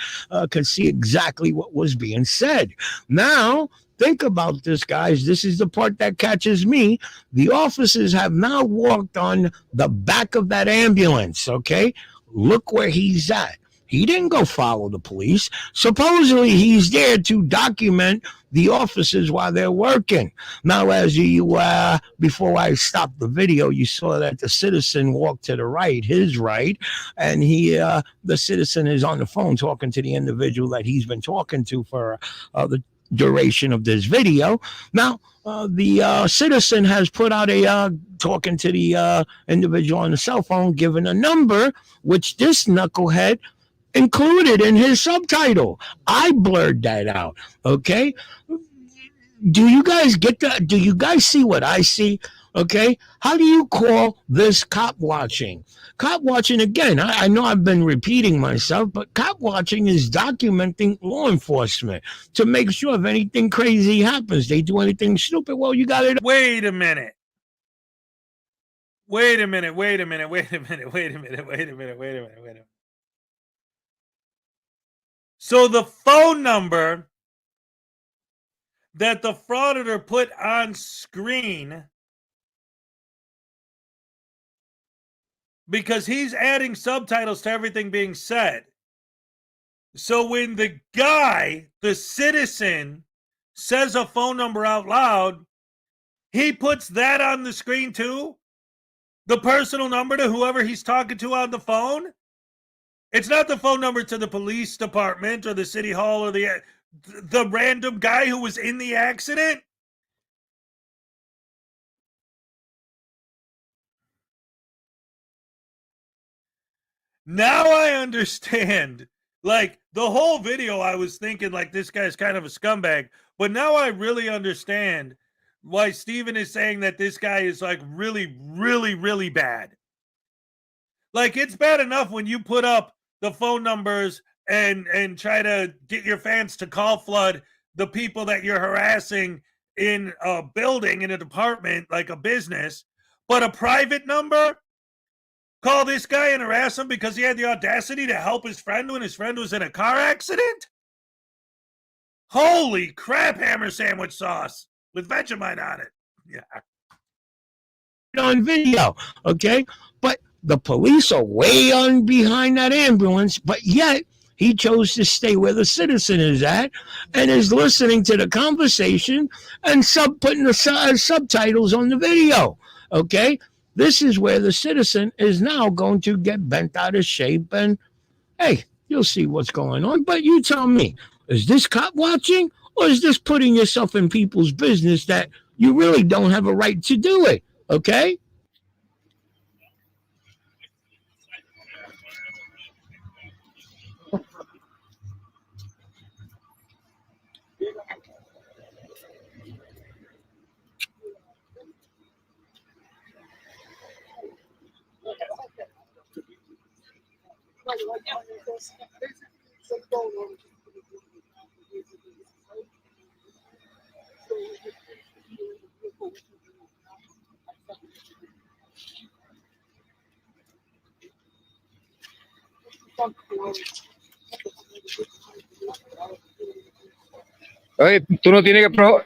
could see exactly what was being said. Now, think about this, guys. This is the part that catches me. The officers have now walked on the back of that ambulance, okay? Look where he's at. He didn't go follow the police. Supposedly, he's there to document the officers while they're working. Now, as you, before I stopped the video, you saw that the citizen walked to the right, his right, and the citizen is on the phone talking to the individual that he's been talking to for the duration of this video. Now, the citizen has put out a talking to the individual on the cell phone, given a number, which this knucklehead included in his subtitle. I blurred that out, okay? Do you guys get that? Do you guys see what I see? Okay, how do you call this cop watching? Cop watching, again, I know I've been repeating myself, but cop watching is documenting law enforcement to make sure if anything crazy happens, they do anything stupid, well, you got it. Wait a minute. So the phone number that the frauditor put on screen because he's adding subtitles to everything being said. So when the guy, the citizen, says a phone number out loud, he puts that on the screen too? The personal number to whoever he's talking to on the phone? It's not the phone number to the police department or the city hall or the random guy who was in the accident. Now I understand. Like, the whole video, I was thinking, like, this guy's kind of a scumbag. But now I really understand why Steven is saying that this guy is, like, really, really, really bad. Like, it's bad enough when you put up the phone numbers and try to get your fans to call flood the people that you're harassing in a building, in a department, like a business. But a private number? Call this guy and harass him because he had the audacity to help his friend when his friend was in a car accident? Holy crap, hammer sandwich sauce with Vegemite on it. Yeah. On video, okay? But the police are way on behind that ambulance, but yet he chose to stay where the citizen is at and is listening to the conversation and putting the subtitles on the video, okay? This is where the citizen is now going to get bent out of shape, and hey, you'll see what's going on. But you tell me, is this cop watching, or is this putting yourself in people's business that you really don't have a right to do it, okay? Oye, tú no tienes que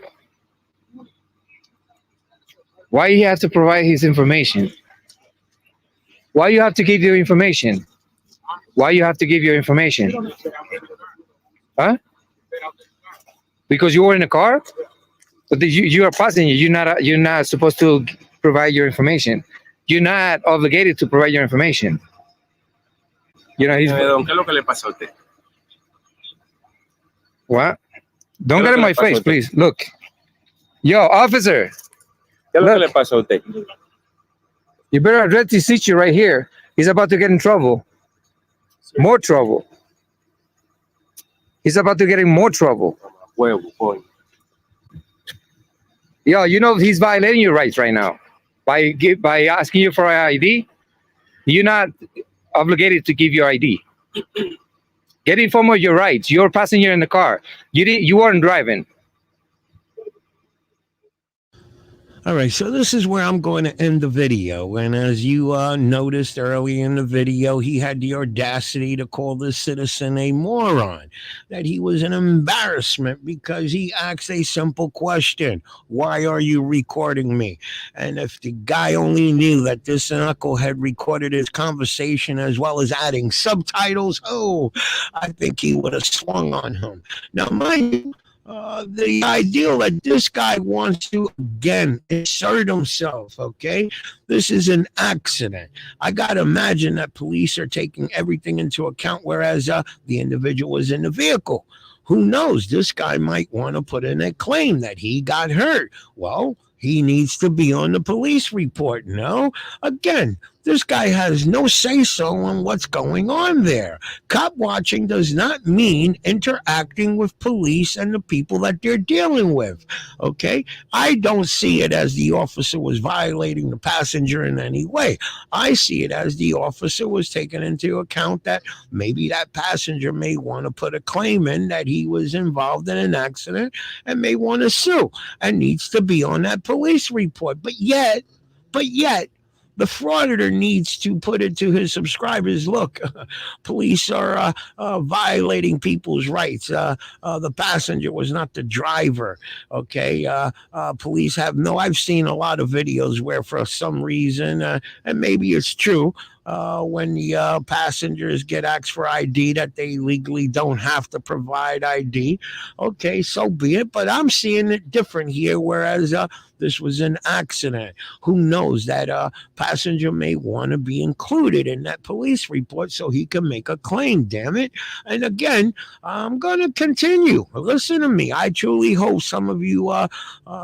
Why you have to provide his information? Why you have to give your information? Why you have to give your information? Huh? Because you were in a car? But you are a passenger. You're not supposed to provide your information. You're not obligated to provide your information. You know, he's. Don, ¿qué es lo que le pasa a usted? What? Don't get in my face, please. Look. Yo, officer. ¿Qué es lo que le pasa a usted? You better address this issue right here. He's about to get in trouble. More trouble. He's about to get in more trouble. Yo, you know he's violating your rights right now. By asking you for an ID, you're not obligated to give your ID. Get informed of your rights. You're a passenger in the car. You weren't driving. All right, so this is where I'm going to end the video. And as you noticed early in the video, he had the audacity to call this citizen a moron, that he was an embarrassment because he asked a simple question: why are you recording me? And if the guy only knew that this knucklehead recorded his conversation as well as adding subtitles, oh, I think he would have swung on him. Now, mind you, the ideal that this guy wants to, again, assert himself, okay? This is an accident. I got to imagine that police are taking everything into account, whereas the individual was in the vehicle. Who knows? This guy might want to put in a claim that he got hurt. Well, he needs to be on the police report, no? Again, this guy has no say-so on what's going on there. Cop watching does not mean interacting with police and the people that they're dealing with, okay? I don't see it as the officer was violating the passenger in any way. I see it as the officer was taking into account that maybe that passenger may want to put a claim in that he was involved in an accident and may want to sue and needs to be on that police report. But yet, the frauditor needs to put it to his subscribers. Look, police are violating people's rights. The passenger was not the driver. Okay. Police have no, I've seen a lot of videos where for some reason, and maybe it's true, when the passengers get asked for ID that they legally don't have to provide ID. Okay, so be it. But I'm seeing it different here, whereas this was an accident. Who knows, that passenger may want to be included in that police report so he can make a claim, damn it. And again, I'm going to continue. Listen to me. I truly hope some of you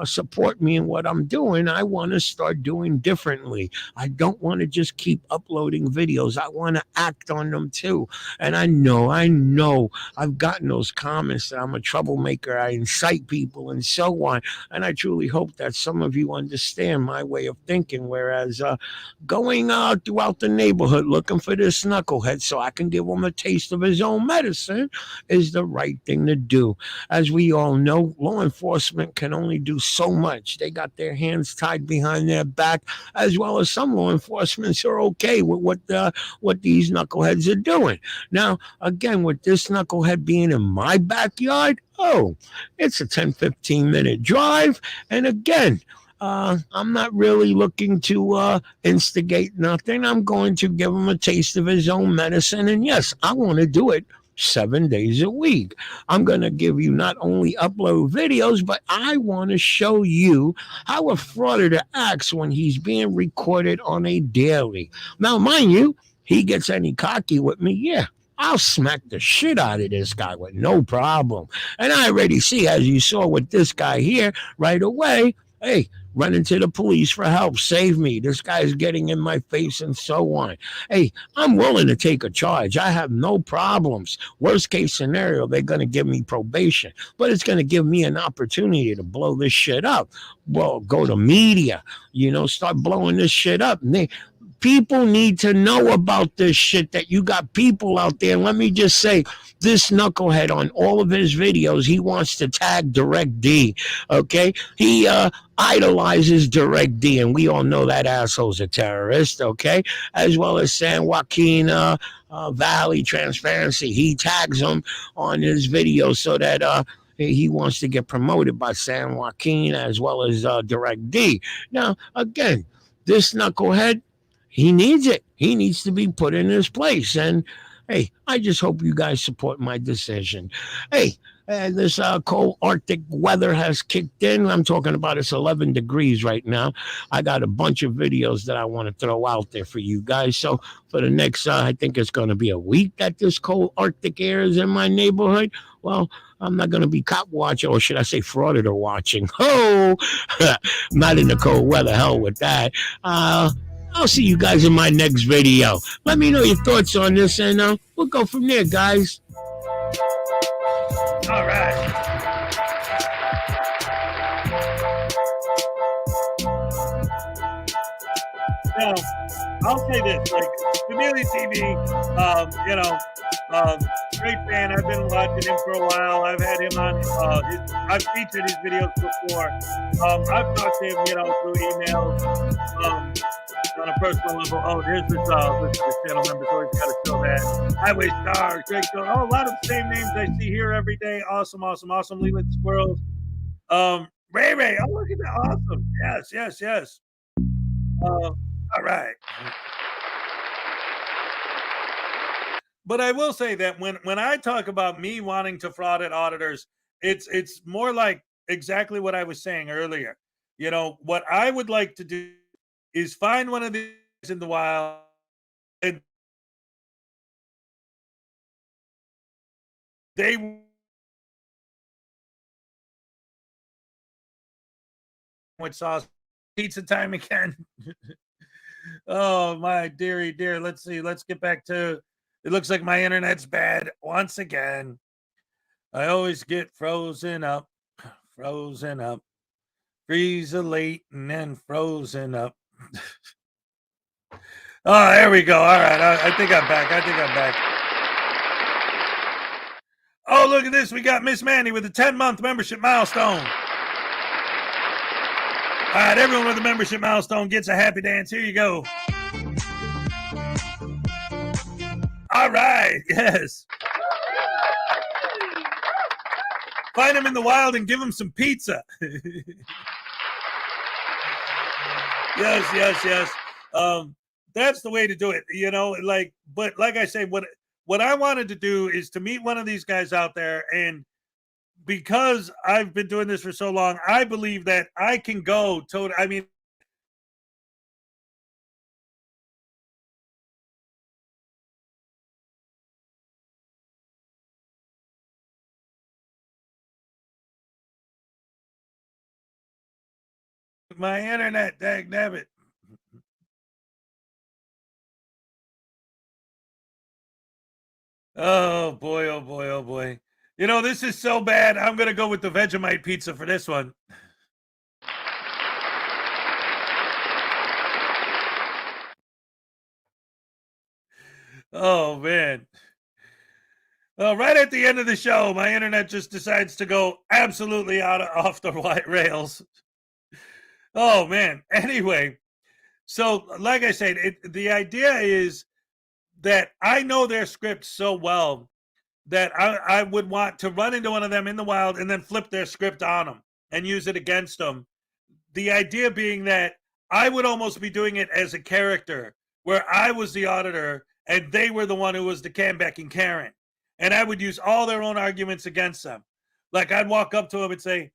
support me in what I'm doing. I want to start doing differently. I don't want to just keep uploading videos. I want to act on them too. And I know I've gotten those comments that I'm a troublemaker. I incite people and so on. And I truly hope that some of you understand my way of thinking, whereas going throughout the neighborhood looking for this knucklehead so I can give him a taste of his own medicine is the right thing to do. As we all know, law enforcement can only do so much. They got their hands tied behind their back, as well as some law enforcement are okay with what these knuckleheads are doing. Now, again, with this knucklehead being in my backyard, it's a 10-15 minute drive. And again, I'm not really looking to instigate nothing. I'm going to give him a taste of his own medicine. And yes, I want to do it 7 days a week. I'm going to give you not only upload videos, but I want to show you how a frauditor acts when he's being recorded on a daily. Now, mind you, he gets any cocky with me, yeah, I'll smack the shit out of this guy with no problem. And I already see, as you saw with this guy here, right away, hey, running to the police for help, save me. This guy's getting in my face and so on. Hey, I'm willing to take a charge. I have no problems. Worst case scenario, they're going to give me probation, but it's going to give me an opportunity to blow this shit up. Well, go to media, start blowing this shit up. And people need to know about this shit, that you got people out there. And let me just say, this knucklehead on all of his videos, he wants to tag Direct D, okay? He idolizes Direct D, and we all know that asshole's a terrorist, okay? As well as San Joaquin Valley Transparency. He tags him on his videos so that he wants to get promoted by San Joaquin as well as Direct D. Now, again, this knucklehead, he needs it. He needs to be put in his place. And hey, I just hope you guys support my decision. Hey, this cold Arctic weather has kicked in. I'm talking about it's 11 degrees right now. I got a bunch of videos that I want to throw out there for you guys. So for the next, I think it's going to be a week that this cold Arctic air is in my neighborhood. Well, I'm not going to be cop watching, or should I say frauditor watching. Not in the cold weather. Hell with that. I'll see you guys in my next video. Let me know your thoughts on this, and we'll go from there, guys. All right. Now, I'll say this, like, Chameleon TV, great fan. I've been watching him for a while. I've had him on, I've featured his videos before. I've talked to him, through emails, on a personal level. Oh, here's this channel member, so he's got to show that. Highway Star, Greg, a lot of the same names I see here every day. Awesome. Leland Squirrels. Ray. Oh, look at that. Awesome. Yes. All right. But I will say that when I talk about me wanting to fraud at auditors, it's more like exactly what I was saying earlier. What I would like to do is find one of these in the wild and they with sauce. Pizza time again. Oh, my dearie dear. Let's see. Let's get back to, it looks like my internet's bad once again. I always get frozen up, freeze late and then frozen up. Oh, there we go. All right. I think I'm back. Oh, look at this. We got Miss Mandy with a 10-month membership milestone. All right, everyone with a membership milestone gets a happy dance. Here you go. All right. Yes. Find him in the wild and give him some pizza. Yes. That's the way to do it. You know, like, but like I say, what I wanted to do is to meet one of these guys out there, and because I've been doing this for so long, I believe that I can go to, I mean, my internet, dag nabbit. Oh boy, oh boy, oh boy. You know, this is so bad. I'm going to go with the Vegemite pizza for this one. Oh, man. Well, right at the end of the show, my internet just decides to go absolutely off the white rails. Oh, man. Anyway, so like I said, the idea is that I know their script so well that I would want to run into one of them in the wild and then flip their script on them and use it against them. The idea being that I would almost be doing it as a character where I was the auditor and they were the one who was the Cambeck and Karen. And I would use all their own arguments against them. Like I'd walk up to them and say,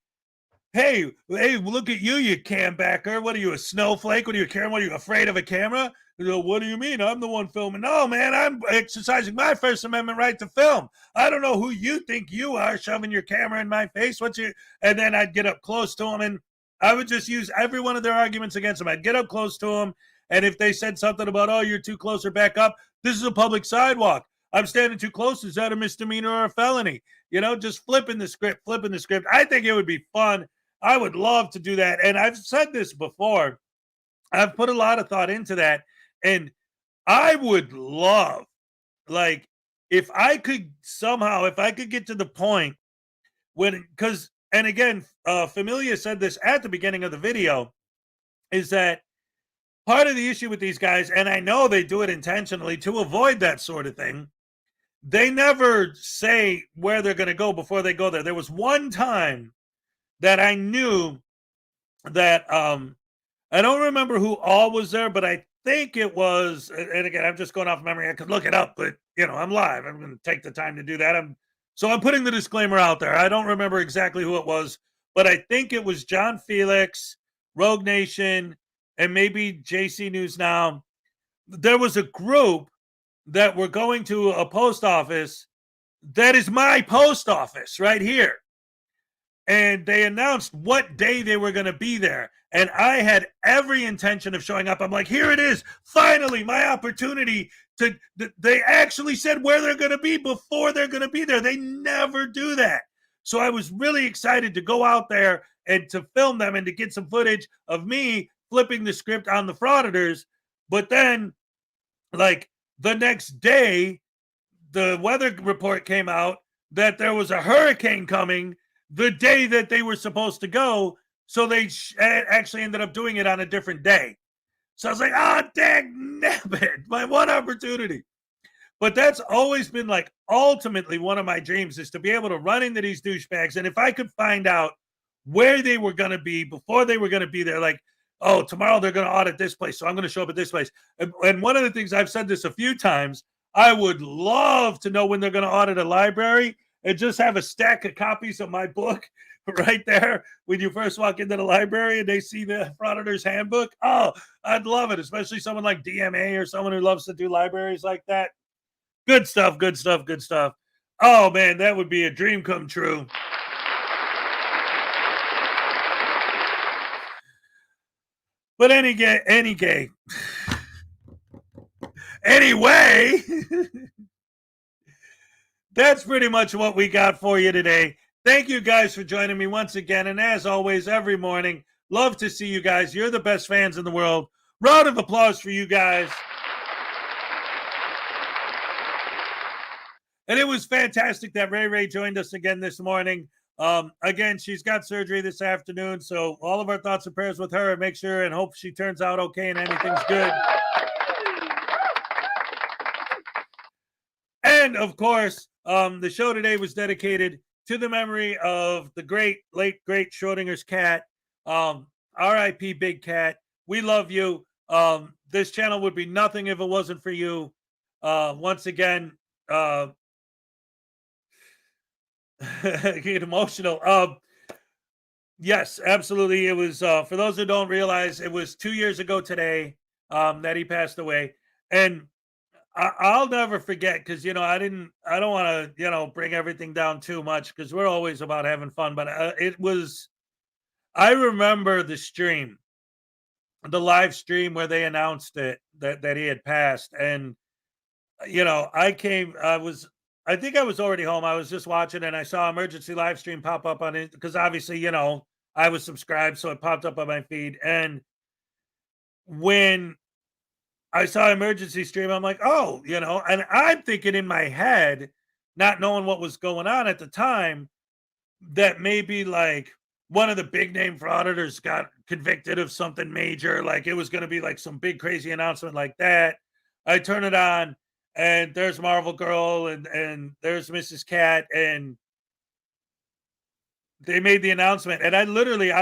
hey, look at you, you Cambecker. What are you, a snowflake? What are you, Karen? What are you, afraid of a camera? You know, what do you mean? I'm the one filming. No, man, I'm exercising my First Amendment right to film. I don't know who you think you are shoving your camera in my face. And then I'd get up close to them and I would just use every one of their arguments against them. I'd get up close to them. And if they said something about, oh, you're too close or back up, this is a public sidewalk. I'm standing too close. Is that a misdemeanor or a felony? You know, just flipping the script. I think it would be fun. I would love to do that. And I've said this before. I've put a lot of thought into that. And I would love, like, if I could get to the point when, because, and again, Familia said this at the beginning of the video, is that part of the issue with these guys, and I know they do it intentionally to avoid that sort of thing, they never say where they're going to go before they go there. There was one time that I knew that, I don't remember who all was there, but I think it was, and again, I'm just going off memory. I could look it up, but you know, I'm live. I'm going to take the time to do that. I'm putting the disclaimer out there. I don't remember exactly who it was, but I think it was John Felix, Rogue Nation, and maybe JC News Now. There was a group that were going to a post office that is my post office right here. And they announced what day they were going to be there. And I had every intention of showing up. I'm like, here it is. Finally, my opportunity to. They actually said where they're going to be before they're going to be there. They never do that. So I was really excited to go out there and to film them and to get some footage of me flipping the script on the Frauditors. But then, like, the next day, the weather report came out that there was a hurricane coming the day that they were supposed to go. So they actually ended up doing it on a different day. So I was like, oh, dang nabbit, my one opportunity. But that's always been like ultimately one of my dreams is to be able to run into these douchebags. And if I could find out where they were going to be before they were going to be there, like, oh, tomorrow they're going to audit this place, so I'm going to show up at this place. And one of the things, I've said this a few times, I would love to know when they're going to audit a library and just have a stack of copies of my book right there when you first walk into the library and they see the Frauditors Handbook. Oh, I'd love it, especially someone like DMA or someone who loves to do libraries like that. Good stuff, good stuff, good stuff. Oh, man, that would be a dream come true. But anyway, that's pretty much what we got for you today. Thank you guys for joining me once again. And as always, every morning, love to see you guys. You're the best fans in the world. Round of applause for you guys. And it was fantastic that Ray joined us again this morning. Again, she's got surgery this afternoon, so all of our thoughts and prayers with her, and make sure and hope she turns out okay and anything's good. And of course, the show today was dedicated to the memory of the late great Schrodinger's cat. R.I.P. Big Cat. We love you. This channel would be nothing if it wasn't for you. Once again, get emotional. Yes, absolutely. It was for those who don't realize, it was 2 years ago today that he passed away, and I'll never forget because I don't want to bring everything down too much because we're always about having fun. But I remember the stream, the live stream where they announced it that he had passed, and I think I was already home. I was just watching and I saw emergency live stream pop up on it because obviously, I was subscribed, so it popped up on my feed. And when I saw emergency stream, I'm like, oh, and I'm thinking in my head, not knowing what was going on at the time, that maybe like one of the big name frauditors got convicted of something major. Like it was going to be like some big crazy announcement like that. I turn it on and there's Marvel Girl and there's Mrs. Cat, and they made the announcement. And I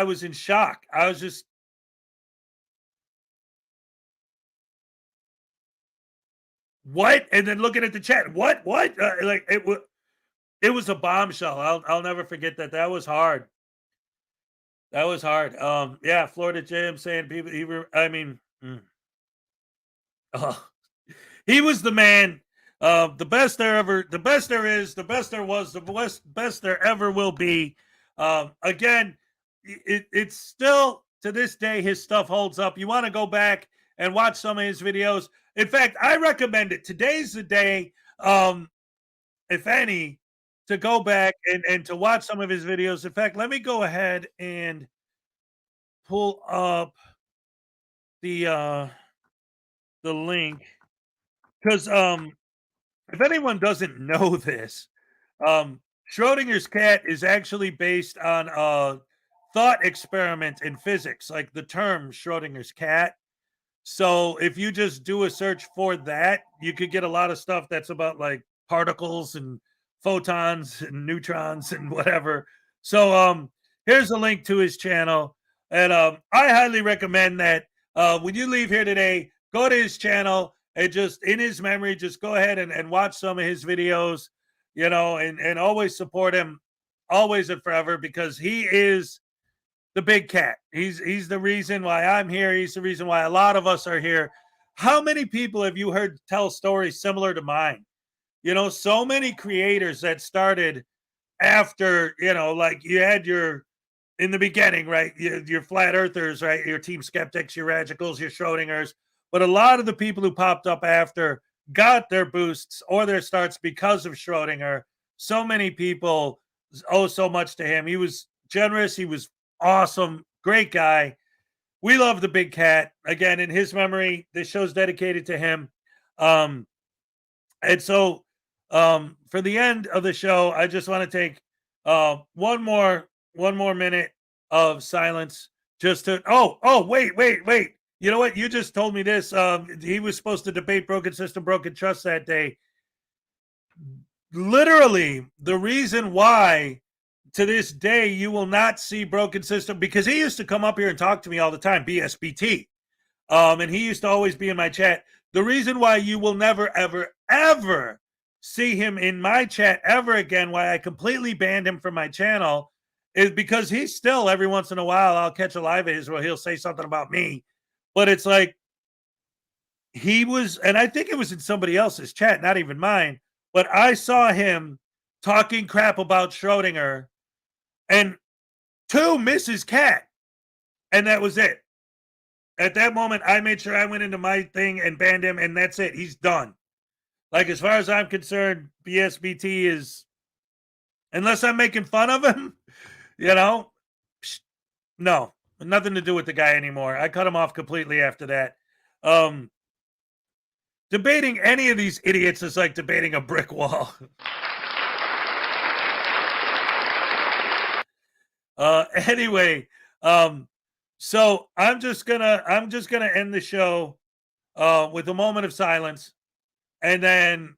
was in shock. I was just, what? And then looking at the chat, what? Like it was a bombshell. I'll never forget that. That was hard. That was hard. Yeah, Florida Jim saying people. He was the man. The best there ever. The best there is. The best there was. The best there ever will be. Again, it's still to this day his stuff holds up. You want to go back and watch some of his videos. In fact, I recommend it. Today's the day, if any, to go back and to watch some of his videos. In fact, let me go ahead and pull up the link, because if anyone doesn't know this, Schrodinger's cat is actually based on a thought experiment in physics, like the term Schrodinger's cat. So if you just do a search for that, you could get a lot of stuff that's about like particles and photons and neutrons and whatever. So here's a link to his channel, and I highly recommend that when you leave here today, go to his channel and just in his memory, just go ahead and watch some of his videos, and always support him, always and forever, because he is the big cat. He's the reason why I'm here. He's the reason why a lot of us are here. How many people have you heard tell stories similar to mine? So many creators that started after, like you had in the beginning, right? Your flat earthers, right? Your team skeptics, your radicals, your Schrodingers. But a lot of the people who popped up after got their boosts or their starts because of Schrodinger. So many people owe so much to him. He was generous. He was awesome. Great guy. We love the big cat. Again, in his memory, this show's dedicated to him. And so for the end of the show, I just want to take one more minute of silence just to wait. You know what? You just told me this. He was supposed to debate Broken System, Broken Trust that day. Literally, the reason why to this day you will not see Broken System, because he used to come up here and talk to me all the time, BSBT. And he used to always be in my chat. The reason why you will never, ever, ever see him in my chat ever again, why I completely banned him from my channel, is because he's still, every once in a while, I'll catch a live of his where he'll say something about me. But it's like he was, and I think it was in somebody else's chat, not even mine, but I saw him talking crap about Schrodinger and to Mrs. Cat, and that was it. At that moment, I made sure I went into my thing and banned him, and that's it. He's done. Like, as far as I'm concerned, BSBT is, unless I'm making fun of him, no, nothing to do with the guy anymore. I cut him off completely after that. Debating any of these idiots is like debating a brick wall. Anyway, so I'm just gonna end the show with a moment of silence, and then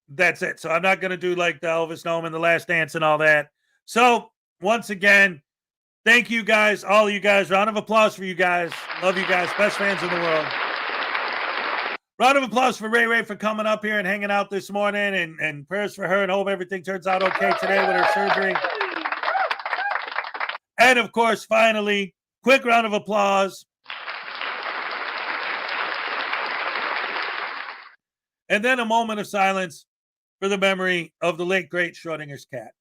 that's it. So I'm not going to do like the Elvis Noman, The Last Dance and all that. So once again, thank you guys, all of you guys. Round of applause for you guys. Love you guys. Best fans in the world. Round of applause for Ray Ray for coming up here and hanging out this morning, and prayers for her, and hope everything turns out okay today with her surgery. And of course, finally, quick round of applause. And then a moment of silence for the memory of the late, great Schrodinger's cat.